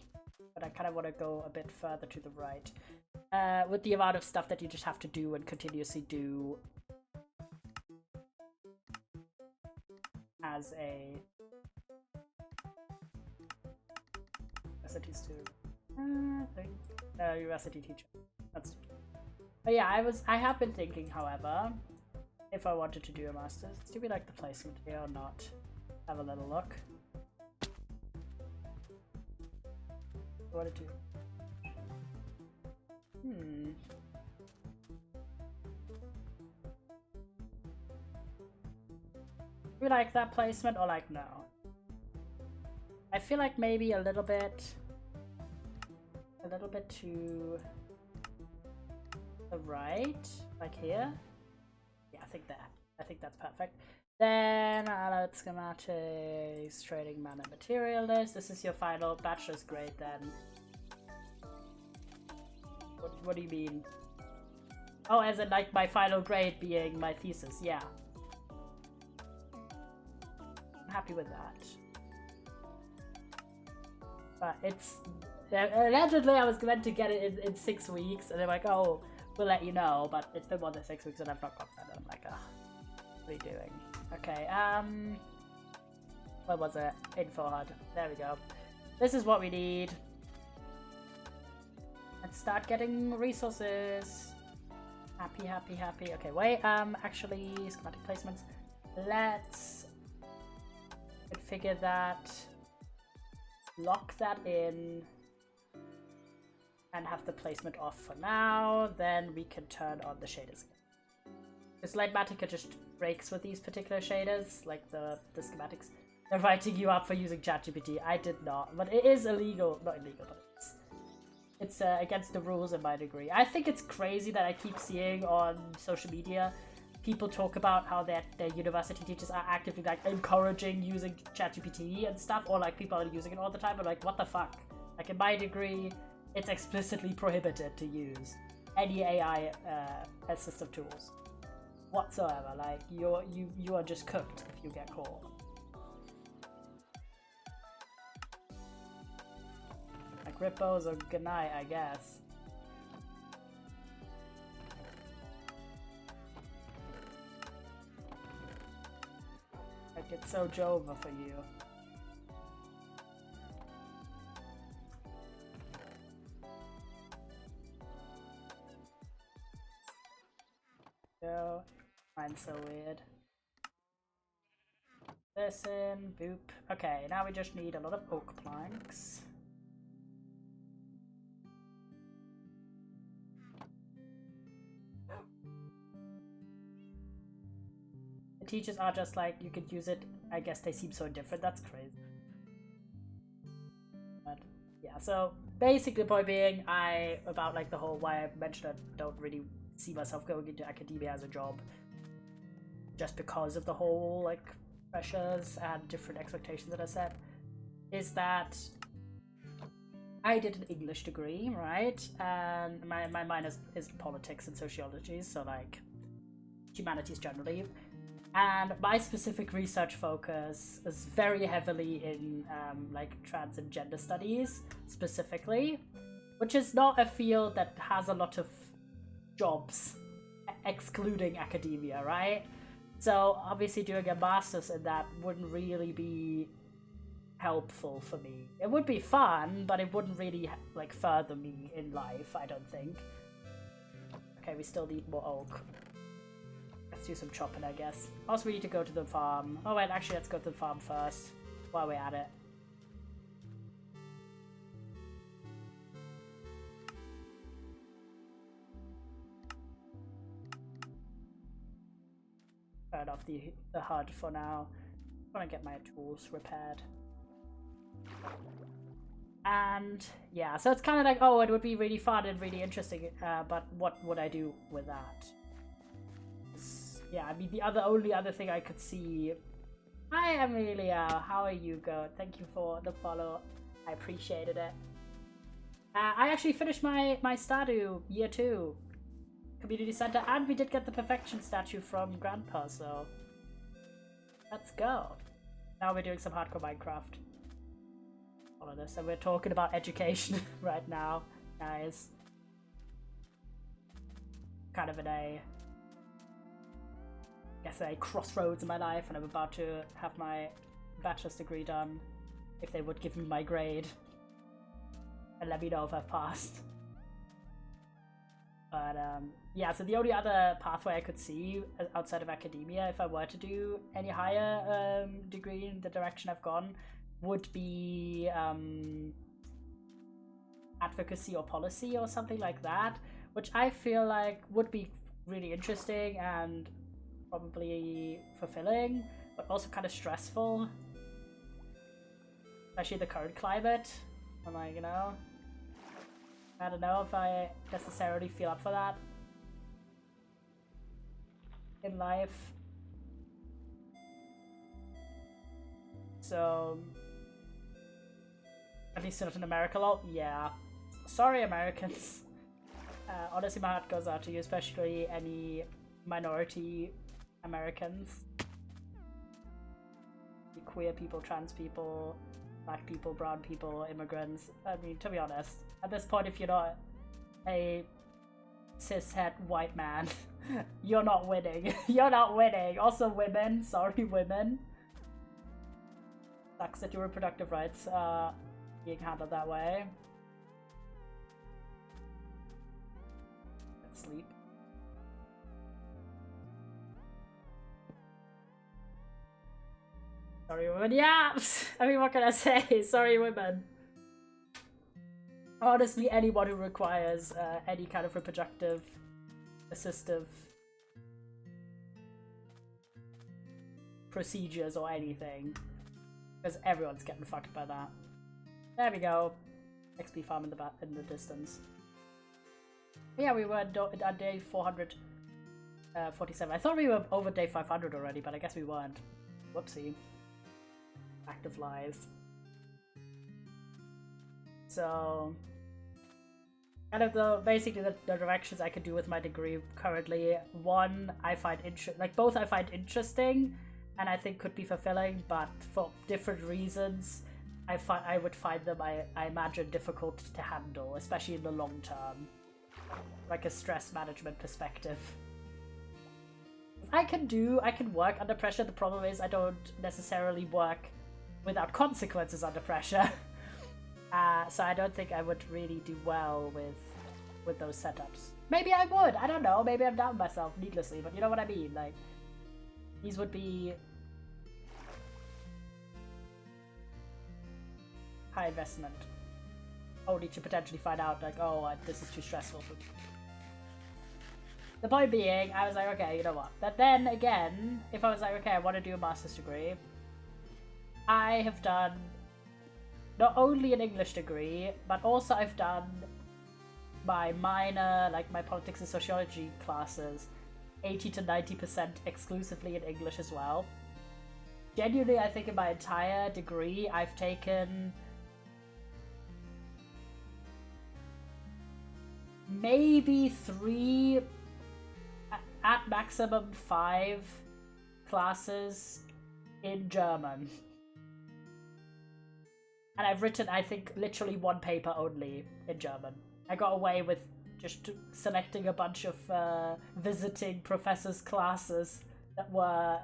but I kind of want to go a bit further to the right. With the amount of stuff that you just have to do and continuously do as a university student. University teacher. That's. But yeah, I have been thinking, however, if I wanted to do a master's, do we like the placement here or not? Have a little look. What to do? Do we like that placement or like no? I feel like maybe a little bit to the right, like here. Yeah, I think that's perfect. Then let's schematics, trading mana materialist. This is your final bachelor's grade then. What do you mean? Oh, as in like my final grade being my thesis, yeah. I'm happy with that. But it's allegedly I was meant to get it in 6 weeks, and they're like, oh, we'll let you know, but it's been more than 6 weeks and I've not got that, and I'm like, what are you doing? Okay, what was it? Info HUD. There we go. This is what we need. Let's start getting resources. Happy, happy, happy. Okay, wait, actually, schematic placements. Let's configure that, lock that in, and have the placement off for now. Then we can turn on the shaders again. Because Litematica just breaks with these particular shaders, like the schematics. They're writing you up for using ChatGPT. I did not, but it is illegal. Not illegal, but it's against the rules in my degree. I think it's crazy that I keep seeing on social media people talk about how their university teachers are actively like encouraging using ChatGPT and stuff, or like people are using it all the time. But like, what the fuck? Like in my degree, it's explicitly prohibited to use any AI assistive tools whatsoever. Like you are just cooked if you get caught. Like rippos or Ganai, I guess. Like it's so Jova for you. Go. Mine's so weird. This in, boop. Okay, now we just need a lot of oak planks. The teachers are just like, you could use it. I guess they seem so different. That's crazy. But yeah, so basically the point being, about like the whole why I mentioned I don't really see myself going into academia as a job, just because of the whole like pressures and different expectations that I set, is that I did an English degree, right? And my minor is politics and sociology, so like humanities generally. And my specific research focus is very heavily in like trans and gender studies specifically, which is not a field that has a lot of jobs, excluding academia, right? So obviously doing a master's in that wouldn't really be helpful for me. It would be fun, but it wouldn't really like further me in life, I don't think. Okay, we still need more oak. Let's do some chopping, I guess. Also, we need to go to the farm. Oh wait, actually, let's go to the farm first while we're at it. turn off the HUD for now. I want to get my tools repaired. And yeah, so it's kind of like, oh, it would be really fun and really interesting, but what would I do with that? Yeah, I mean, the only other thing I could see. Hi, Amelia. How are you, girl? Thank you for the follow. I appreciated it. I actually finished my Stardew year 2 community center, and we did get the perfection statue from Grandpa. So let's go. Now we're doing some hardcore Minecraft. Follow this, and we're talking about education right now, guys. Kind of in a crossroads in my life, and I'm about to have my bachelor's degree done. If they would give me my grade and let me know if I've passed. But yeah, so the only other pathway I could see outside of academia, if I were to do any higher degree in the direction I've gone, would be advocacy or policy or something like that, which I feel like would be really interesting and probably fulfilling, but also kind of stressful, especially the current climate. I'm like, you know, I don't know if I necessarily feel up for that in life. So, at least not in America. Well, yeah. Sorry, Americans. Honestly, my heart goes out to you, especially any minority Americans. The queer people, trans people, black people, brown people, immigrants. I mean, to be honest, at this point, if you're not a cishet white man, you're not winning. You're not winning. Also, women. Sorry, women. Sucks that your reproductive rights are being handled that way. Let's sleep. Sorry, women. Yeah! I mean, what can I say? Sorry, women. Honestly, anyone who requires any kind of reproductive, assistive procedures or anything, because everyone's getting fucked by that. There we go. XP farm in the distance. But yeah, we were at day 447. I thought we were over day 500 already, but I guess we weren't. Whoopsie. Active lies. So, kind of basically the directions I could do with my degree currently. One, I find both I find interesting, and I think could be fulfilling, but for different reasons, I would find them, I imagine, difficult to handle, especially in the long term, like a stress management perspective. I can work under pressure. The problem is I don't necessarily work without consequences under pressure. So I don't think I would really do well with those setups. Maybe I would, I don't know, maybe I'm doubting myself needlessly, but you know what I mean, like, these would be high investment, only to potentially find out, like, oh, this is too stressful for me. The point being, I was like, okay, you know what, but then again, if I was like, okay, I want to do a master's degree, I have done not only an English degree, but also I've done my minor, like my politics and sociology classes, 80 to 90% exclusively in English as well. Genuinely, I think in my entire degree, I've taken maybe 3, at maximum 5 classes in German. And I've written, I think, literally 1 paper only in German. I got away with just selecting a bunch of visiting professors' classes that were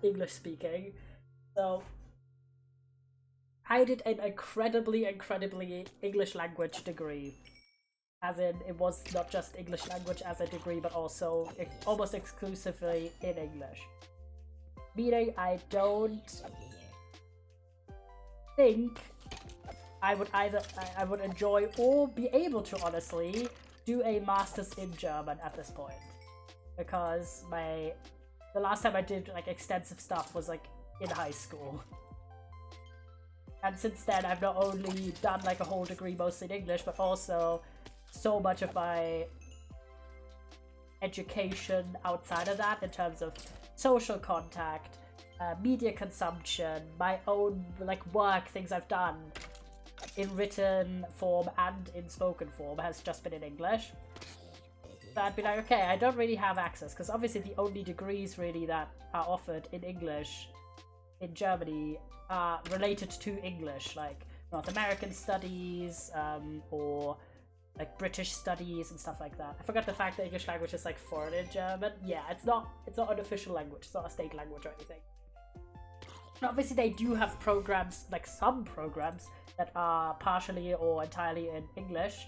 English speaking. So I did an incredibly English language degree. As in, it was not just English language as a degree, but also almost exclusively in English. Meaning, I don't think I would enjoy or be able to honestly do a master's in German at this point, because my The last time I did like extensive stuff was like in high school. And since then, I've not only done like a whole degree mostly in English, but also so much of my education outside of that in terms of social contact, media consumption, my own like work, things I've done in written form and in spoken form has just been in English. So I'd be like, okay, I don't really have access, because obviously the only degrees really that are offered in English in Germany are related to English, like North American studies, or like British studies and stuff like that. I forgot the fact that English language is like foreign in German. Yeah, it's not an official language, it's not a state language or anything. And obviously they do have programs, like some programs, that are partially or entirely in English,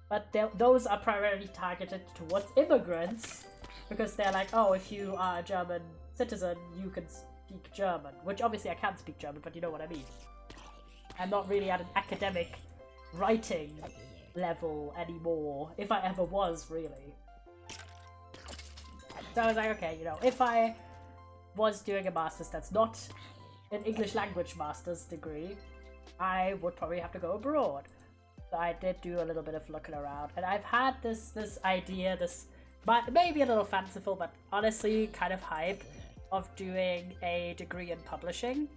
but those are primarily targeted towards immigrants, because they're like, oh, if you are a German citizen, you can speak German, which obviously I can't speak German, but you know what I mean. I'm not really at an academic writing level anymore, if I ever was, really. So I was like, okay, you know, if I was doing a master's that's not an English language master's degree, I would probably have to go abroad. So I did do a little bit of looking around, and I've had this idea, this maybe a little fanciful, but honestly kind of hype, of doing a degree in publishing.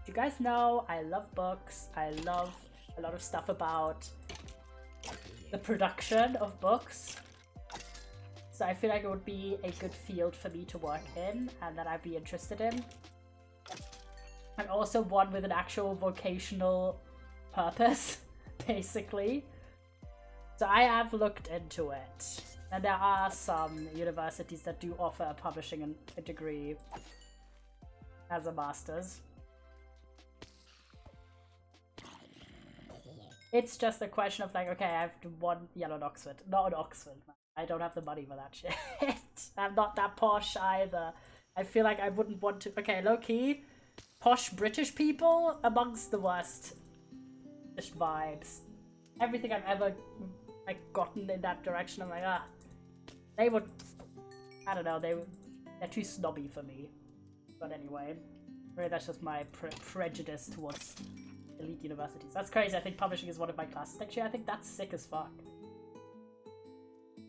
You guys know I love books, I love a lot of stuff about the production of books. So I feel like it would be a good field for me to work in and that I'd be interested in. And also one with an actual vocational purpose, basically. So I have looked into it. And there are some universities that do offer a publishing a degree as a master's. It's just a question of like, okay, I have to one yellow in Oxford. Not in Oxford, man. I don't have the money for that shit. I'm not that posh either. I feel like I wouldn't want to... Okay, low-key, posh British people amongst the worst just vibes. Everything I've ever like gotten in that direction, I'm like, they would... I don't know, they're too snobby for me. But anyway, maybe that's just my prejudice towards elite universities. That's crazy. I think publishing is one of my classes next year. I think that's sick as fuck.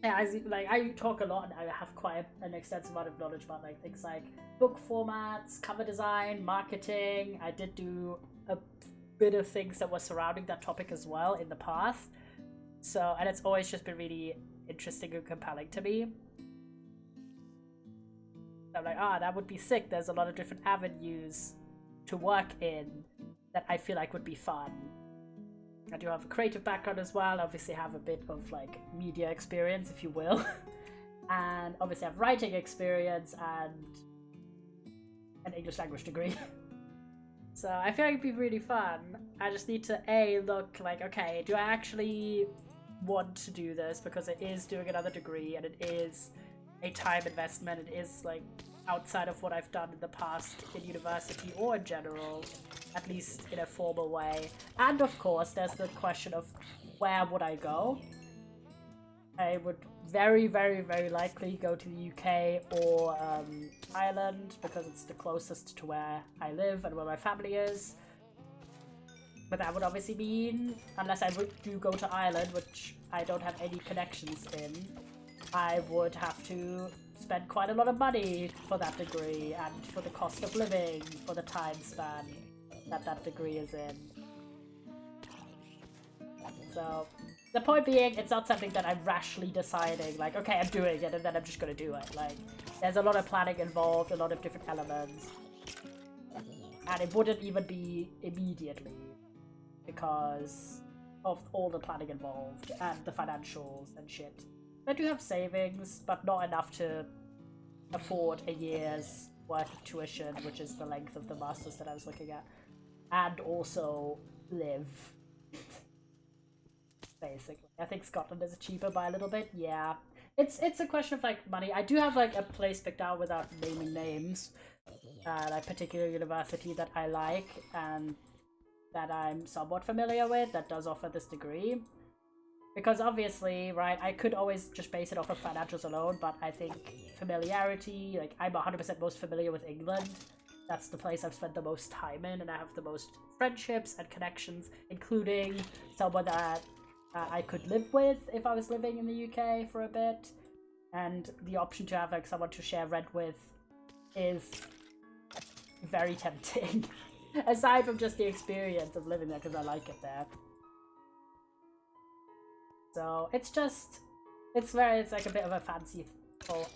Yeah, I talk a lot and I have quite an extensive amount of knowledge about like things like book formats, cover design, marketing. I did do a bit of things that were surrounding that topic as well in the past. So, and it's always just been really interesting and compelling to me. I'm like, that would be sick. There's a lot of different avenues to work in that I feel like would be fun. I do have a creative background as well. I obviously have a bit of like media experience, if you will. And obviously I have writing experience and an English language degree. So I feel like it'd be really fun. I just need to look like, okay, do I actually want to do this? Because it is doing another degree and it is a time investment. It is like outside of what I've done in the past in university or in general, at least in a formal way. And of course, there's the question of where would I go? I would very, very, very likely go to the UK or Ireland, because it's the closest to where I live and where my family is. But that would obviously mean, unless I do go to Ireland, which I don't have any connections in, I would have to spend quite a lot of money for that degree and for the cost of living for the time span that degree is in. So the point being, it's not something that I'm rashly deciding like, okay, I'm doing it and then I'm just gonna do it. Like, there's a lot of planning involved, a lot of different elements, and it wouldn't even be immediately because of all the planning involved and the financials and shit. I do have savings, but not enough to afford a year's worth of tuition, which is the length of the master's that I was looking at, and also live. Basically, I think Scotland is cheaper by a little bit. Yeah, it's a question of like money. I do have like a place picked out without naming names, like particular university that I like and that I'm somewhat familiar with that does offer this degree. Because obviously, right, I could always just base it off of financials alone, but I think familiarity, like, I'm 100% most familiar with England. That's the place I've spent the most time in, and I have the most friendships and connections, including someone that I could live with if I was living in the UK for a bit. And the option to have, like, someone to share rent with is very tempting. Aside from just the experience of living there, because I like it there. So it's just, it's like a bit of a fanciful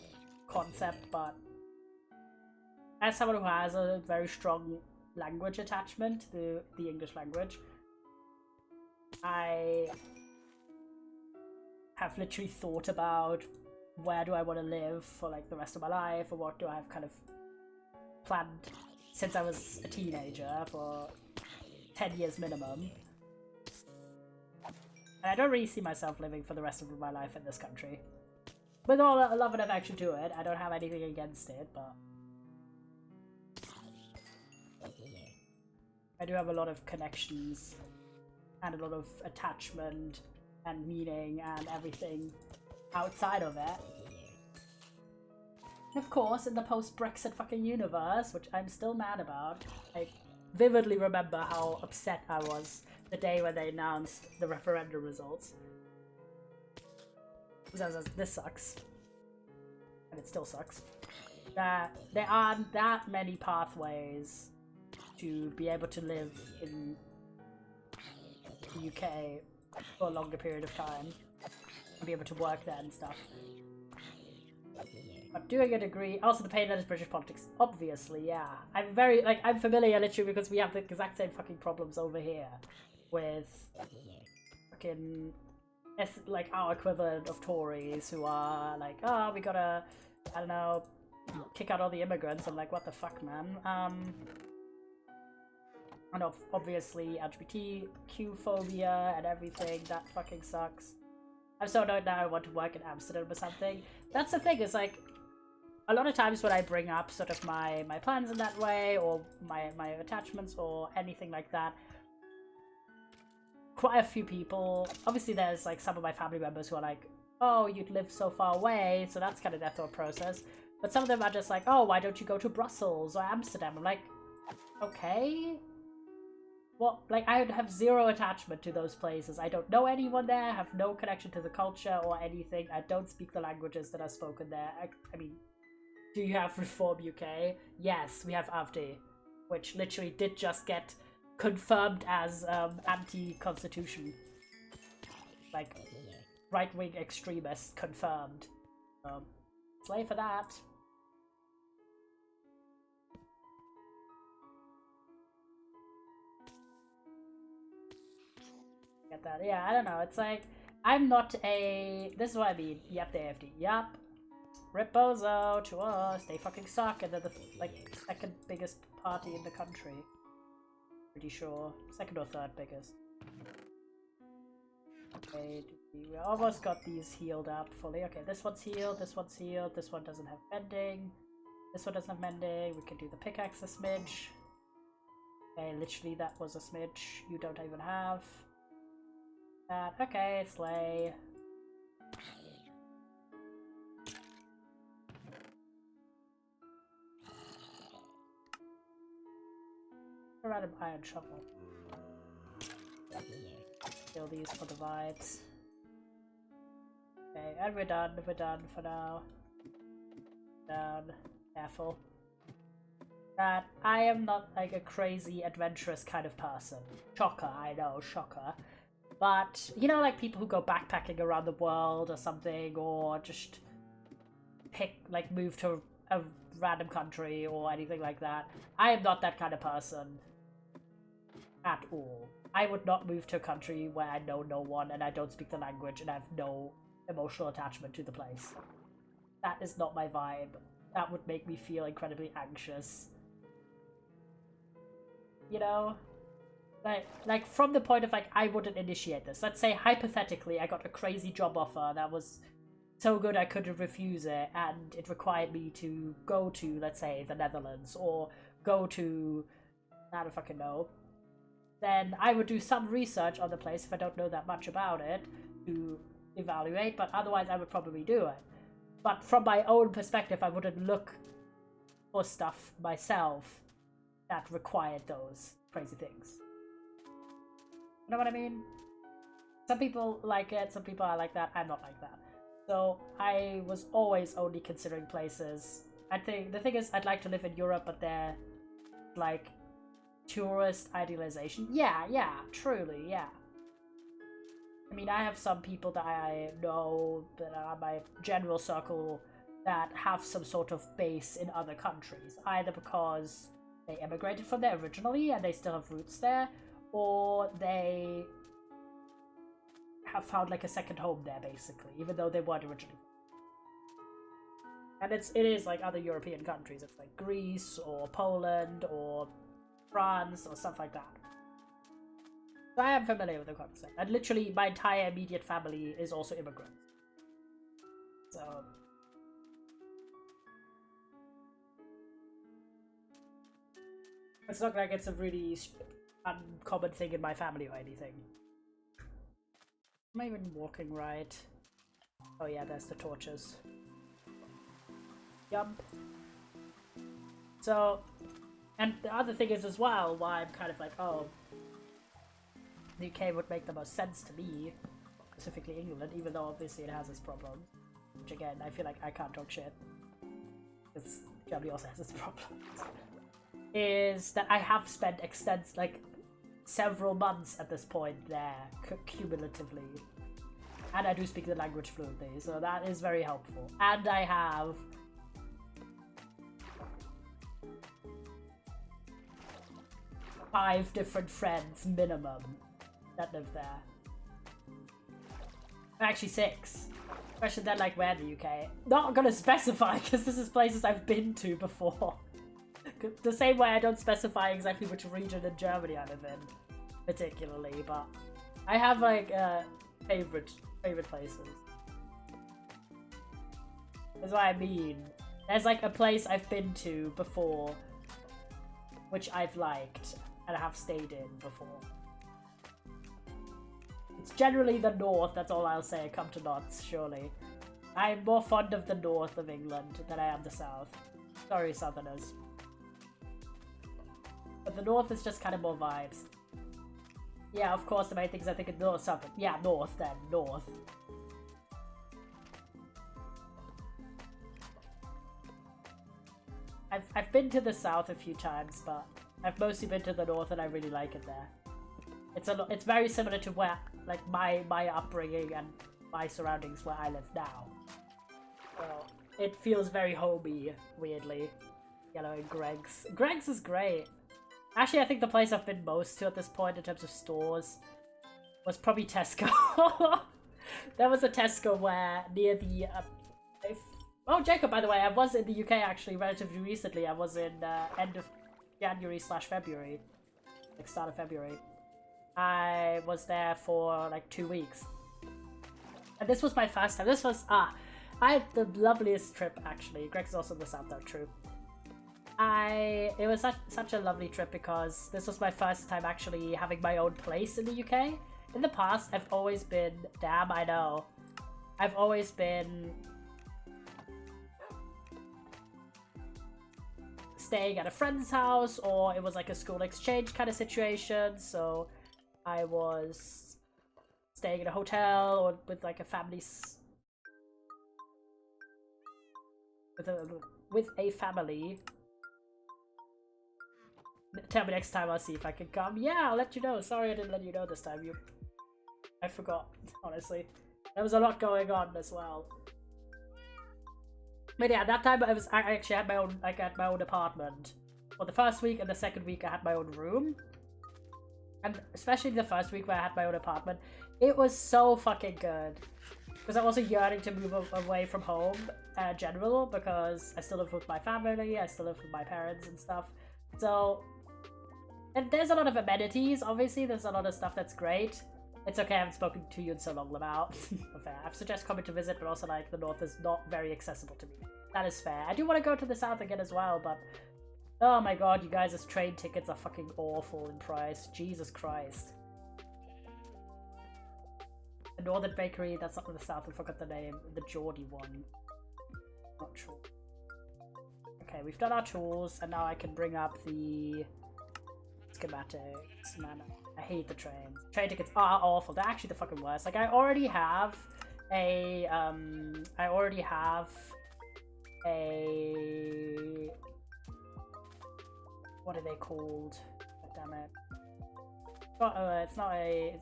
concept, but as someone who has a very strong language attachment to the English language, I have literally thought about where do I want to live for like the rest of my life, or what do I have kind of planned since I was a teenager for 10 years minimum. And I don't really see myself living for the rest of my life in this country. With all the love and affection to it, I don't have anything against it, but I do have a lot of connections and a lot of attachment and meaning and everything outside of it. And of course, in the post-Brexit fucking universe, which I'm still mad about, I vividly remember how upset I was the day when they announced the referendum results. This sucks. And it still sucks. That there aren't that many pathways to be able to live in the UK for a longer period of time and be able to work there and stuff. But doing a degree, also the pain that is British politics, obviously, yeah. I'm very, like, I'm familiar literally because we have the exact same fucking problems over here with fucking, like, our equivalent of Tories who are like, oh, we gotta, I don't know, kick out all the immigrants. I'm like, what the fuck, man? And obviously LGBTQ phobia and everything, that fucking sucks. I'm so annoyed now I want to work in Amsterdam or something. That's the thing, is like, a lot of times when I bring up sort of my plans in that way, or my attachments or anything like that, quite a few people, obviously there's like some of my family members who are like, oh, you'd live so far away, so that's kind of their thought process. But some of them are just like, oh, why don't you go to Brussels or Amsterdam? I'm like, okay. Well, like, I would have zero attachment to those places. I don't know anyone there, have no connection to the culture or anything. I don't speak the languages that are spoken there. I mean, do you have Reform UK? Yes, we have AfD, which literally did just get confirmed as anti-constitution. Like, right-wing extremists confirmed. Slay for that. Get that? Yeah, I don't know. It's like, I'm not a. This is what I mean. Yep, the AFD. Yep. Rip Bozo to us. They fucking suck, and they're the like second biggest party in the country. Pretty sure. Second or third biggest. Okay, we almost got these healed up fully. Okay, this one's healed. This one's healed. This one doesn't have mending. This one doesn't have mending. We can do the pickaxe a smidge. Okay, literally that was a smidge. You don't even have. Okay, slay. A random iron shovel. Kill these for the vibes. Okay, and we're done for now. Down. Careful. That I am not like a crazy adventurous kind of person. Shocker, I know, shocker. But, you know, like people who go backpacking around the world or something, or just move to a random country or anything like that. I am not that kind of person. At all. I would not move to a country where I know no one and I don't speak the language and I have no emotional attachment to the place. That is not my vibe. That would make me feel incredibly anxious. You know? Like from the point of like, I wouldn't initiate this. Let's say hypothetically I got a crazy job offer that was so good I couldn't refuse it, and it required me to go to, let's say, the Netherlands or go to, I don't fucking know. Then I would do some research on the place if I don't know that much about it, to evaluate, but otherwise I would probably do it. But from my own perspective, I wouldn't look for stuff myself that required those crazy things. You know what I mean? Some people like it, some people are like that. I'm not like that. So I was always only considering places. I think the thing is, I'd like to live in Europe, but they're like tourist idealization. Yeah, truly, yeah. I mean, I have some people that I know that are my general circle that have some sort of base in other countries, either because they immigrated from there originally and they still have roots there, or they have found like a second home there, basically, even though they weren't originally. And it is like other European countries. It's like Greece or Poland or France or stuff like that. So I am familiar with the concept. And literally my entire immediate family is also immigrants. So it's not like it's a really uncommon thing in my family or anything. Am I even walking right? Oh yeah, there's the torches. Yup. So, and the other thing is as well, why I'm kind of like, oh, the UK would make the most sense to me, specifically England, even though obviously it has its problems. Which again, I feel like I can't talk shit, because Germany also has its problems. Is that I have spent several months at this point there, cumulatively. And I do speak the language fluently, so that is very helpful. And I have five different friends, minimum, that live there. Actually 6. Especially then, like, where in the UK. Not gonna specify, because this is places I've been to before. The same way I don't specify exactly which region in Germany I live in, particularly, but I have like favorite places. That's what I mean. There's like a place I've been to before, which I've liked and have stayed in before. It's generally the north. That's all I'll say. Come to Notts, surely. I'm more fond of the north of England than I am the south. Sorry, Southerners. But the north is just kind of more vibes. Yeah, of course, the main things I think is north, south. Yeah, north then, north. I've been to the south a few times, but I've mostly been to the north and I really like it there. It's very similar to where, like, my upbringing and my surroundings where I live now. So, it feels very homey, weirdly. Yellow and Greg's. Greg's is great. Actually, I think the place I've been most to at this point in terms of stores was probably Tesco. There was a Tesco where near the... Oh, Jacob, by the way, I was in the UK actually relatively recently. I was in end of January/February. Like start of February. I was there for like 2 weeks. And this was my first time. This was... I had the loveliest trip actually. Greg's also in the south though, true. It was such a lovely trip because this was my first time actually having my own place in the UK. In the past, I've always been, damn, I know. I've always been staying at a friend's house, or it was like a school exchange kind of situation. So I was staying in a hotel or with like a family, with a family. Tell me next time, I'll see if I can come. Yeah, I'll let you know. Sorry I didn't let you know this time. I forgot, honestly. There was a lot going on as well. But yeah, that time I actually had my own, like, at my own apartment. For the first week and the second week I had my own room. And especially the first week where I had my own apartment, it was so fucking good. Because I'm also yearning to move away from home in general, because I still live with my family, I still live with my parents and stuff. So... And there's a lot of amenities, obviously. There's a lot of stuff that's great. It's okay, I haven't spoken to you in so long, Lamau. Fair. I've suggested coming to visit, but also, like, the north is not very accessible to me. That is fair. I do want to go to the south again as well, but... Oh my god, you guys' train tickets are fucking awful in price. Jesus Christ. northern bakery, that's not in the south, I forgot the name. The Geordie one. Not sure. Okay, we've done our tools, and now I can bring up the schematics. Man, I hate the trains. Train tickets are awful. They're actually the fucking worst. Like, I already have a, what are they called? God damn it. It's not a...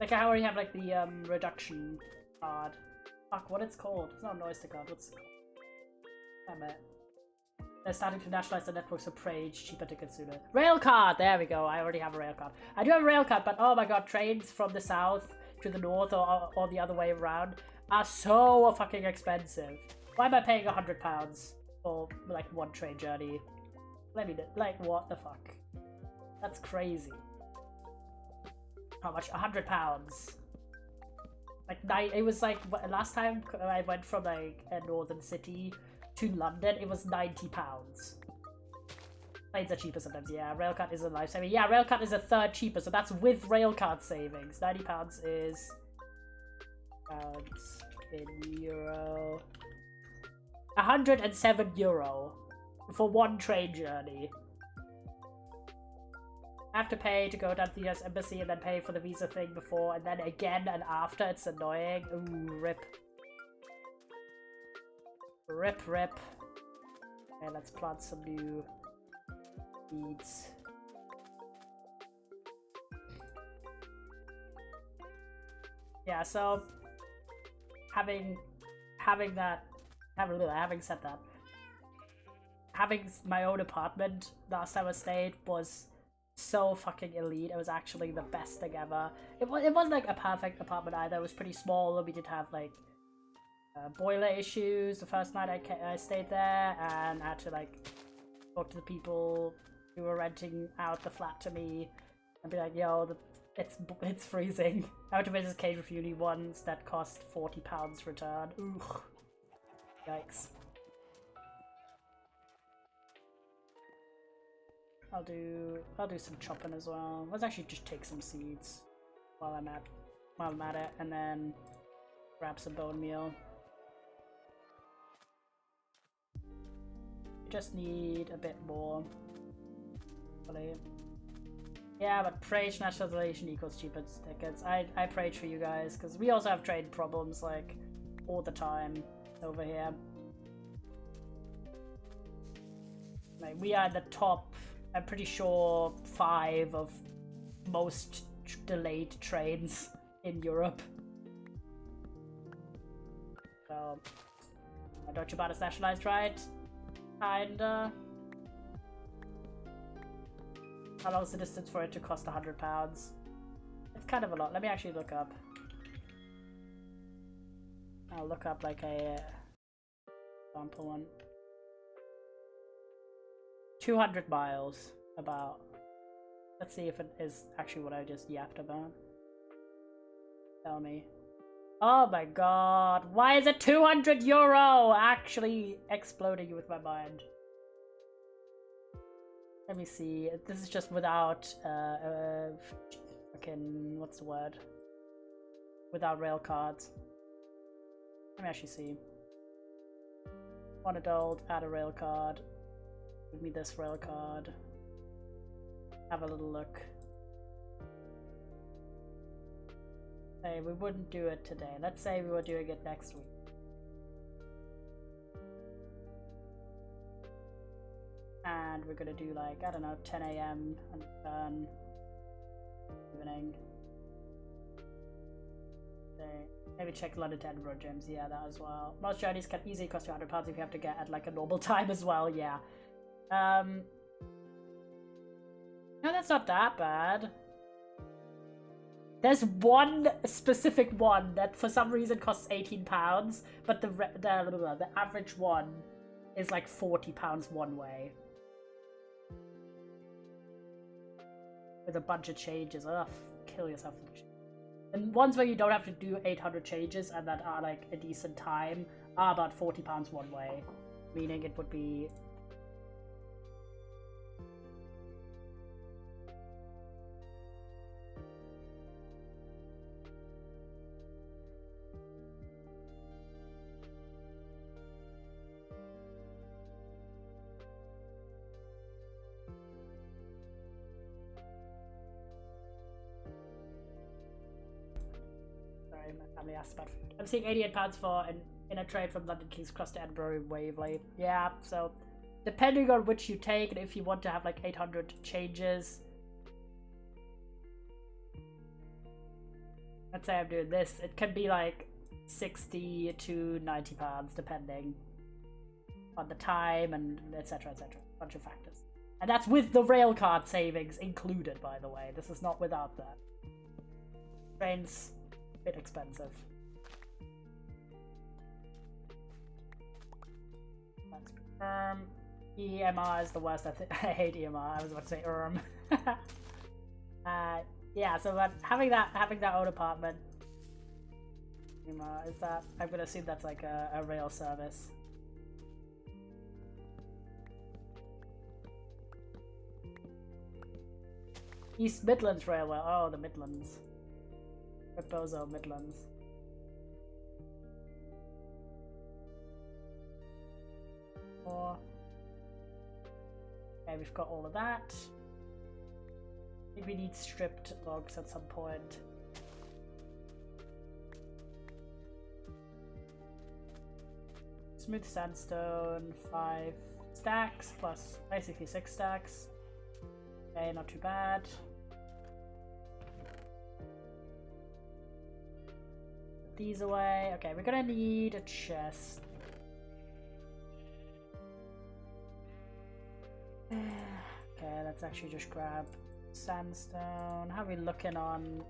Like, I already have, like, the, reduction card. Fuck, what it's called? It's not a Noise card. What's it called? Damn it. They're starting to nationalize the networks for Prage, cheaper tickets sooner. Rail card! There we go. I already have a rail card. I do have a rail card, but oh my god, trains from the south to the north or the other way around are so fucking expensive. Why am I paying £100 for, like, one train journey? Let me know. Like, what the fuck? That's crazy. How much? £100. Like, it was like, last time I went from, like, a northern city to London, it was £90. Planes are cheaper sometimes, yeah. Railcard is a lifesaver. Yeah, Railcard is a third cheaper, so that's with Railcard savings. £90 is pounds in euro. €107 for one train journey. I have to pay to go down to the US Embassy and then pay for the visa thing before and then again and after. It's annoying. Ooh, rip. Rip, rip. Okay, let's plant some new seeds. Yeah, so having said that, having my own apartment last time I stayed was so fucking elite. It was actually the best thing ever. It wasn't like a perfect apartment either. It was pretty small. We did have like boiler issues the first night I stayed there, and I had to like talk to the people who were renting out the flat to me and be like, yo, it's freezing. I went to visit Cage of Uni once that cost £40 return. Ooh, yikes. I'll do some chopping as well. Let's actually just take some seeds while I'm at it, and then grab some bone meal. Just need a bit more. Yeah, but Prage nationalization equals cheaper tickets. I prayed for you guys because we also have trade problems like all the time over here. Like, we are in the top, I'm pretty sure, 5 of most delayed trains in Europe. So, Deutsche Bahn is nationalized, right? Kinda. How long is the distance for it to cost £100? It's kind of a lot. Let me actually look up. I'll look up like a example one. 200 miles about. Let's see if it is actually what I just yapped about. Tell me. Oh my god, why is it €200? Actually exploding with my mind. Let me see. This is just without fucking, what's the word? Without rail cards. Let me actually see. One adult, add a rail card. Give me this rail card. Have a little look. Hey, we wouldn't do it today. Let's say we were doing it next week. And we're gonna do like, I don't know, 10 AM and turn evening. Okay. Maybe check London to Edinburgh gyms, yeah, that as well. Most journeys can easily cost you £100 if you have to get at like a normal time as well, yeah. No, that's not that bad. There's one specific one that for some reason costs £18, but the average one is like £40 one way. With a bunch of changes. Ugh, kill yourself. And ones where you don't have to do 800 changes and that are like a decent time are about £40 one way. Meaning it would be... Sorry, my family asked about food. I'm seeing £88 for in a trade from London King's Cross to Edinburgh in Waverley. Yeah, so depending on which you take, and if you want to have like 800 changes. Let's say I'm doing this, it can be like 60 to £90 depending on the time and etc, etc, a bunch of factors. And that's with the railcard savings included, by the way. This is not without that. Train's a bit expensive. That's EMR is the worst. I hate EMR. I was about to say yeah, so having that own apartment, is that, I'm gonna assume that's like a rail service. East Midlands Railway. Oh, the Midlands. Bozo Midlands. Okay, we've got all of that. I think we need stripped logs at some point. Smooth sandstone, 5 stacks plus basically 6 stacks. Okay, not too bad. Put these away. Okay, we're gonna need a chest. Okay, let's actually just grab sandstone. How are we looking on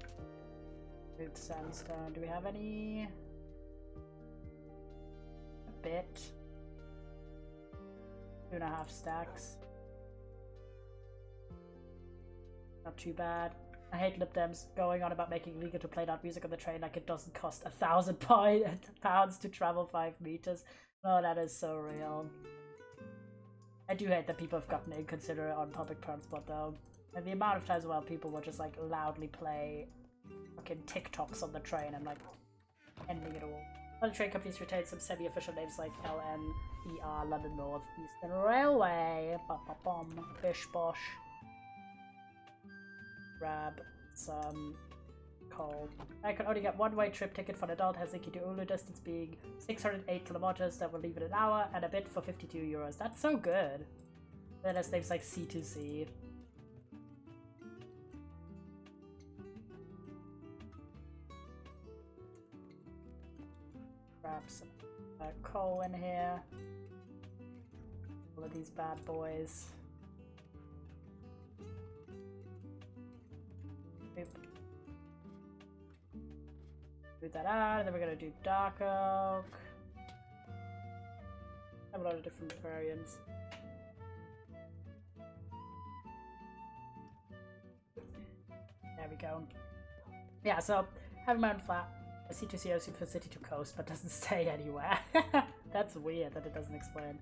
smooth sandstone? Do we have any? A bit. 2.5 stacks. Not too bad. I hate lip dems going on about making it legal to play loud music on the train like it doesn't cost £1,000 to travel 5 meters. Oh, that is so real. I do hate that people have gotten inconsiderate on public transport though. And the amount of times while people will just like loudly play fucking TikToks on the train and like ending it all. Other train companies retain some semi-official names like LNER, London North Eastern Railway, Bish Bosh. Grab some coal. I can only get one-way trip ticket for an adult Helsinki to Oulu, distance being 608 kilometers. That will leave in an hour and a bit for €52. That's so good. Then there's names like C2C. Grab some coal in here. All of these bad boys. Move that out, and then we're gonna do dark oak. Have a lot of different variants. There we go. Yeah, so having my own flat. A C2C OC for city to coast, but doesn't say anywhere. That's weird that it doesn't explain.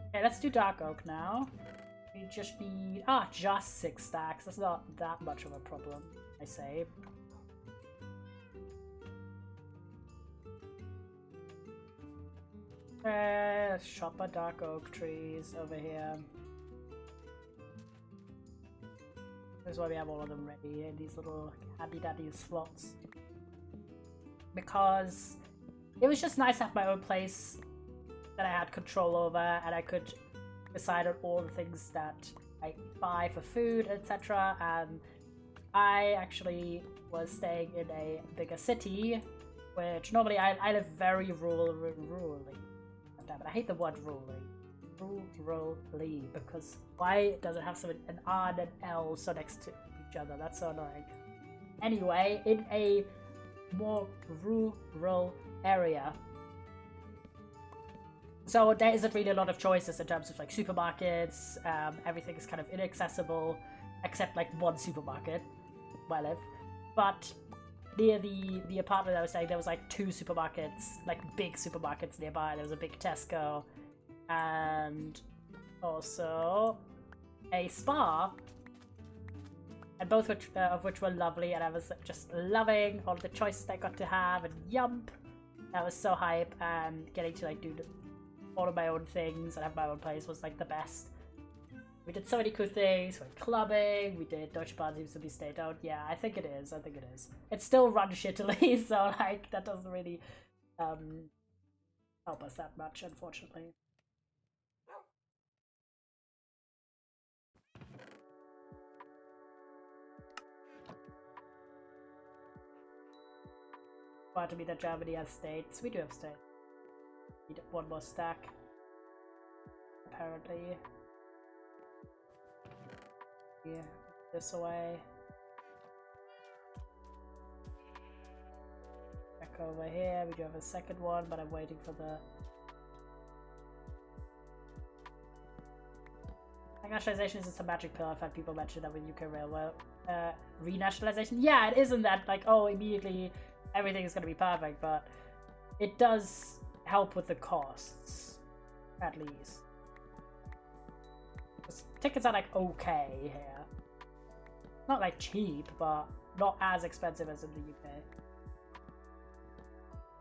Okay, let's do dark oak now. We just need just 6 stacks. That's not that much of a problem, I say. Let's shop our dark oak trees over here. This is why we have all of them ready in these little handy dandy slots. Because it was just nice to have my own place that I had control over, and I could decide on all the things that I buy for food, etc. And I actually was staying in a bigger city, which normally I live very rurally. Damn it, I hate the word rurally, because why does it have an R and an L so next to each other? That's so annoying. Anyway, in a more rural area, so there isn't really a lot of choices in terms of like supermarkets. Everything is kind of inaccessible except like one supermarket where I live. But near the apartment I was staying, there was like 2 supermarkets, like big supermarkets nearby. There was a big Tesco and also a spa, and both of which were lovely, and I was just loving all the choices I got to have, and yump, that was so hype, and getting to like do all of my own things and have my own place was like the best. We did so many cool things. We're clubbing. We did Deutsche Bahn seems to be stayed out. Yeah, I think it is. I think it is. It's still run shittily, so like that doesn't really help us that much, unfortunately. Want to be that Germany has states. We do have states. Need one more stack. Apparently. Yeah, this away. Back over here. We do have a second one, but I'm waiting for the nationalization is just a magic pill. I've had people mention that with UK Railway renationalization. Yeah, it isn't that like, oh, immediately everything is going to be perfect, but it does help with the costs, at least. Tickets are like okay here. Not like cheap, but not as expensive as in the UK.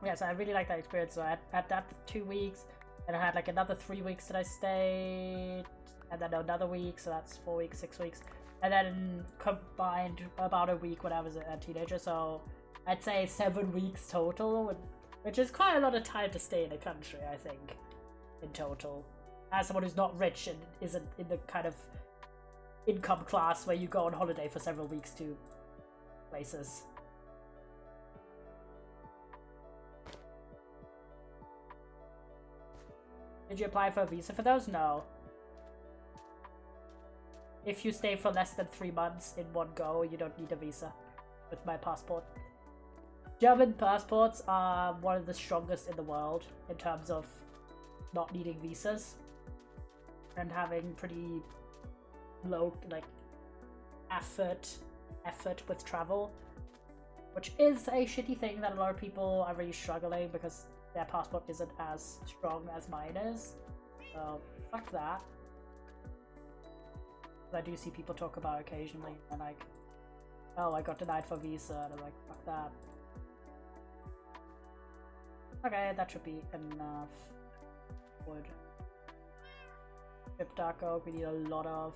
Yeah, so I really like that experience. So I had that 2 weeks, and I had like another 3 weeks that I stayed, and then another week, so that's 4 weeks, 6 weeks, and then combined about a week when I was a teenager. So I'd say 7 weeks total, which is quite a lot of time to stay in a country, I think, in total. As someone who's not rich and isn't in the kind of income class where you go on holiday for several weeks to places. Did you apply for a visa for those? No. If you stay for less than 3 months in one go, you don't need a visa with my passport. German passports are one of the strongest in the world in terms of not needing visas and having pretty low like effort with travel, which is a shitty thing that a lot of people are really struggling because their passport isn't as strong as mine is. So fuck that. I do see people talk about occasionally and like, oh, I got denied for visa, and I'm like, fuck that. Okay, that should be enough. Wood. Chip dark oak, we need a lot of.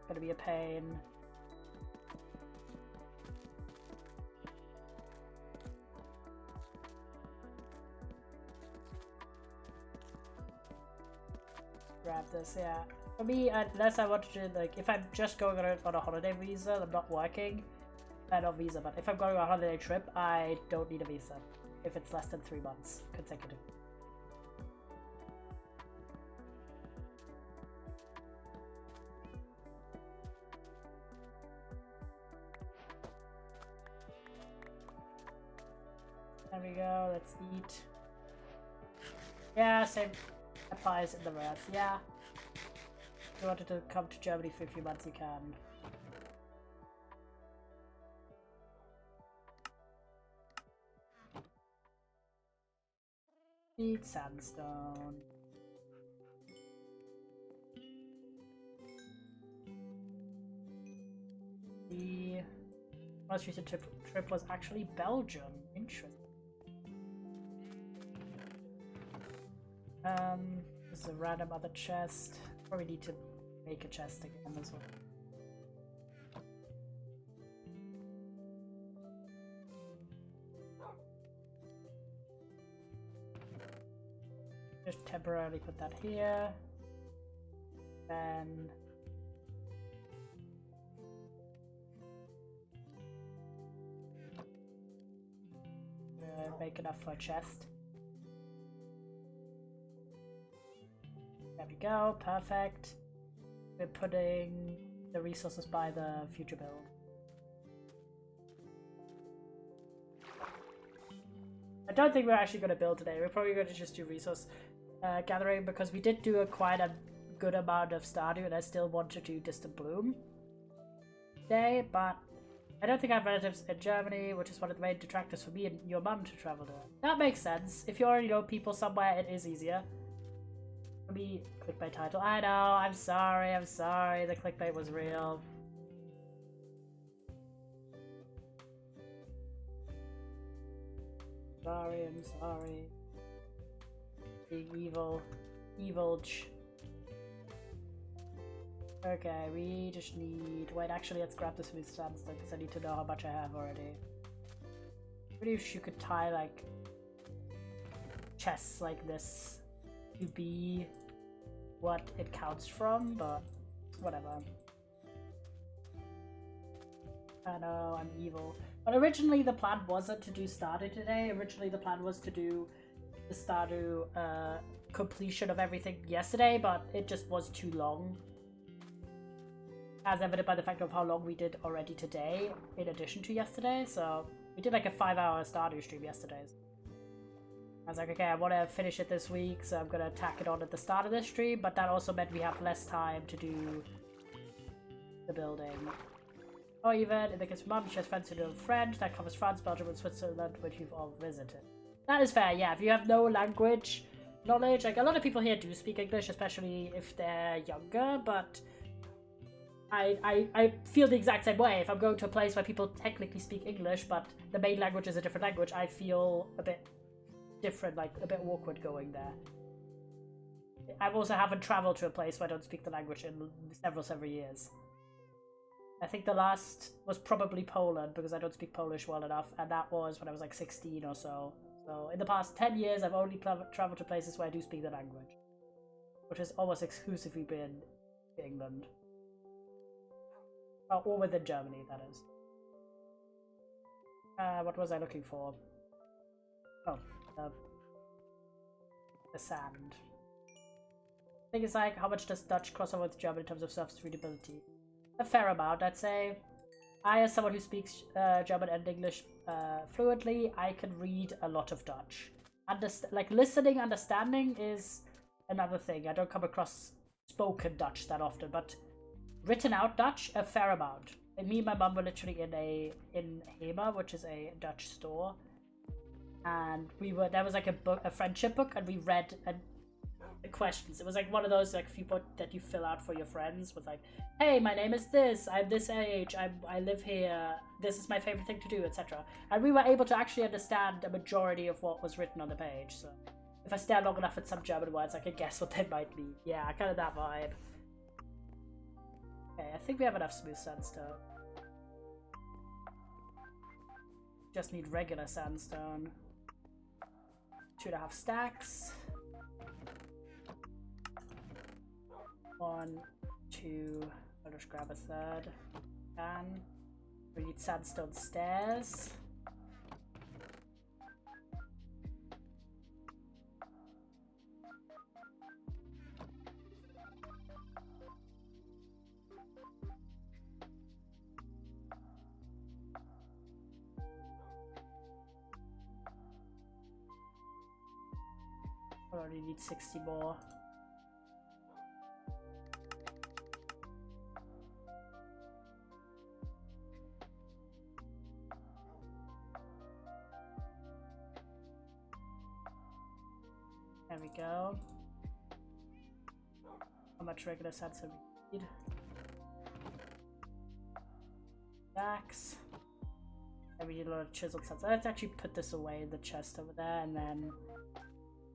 Gonna be a pain. Grab this, yeah. For me, unless I want to, like, if I'm just going on a holiday visa, I'm not working, not visa, but if I'm going on a holiday trip, I don't need a visa if it's less than 3 months consecutive. There we go, let's eat. Yeah, same applies in the rest, yeah. If you wanted to come to Germany for a few months, you can. Need sandstone. The most recent trip was actually Belgium. Interesting. This is a random other chest. Probably need to make a chest again as well. Just temporarily put that here. Then make enough for a chest. There we go, perfect. We're putting the resources by the future build. I don't think we're actually going to build today. We're probably going to just do resource gathering because we did do quite a good amount of Stardew and I still want to do Distant Bloom today, but I don't think I have relatives in Germany, which is one of the main detractors for me and your mum to travel to. That makes sense. If you already know people somewhere, it is easier. Let me click my title. I know, I'm sorry, the clickbait was real. I'm sorry. Being evil. Okay, we just need... Wait, actually, let's grab the smooth sandstone because I need to know how much I have already. Maybe if you could tie, like, chests like this to be what it counts from, but whatever. I know, I'm evil. But originally the plan wasn't to do Stardew today. Originally the plan was to do the Stardew completion of everything yesterday, but it just was too long. As evident by the fact of how long we did already today, in addition to yesterday. So we did like a 5-hour Stardew stream yesterday. I was like, okay, I want to finish it this week, so I'm gonna tack it on at the start of this stream. But that also meant we have less time to do the building. Or even in the case of Mum, she has friends who know French. That covers France, Belgium, and Switzerland, which you've all visited. That is fair. Yeah, if you have no language knowledge, like a lot of people here do speak English, especially if they're younger, but I feel the exact same way. If I'm going to a place where people technically speak English, but the main language is a different language, I feel a bit different, like a bit awkward going there. I also haven't traveled to a place where I don't speak the language in several years. I think the last was probably Poland, because I don't speak Polish well enough, and that was when I was like 16 or so. So in the past 10 years, I've only traveled to places where I do speak the language, which has almost exclusively been England. Or within Germany, that is. What was I looking for? Oh, the sand. I think it's like, how much does Dutch cross over with German in terms of surface readability? A fair amount, I'd say. I, as someone who speaks German and English fluently, I can read a lot of Dutch. Like, listening, understanding is another thing. I don't come across spoken Dutch that often, but written out Dutch, a fair amount. And me and my mum were literally in Hema, which is a Dutch store, and there was like a friendship book, and we read the questions. It was like one of those like few that you fill out for your friends with like, hey, my name is this, I'm this age, I live here, this is my favorite thing to do, etc. And we were able to actually understand a majority of what was written on the page. So if I stare long enough at some German words, I can guess what they might be. Yeah, kind of that vibe. Okay, I think we have enough smooth sandstone. Just need regular sandstone. 2.5 stacks. 1, 2. I'll just grab a third. And we need sandstone stairs. I only need 60 more. There we go. How much regular sandstone we need? Stacks. And we need a lot of chiseled sandstone. Let's actually put this away in the chest over there, and then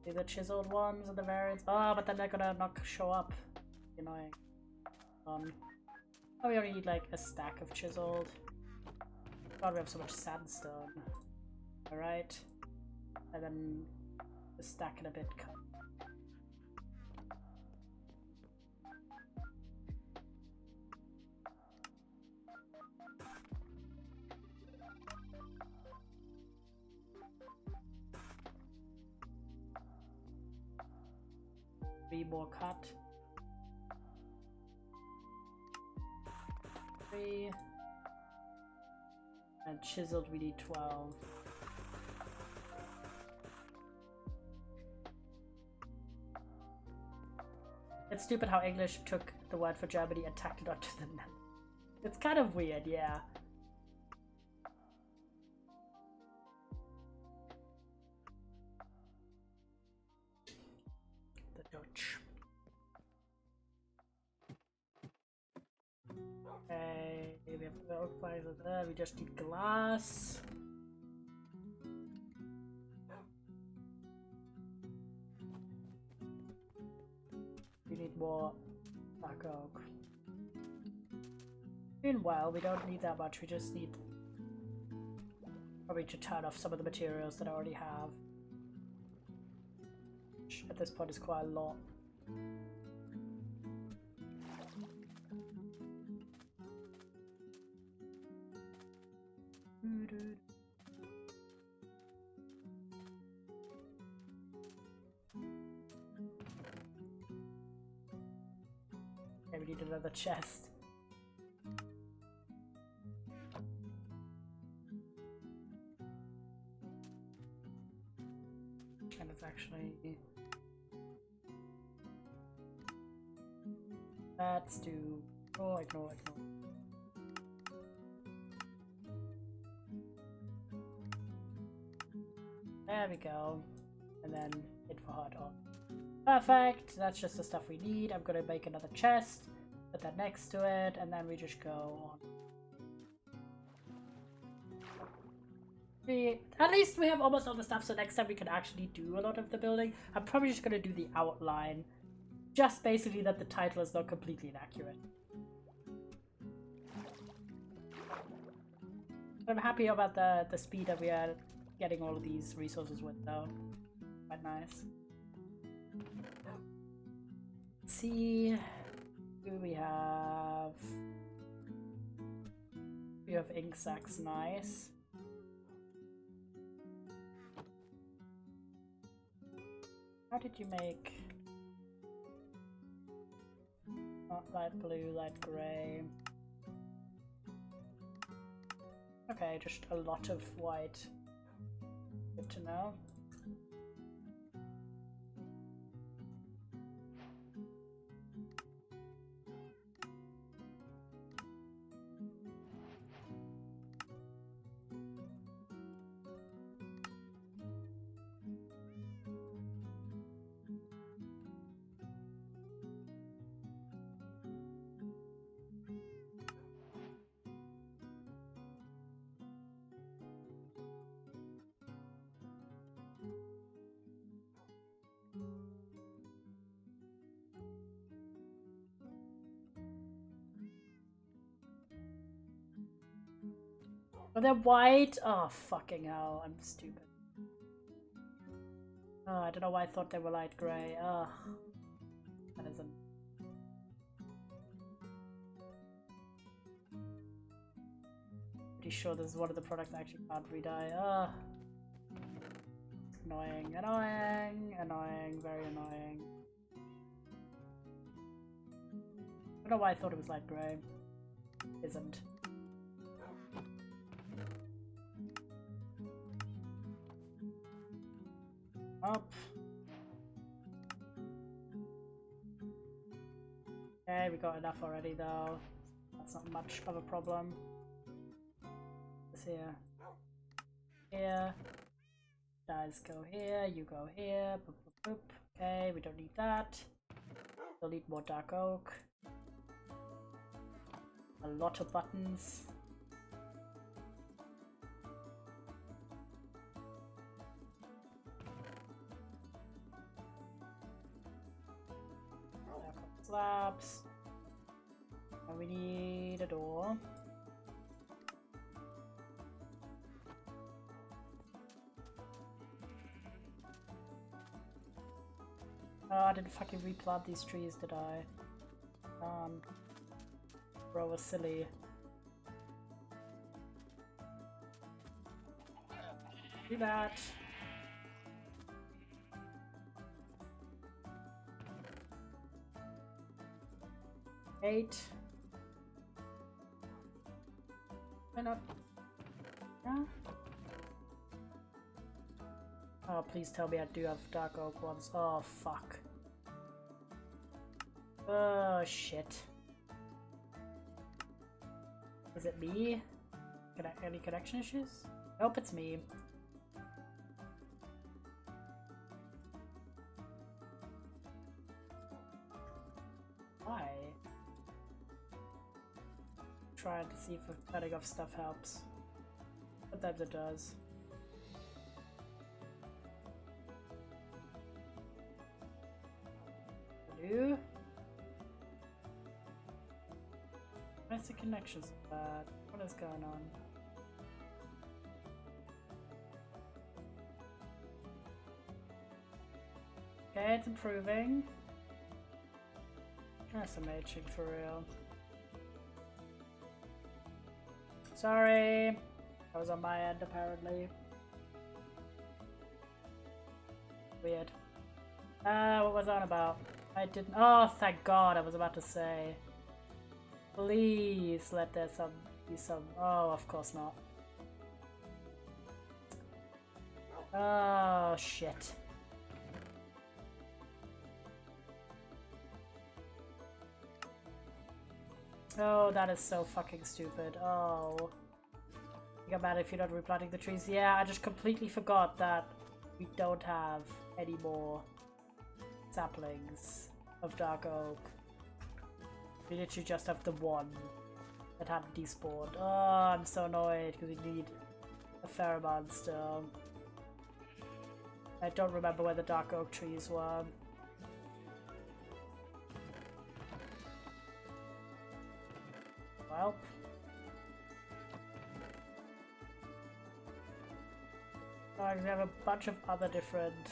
do the chiseled ones and the variants. Oh, but then they're gonna not show up. Annoying. Oh, we only need like a stack of chiseled. God, we have so much sandstone. Alright. And then the stack in a bit. Three more cut. 3. And chiseled we need 12. It's stupid how English took the word for Germany and tacked it onto the Netherlands. It's kind of weird, yeah. The Dutch. Okay, we have the oak fiber there, we just need glass. We need more black oak. Meanwhile, we don't need that much, we just need probably to turn off some of the materials that I already have. Which at this point is quite a lot. Okay, we need another chest. And it's actually... Let's do... Oh, ignore. There we go. And then hit for hard on. Perfect! That's just the stuff we need. I'm gonna make another chest, put that next to it, and then we just go on. At least we have almost all the stuff, so next time we can actually do a lot of the building. I'm probably just gonna do the outline. Just basically that the title is not completely inaccurate. I'm happy about the speed that we are getting all of these resources with, though. Quite nice. Let's see. Who we have? We have ink sacks, nice. How did you make? Not light blue, light grey. Okay, just a lot of white. Good to know. Oh, they're white? Oh, fucking hell. I'm stupid. Oh, I don't know why I thought they were light grey. Oh, that isn't. Pretty sure this is one of the products I actually can't re-dye. Oh. Annoying, very annoying. I don't know why I thought it was light grey. Isn't. Up. Okay, we got enough already though. That's not much of a problem. This here. Here. Guys go here, you go here. Boop, boop, boop. Okay, we don't need that. We'll need more dark oak. A lot of buttons. Slabs. And we need a door. Oh, I didn't fucking replant these trees, did I? Bro was silly. Do that. Eight. Why not? Yeah. Oh, please tell me I do have dark oak ones. Oh, fuck. Oh, shit. Is it me? Any connection issues? Nope, it's me. Why? Trying to see if cutting off stuff helps. Sometimes it does. Where's the connections bad? What is going on? Okay, it's improving. That's amazing for real. Sorry. That was on my end apparently. Weird. What was that about? I didn't. Oh, thank God! I was about to say. Please let there be some. Oh, of course not. Oh shit. Oh, that is so fucking stupid. Oh. You got mad if you're not replanting the trees. Yeah, I just completely forgot that we don't have any more saplings of dark oak. We literally just have the one that hadn't despawned. Oh, I'm so annoyed because we need a fair amount still. I don't remember where the dark oak trees were. Well. We have a bunch of other different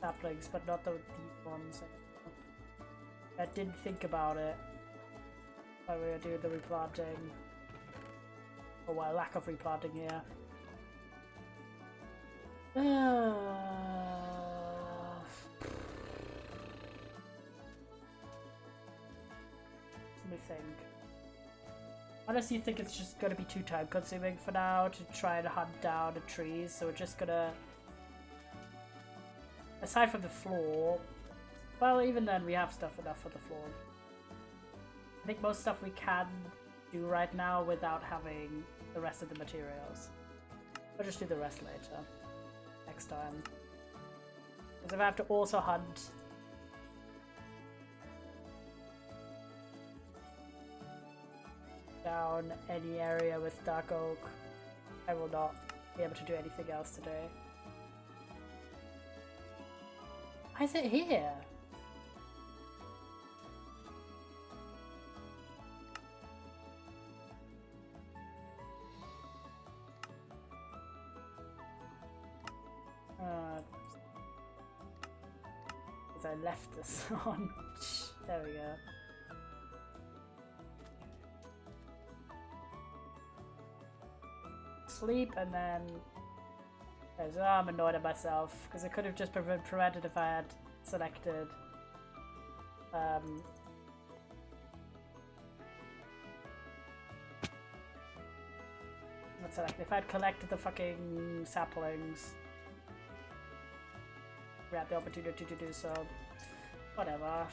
saplings, but not the deep ones. I didn't think about it while we were doing the replanting. Or well, lack of replanting here. Let me think. Honestly, I think it's just gonna be too time consuming for now to try and hunt down the trees, so we're just gonna... Aside from the floor, well, even then we have stuff enough for the floor. I think most stuff we can do right now without having the rest of the materials. We'll just do the rest later. Next time. Because if I have to also hunt down any area with dark oak, I will not be able to do anything else today. Why is it here? Because I left this on. There we go. Sleep and then oh, I'm annoyed at myself because I could have just prevented if I had selected not selected, if I had collected the fucking saplings, we had the opportunity to do so. Whatever.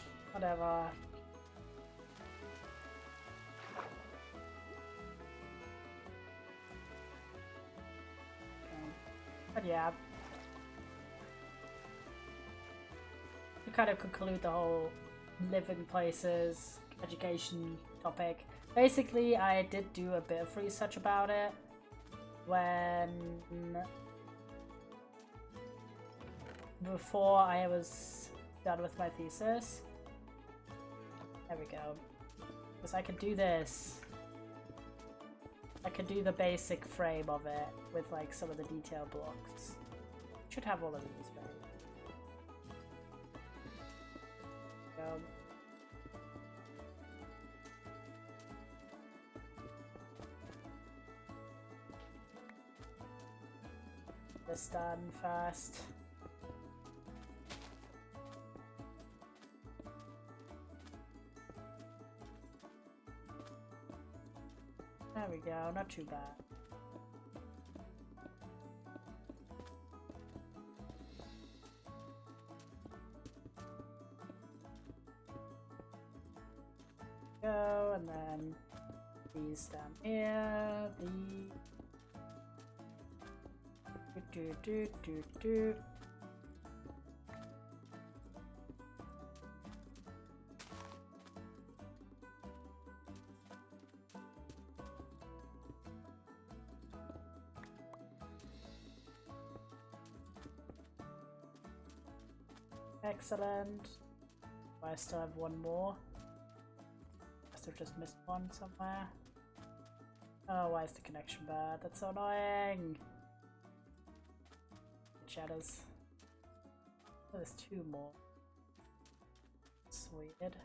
But yeah, to kind of conclude the whole living places education topic, basically I did do a bit of research about it when before I was done with my thesis. There we go. Because I could do this. I could do the basic frame of it with like some of the detail blocks. Should have all of these, right? This done first. There we go, not too bad. Go, and then these down here, do. Excellent. I still have one more. have just missed one somewhere. Oh, why is the connection bad? That's so annoying! Shadows. Oh, there's two more. That's weird.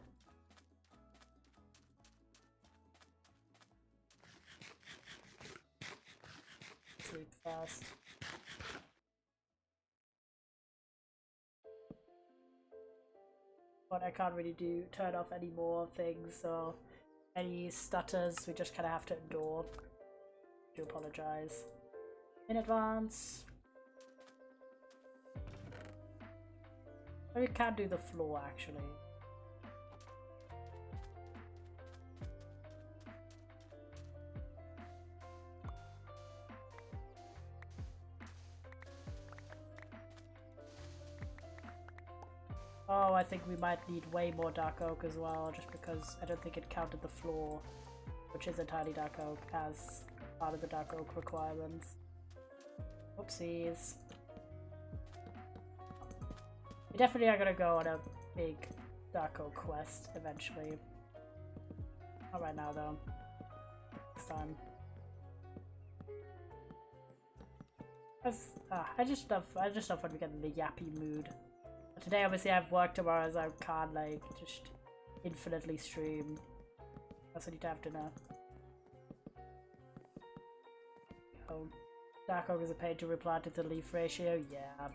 Sleep fast. But I can't really turn off any more things, so any stutters we just kind of have to endure. I do apologize in advance. We can't do the floor actually. Oh, I think we might need way more dark oak as well, just because I don't think it counted the floor, which is entirely dark oak, as part of the dark oak requirements. Oopsies. We definitely are gonna go on a big dark oak quest eventually. Not right now though. Next time. I just love when we get in the yappy mood. Today obviously I have work tomorrow, so I can't like just infinitely stream. I also need to have dinner. Oh, dark oak is a pain to replant with the leaf ratio, yeah.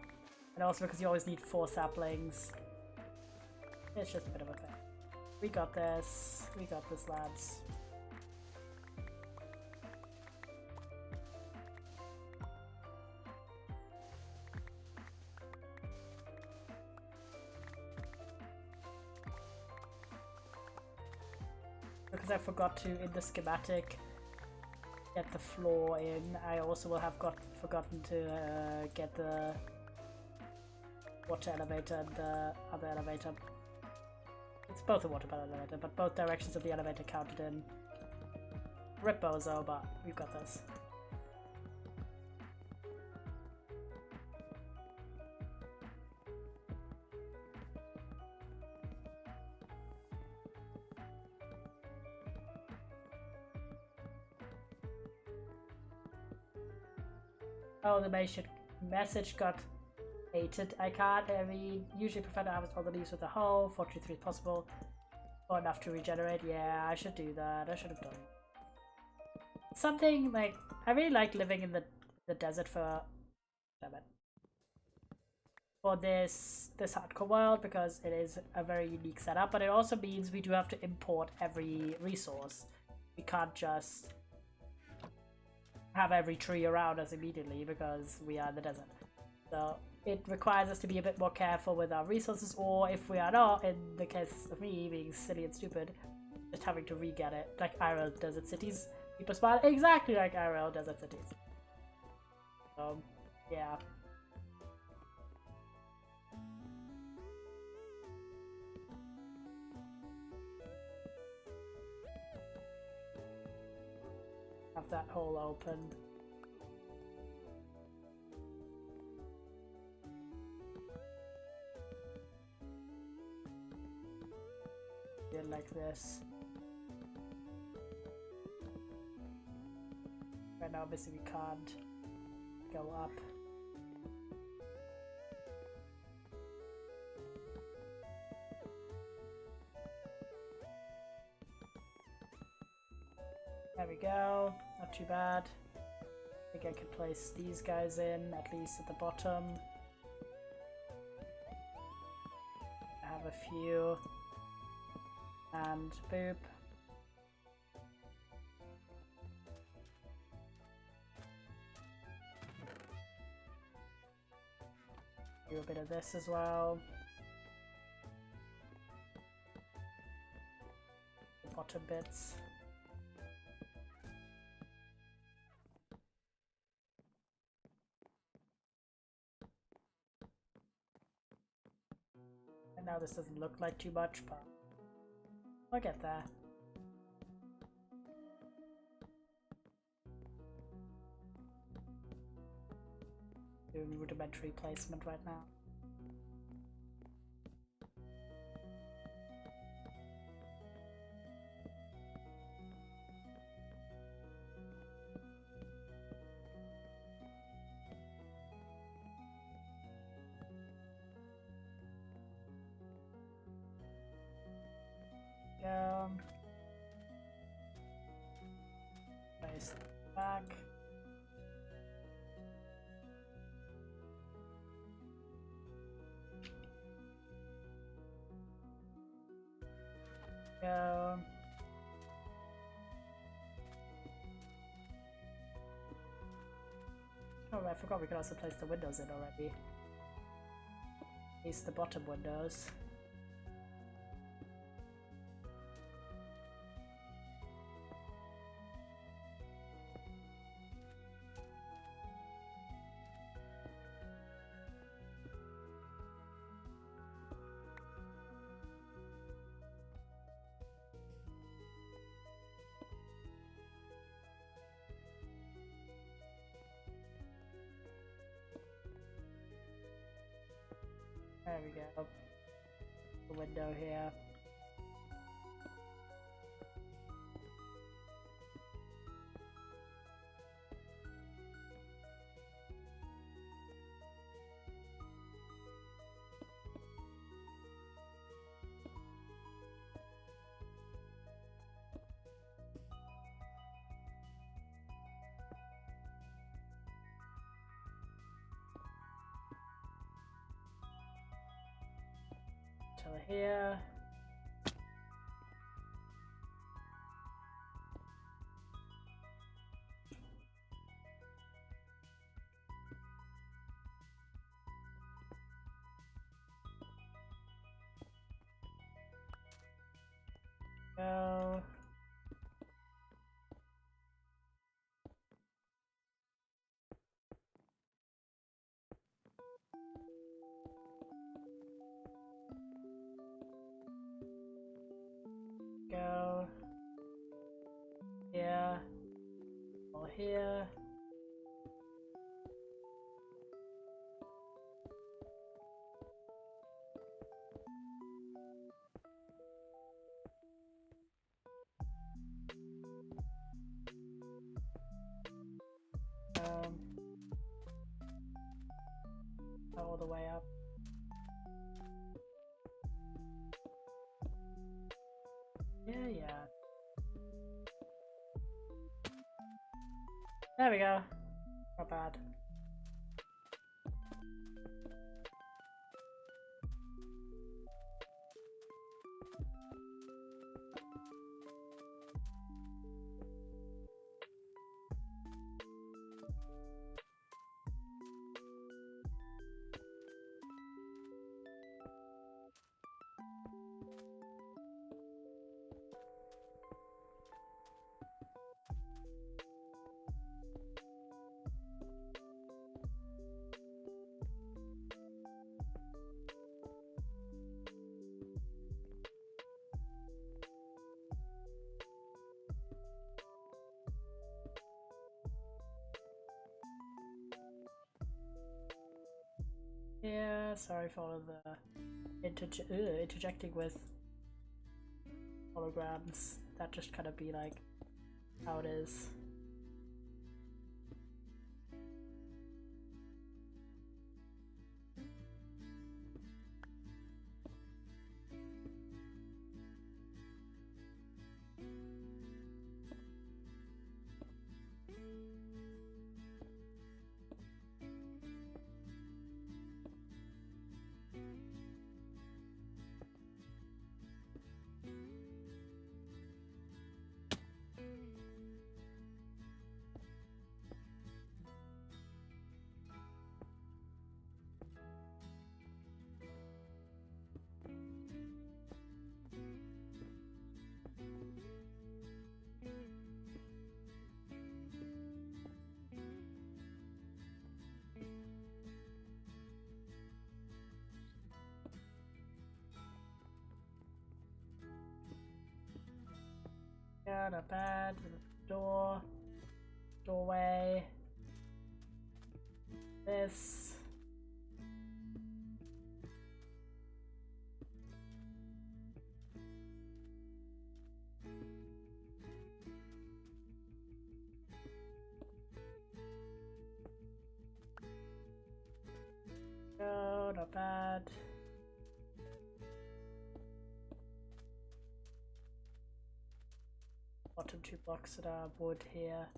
And also because you always need 4 saplings. It's just a bit of a thing. We got this, lads. Because I forgot to, in the schematic, get the floor in, I also will have forgotten to get the water elevator and the other elevator. It's both a water elevator, but both directions of the elevator counted in. Rip bozo, but we've got this. Oh, the message got hated. I can't. We usually prefer to harvest all the leaves with a hoe. 43 is possible. Or enough to regenerate. Yeah, I should do that. I should have done something like. I really like living in the desert for. Damn it. For this hardcore world, because it is a very unique setup, but it also means we do have to import every resource. We can't just have every tree around us immediately because we are in the desert. So it requires us to be a bit more careful with our resources, or if we are not, in the case of me being silly and stupid, just having to re-get it. Like IRL desert cities. People spawn exactly like IRL desert cities. So, yeah. Have that hole open. Do it like this. Right now, obviously, we can't go up. There we go, not too bad. I think I could place these guys in, at least at the bottom. I have a few. And boop. Do a bit of this as well. The bottom bits. And now this doesn't look like too much, but I'll get there. Doing rudimentary placement right now. Place back. Go. Oh, I forgot we could also place the windows in already. At least the bottom windows. There we go. The window here. Till here. Go. Go. Here. All here. All the way up. Yeah. There we go. Not bad. Yeah, sorry for all of the interjecting with holograms. That just kind of be like how it is. Yeah, not bad. Door. Doorway. This. Oh, not bad. bottom 2 blocks that are wood here.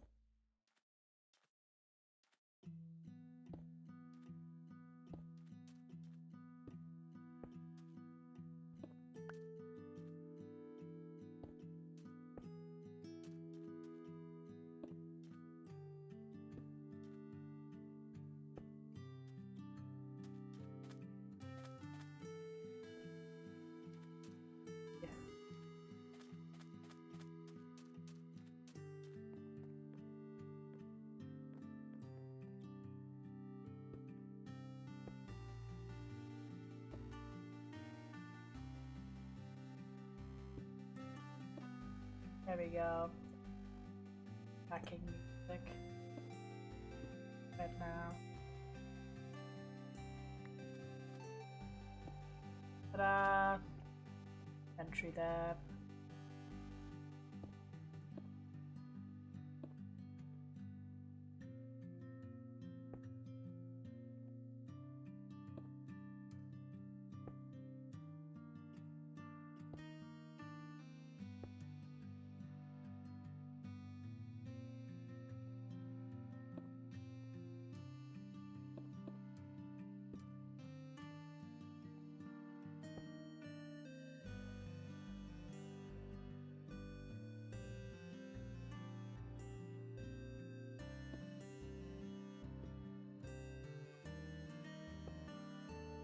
There we go. Backing music. Right now. Ta-da! Entry there.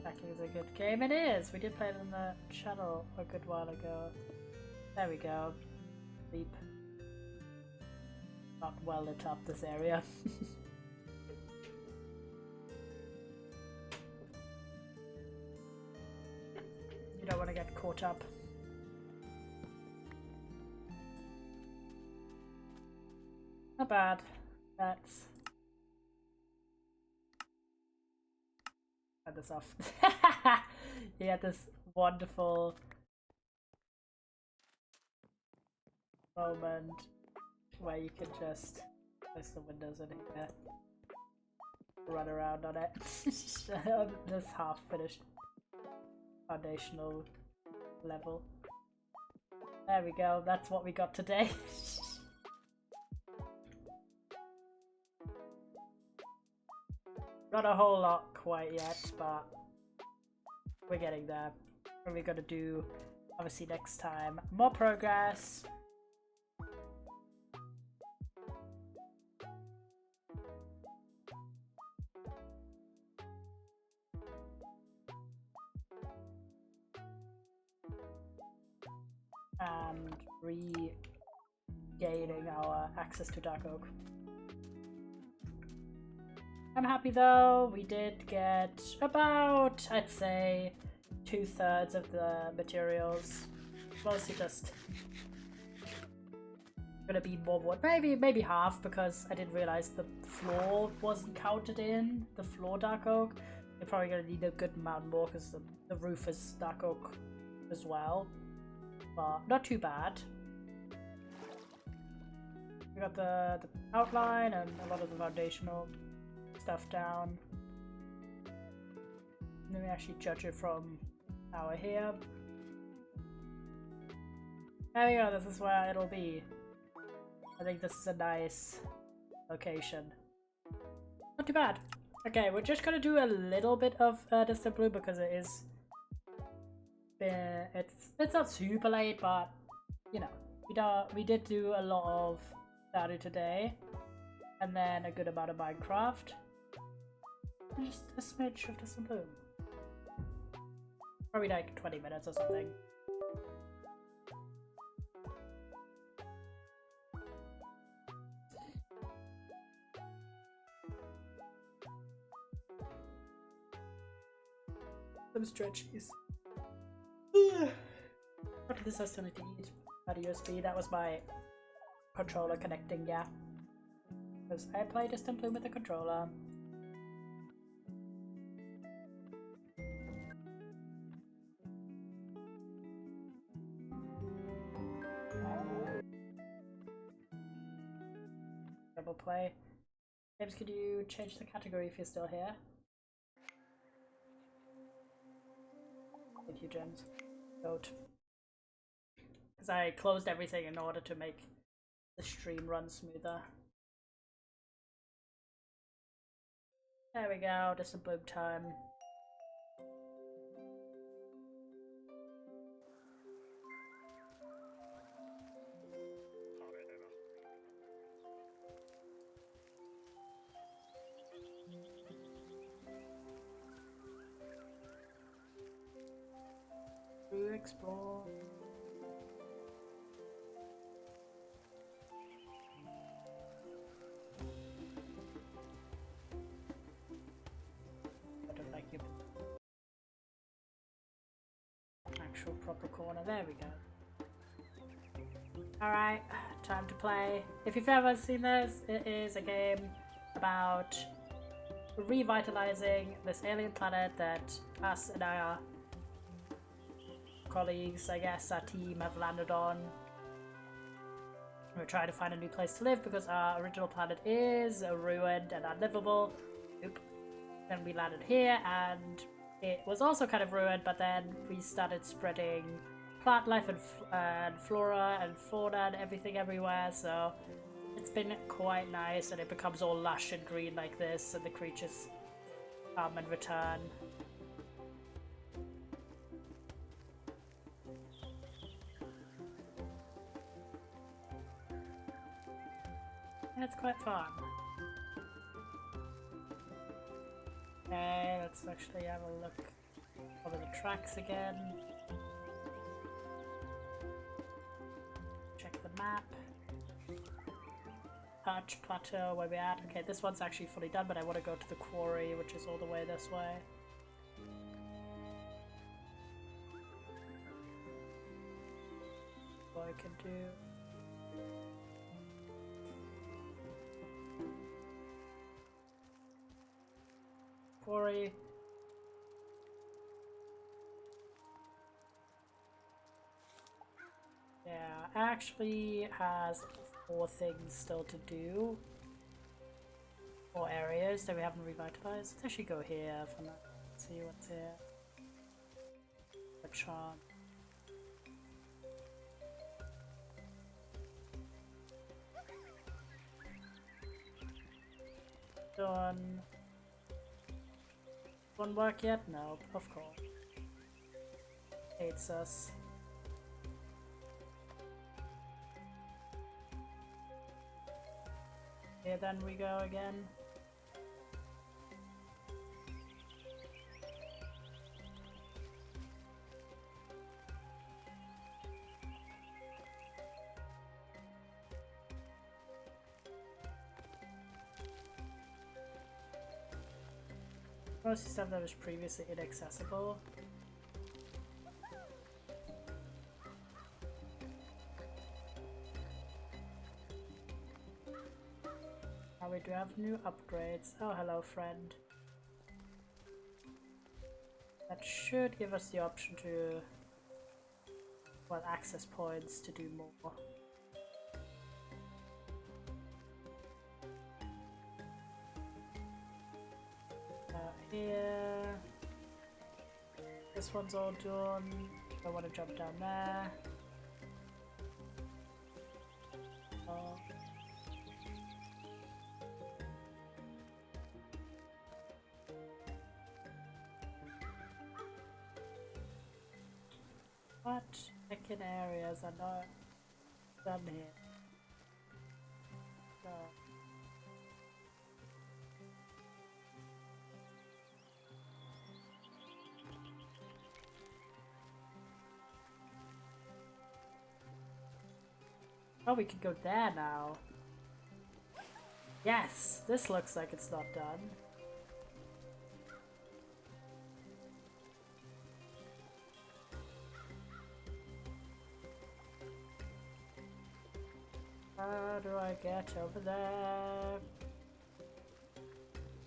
Hacking is a good game. It is! We did play it on the channel a good while ago. There we go. Beep. Not well lit up this area. You don't want to get caught up. Not bad. That's... Turn this off. He had this wonderful moment where you can just close the windows in here, run around on it. On this half finished foundational level. There we go, that's what we got today. Not a whole lot quite yet, but we're getting there. And we're gonna do, obviously next time, more progress. And regaining our access to Dark Oak. I'm happy though, we did get about, I'd say, 2/3 of the materials. Mostly just gonna be more wood, maybe half, because I didn't realize the floor wasn't counted in, the floor Dark Oak. You're probably gonna need a good amount more because the roof is Dark Oak as well. But not too bad. We got the outline and a lot of the foundational stuff down. Let me actually judge it from our here. There we go, this is where it'll be. I think this is a nice location. Not too bad. Okay, we're just gonna do a little bit of Distant Blue because it is... it's not super late, but you know, we did do a lot of Stardew today, and then a good amount of Minecraft. And just a smidge of Distant Blue. Probably like 20 minutes or something. Some stretchies. What did this I still need to eat? At USB, that was my controller connecting, yeah. Because I play Distant Blue with the controller. Double play. James, could you change the category if you're still here? Thank you, James. Goat. Because I closed everything in order to make the stream runs smoother. There we go, just a boom time. To explore. I don't like your actual proper corner. There we go. Alright, time to play. If you've ever seen this, it is a game about revitalizing this alien planet that us and our colleagues, I guess, our team have landed on. We're trying to find a new place to live because our original planet is ruined and unlivable. Oop. Then we landed here and it was also kind of ruined, but then we started spreading plant life and flora and fauna and everything everywhere, so it's been quite nice, and it becomes all lush and green like this, and the creatures come and return. And it's quite fun. Okay, let's actually have a look over the tracks again. Check the map. Perch Plateau, where we at? Okay, this one's actually fully done, but I want to go to the quarry, which is all the way this way. What I can do. Quarry. Yeah, actually has 4 things still to do. 4 areas that we haven't revitalized. Let's actually go here for now. See what's here. A charm. Done. Won't work yet? No, of course. Hates us. Here then we go again. Mostly stuff that was previously inaccessible. Now we do have new upgrades. Oh, hello friend. That should give us the option to, well, access points to do more. Here. This one's all done. I want to jump down there. Oh. What second areas are not done here? So. Oh, we can go there now. Yes, this looks like it's not done. How do I get over there?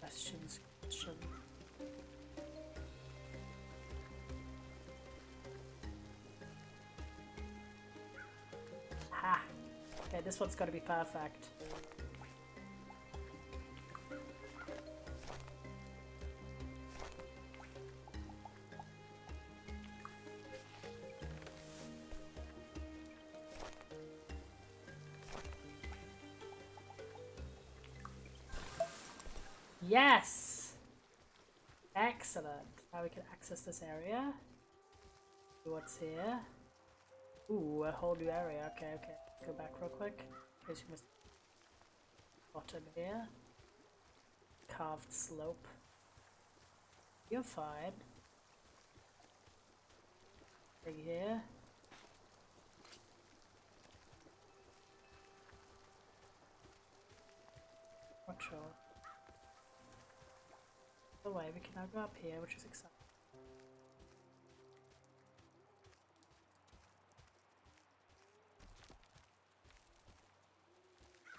Questions. Ha! Okay, this one's gotta be perfect. Yes! Excellent. Now we can access this area. See what's here. Ooh, a whole new area. Okay, okay. Go back real quick. In case you missed bottom here. Carved slope. You're fine. Thing here. Not sure. By the way, we can now go up here, which is exciting.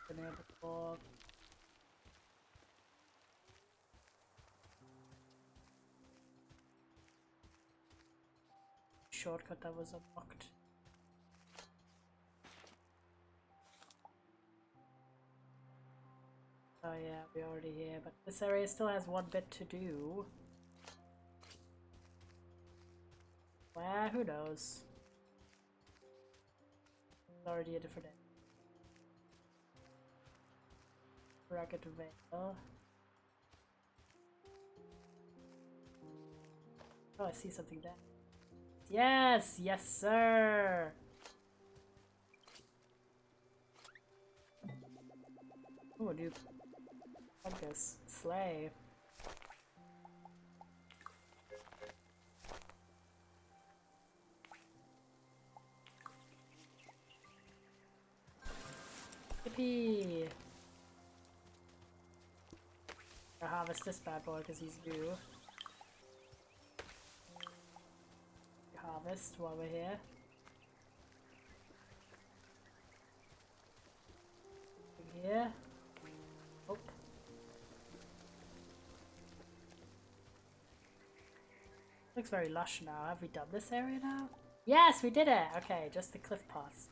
Been here before. Shortcut that was unlocked. Oh yeah, we're already here, but this area still has one bit to do. Well, who knows? It's already a different area. Ragged Veil. Oh, I see something there. Yes! Yes, sir! Oh, dude. Fungus. Slay. Yippee! I'll harvest this bad boy because he's new. Harvest while we're here. Here. Oh. Looks very lush now. Have we done this area now? Yes, we did it! Okay, just the cliff paths.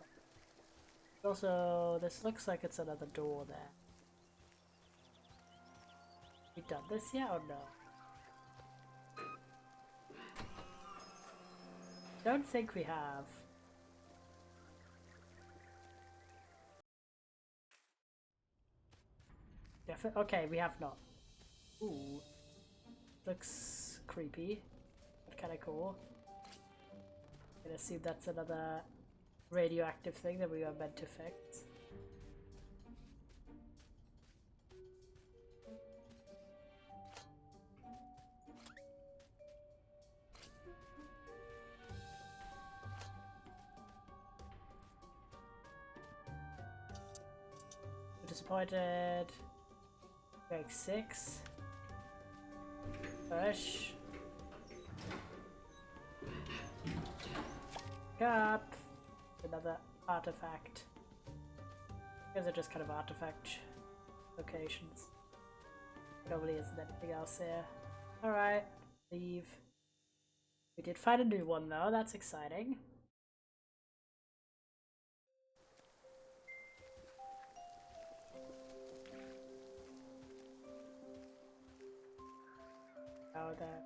Also, this looks like it's another door there. We done this yet or no? Don't think we have. Okay, we have not. Ooh. Looks creepy, but kinda cool. I'm gonna assume that's another radioactive thing that we are meant to fix. I'm disappointed. Make 6. Push. Up. Another artifact. Those are just kind of artifact locations. Probably isn't anything else here. Alright, leave. We did find a new one though, that's exciting. Oh, that.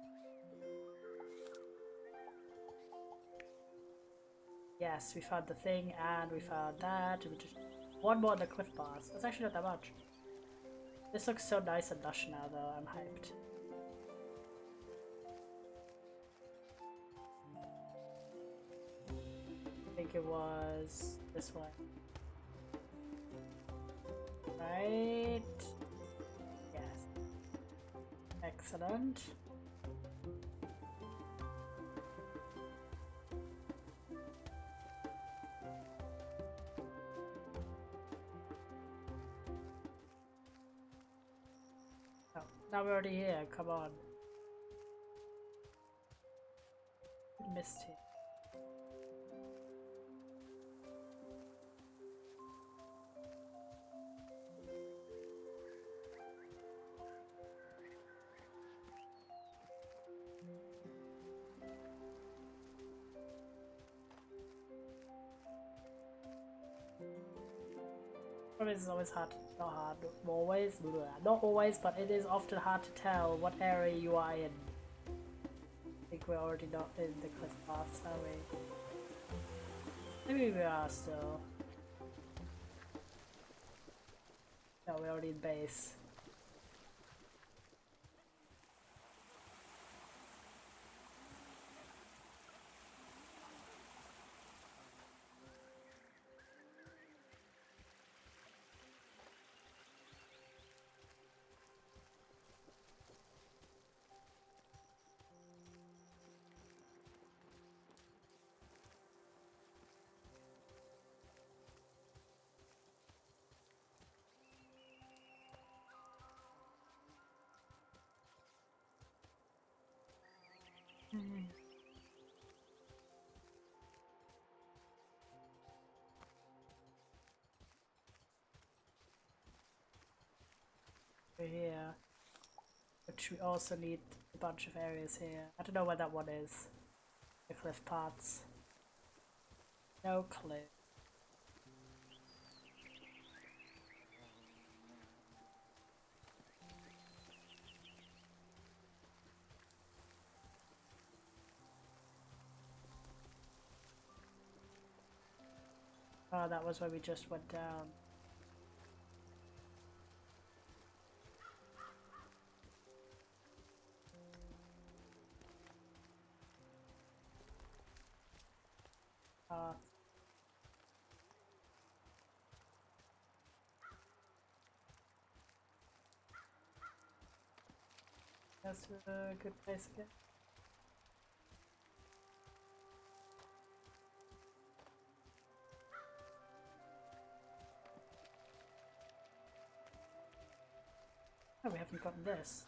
Yes, we found the thing and we found that. We just one more in the cliff bars. That's actually not that much. This looks so nice and lush now though, I'm hyped. I think it was this one. Right? Yes. Excellent. Oh, now we're already here, come on. Missed him. It's always hard, not always, but it is often hard to tell what area you are in. I think we're already not in the cliff paths, are we? Maybe we are still. No, we're already in base. Mm. Over here, which we also need a bunch of areas here. I don't know where that one is. The cliff parts. No clue. Oh, that was where we just went down. Ah. That's a good place again. Oh, we haven't gotten this.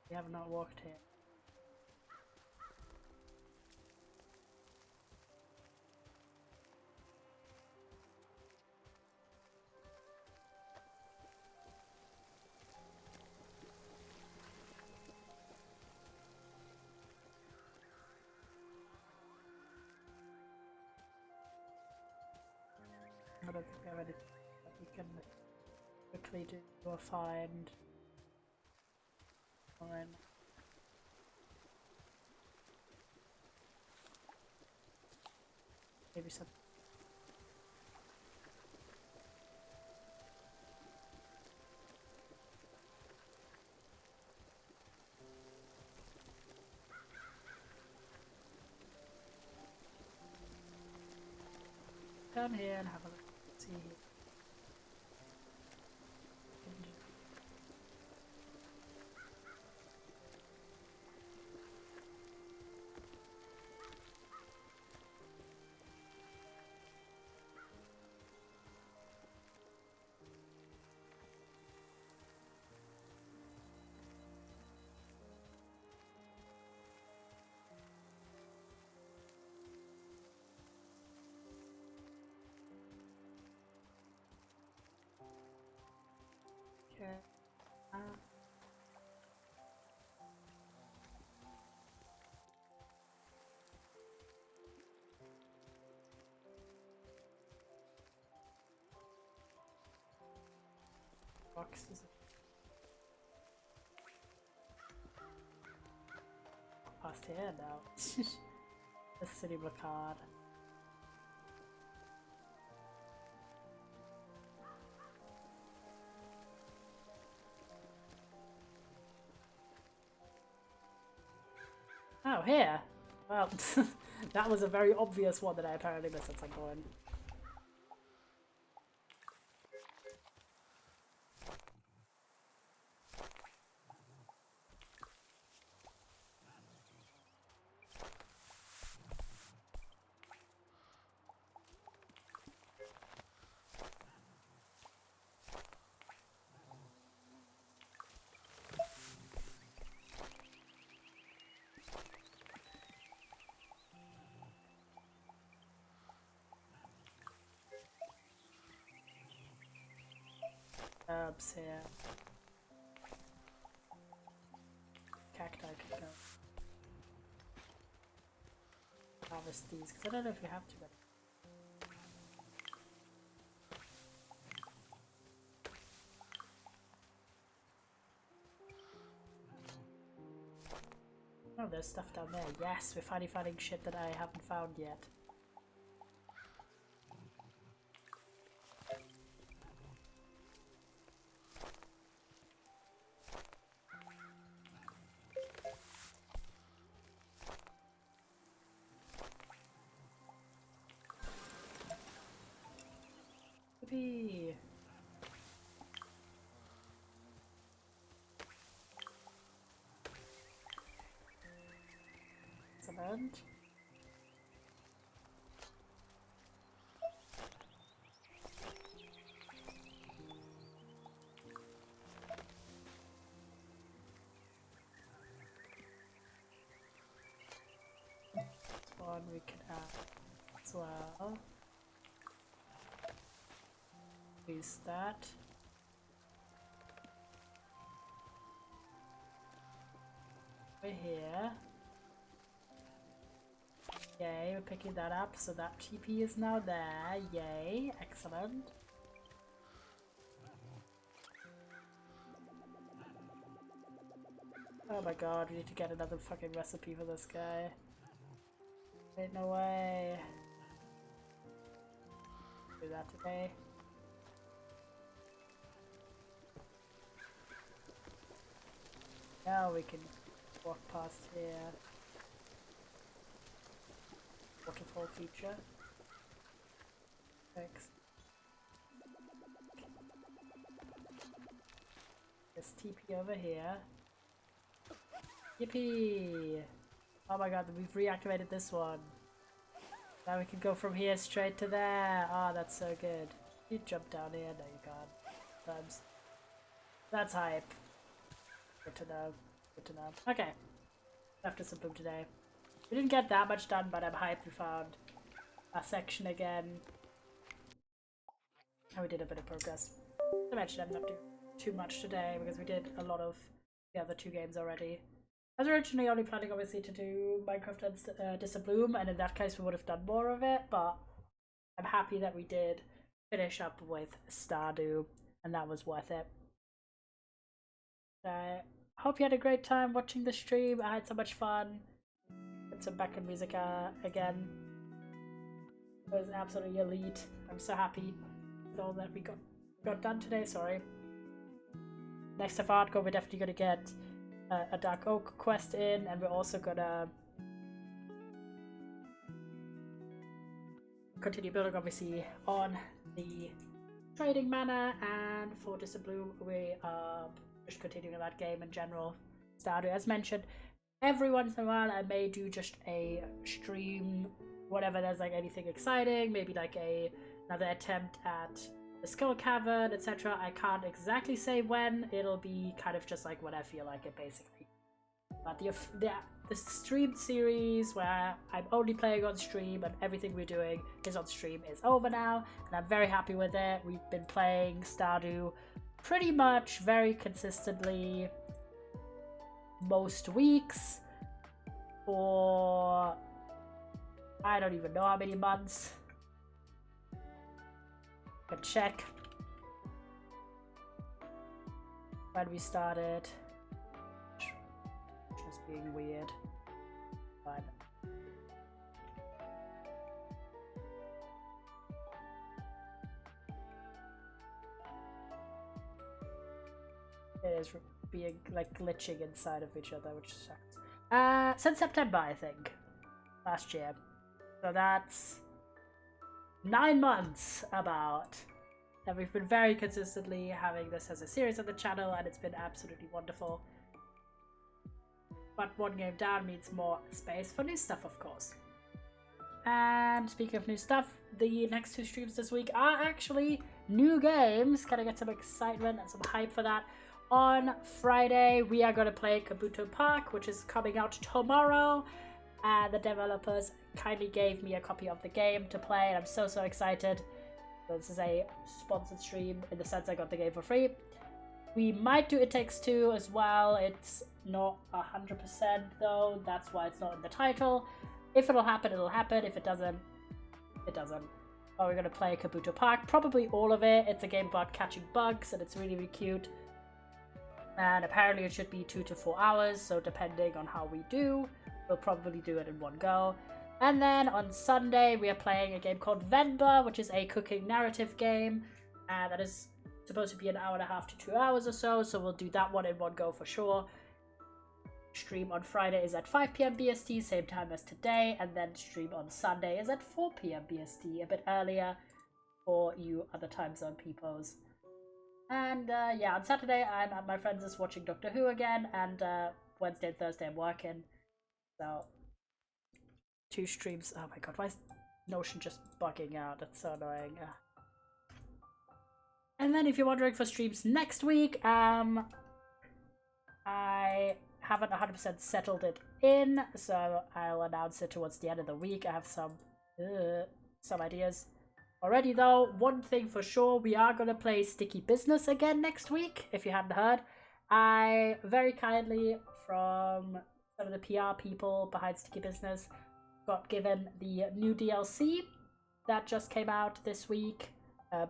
We have not walked here. I don't think we have anything that we can quickly do or find. Alright. Maybe some. Down here and have a look. See here. Okay. Boxes. Past here now. The city blockade. Oh, here! Well, that was a very obvious one that I apparently missed at some point. Herbs here. Cacti could go. Harvest these, because I don't know if you have to, but. Oh, there's stuff down there. Yes, we're finally finding shit that I haven't found yet. Yippee! Cement. we can add as well. Use that. Over here. Yay, we're picking that up, so that TP is now there. Yay, excellent. Oh my god, we need to get another fucking recipe for this guy. Wait, no way. Do that today. Now we can walk past here. Waterfall feature. Thanks. There's TP over here. Yippee! Oh my god, we've reactivated this one. Now we can go from here straight to there. Oh, that's so good. You jump down here? No, you can't. That's hype. Good to know. Good to know. Okay. After some boom today. We didn't get that much done, but I'm hyped we found a section again. And we did a bit of progress. I mentioned I'm not doing too much today because we did a lot of the other two games already. I was originally only planning obviously to do Minecraft and Disabloom, and in that case we would have done more of it, but I'm happy that we did finish up with Stardew, and that was worth it. I hope you had a great time watching the stream. I had so much fun. Get some background music again. It was absolutely elite. I'm so happy with all that we got done today. Sorry. Next of hardcore, we're definitely gonna get a Dark Oak quest in, and we're also gonna continue building obviously on the trading manor, and for Disabloom we are just continuing that game in general. Stardew, as mentioned, every once in a while I may do just a stream whenever there's like anything exciting, maybe like another attempt at the Skull Cavern, etc. I can't exactly say when. It'll be kind of just like when I feel like it, basically. But the streamed series where I'm only playing on stream and everything we're doing is on stream is over now, and I'm very happy with it. We've been playing Stardew pretty much very consistently most weeks for I don't even know how many months. But check when we started. Just being weird. But it is being like glitching inside of each other, which sucks. Since September, I think, last year. So that's 9 months about, and we've been very consistently having this as a series on the channel, and it's been absolutely wonderful. But one game down means more space for new stuff, of course. And speaking of new stuff, the next two streams this week are actually new games. Gonna get some excitement and some hype for that. On Friday we are gonna play Kabuto Park, which is coming out tomorrow. The developers kindly gave me a copy of the game to play, and I'm so excited. This is a sponsored stream in the sense I got the game for free. We might do It Takes Two as well. It's not 100% though, that's why it's not in the title. If it'll happen, it'll happen. If it doesn't, it doesn't. But we're gonna play Kabuto Park, probably all of it. It's a game about catching bugs, and it's really cute. And apparently it should be 2 to 4 hours, so depending on how we do, we'll probably do it in one go. And then on Sunday we are playing a game called Venba, which is a cooking narrative game, and that is supposed to be 1.5 hours to 2 hours or so, so we'll do that one in one go for sure. Stream on Friday is at 5 PM BST, same time as today, and then stream on Sunday is at 4 PM BST, a bit earlier for you other time zone peoples. And yeah, on Saturday I'm at my friends' watching Doctor Who again, and Wednesday and Thursday I'm working. So 2 streams. Oh my god, why is Notion just bugging out? That's so annoying. And then if you're wondering for streams next week, I haven't 100% settled it in, so I'll announce it towards the end of the week. I have some ideas already, though. One thing for sure, we are going to play Sticky Business again next week, if you hadn't heard. I very kindly, from some of the PR people behind Sticky Business, got given the new DLC that just came out this week,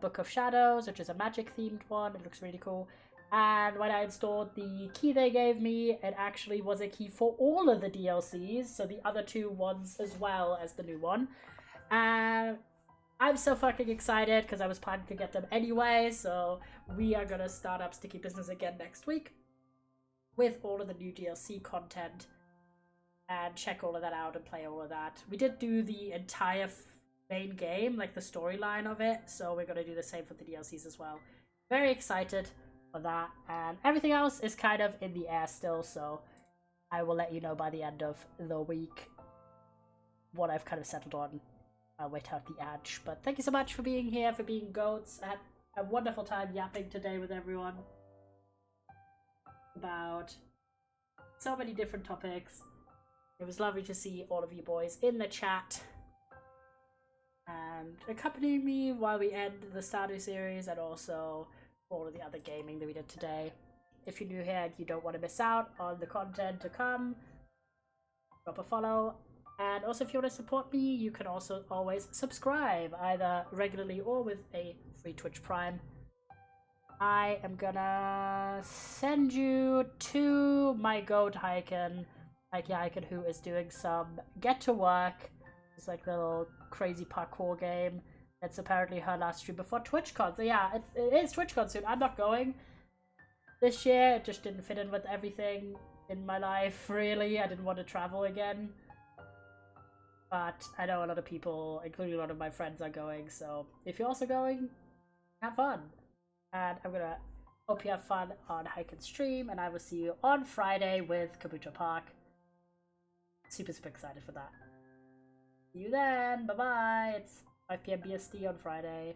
Book of Shadows, which is a magic themed one. It looks really cool. And when I installed the key they gave me, it actually was a key for all of the DLCs, so the other 2 ones as well as the new one. And I'm so fucking excited because I was planning to get them anyway, so we are gonna start up Sticky Business again next week with all of the new DLC content and check all of that out and play all of that. We did do the entire main game, like the storyline of it, so we're gonna do the same for the DLCs as well. Very excited for that, and everything else is kind of in the air still, so I will let you know by the end of the week what I've kind of settled on. I'll wait out the edge. But thank you so much for being here, for being goats. I had a wonderful time yapping today with everyone about so many different topics. It was lovely to see all of you boys in the chat and accompanying me while we end the Stardew series, and also all of the other gaming that we did today. If you're new here and you don't want to miss out on the content to come, drop a follow. And also, if you want to support me, you can also always subscribe, either regularly or with a free Twitch Prime. I am gonna send you to my goat Hiken, who is doing some Get to Work. It's like a little crazy parkour game. That's apparently her last stream before TwitchCon. So yeah, it is TwitchCon soon. I'm not going this year. It just didn't fit in with everything in my life, really. I didn't want to travel again. But I know a lot of people, including a lot of my friends, are going. So if you're also going, have fun. And I'm gonna hope you have fun on Hike and Stream. And I will see you on Friday with Kabuto Park. Super excited for that. See you then. Bye bye. It's 5 p.m. BST on Friday.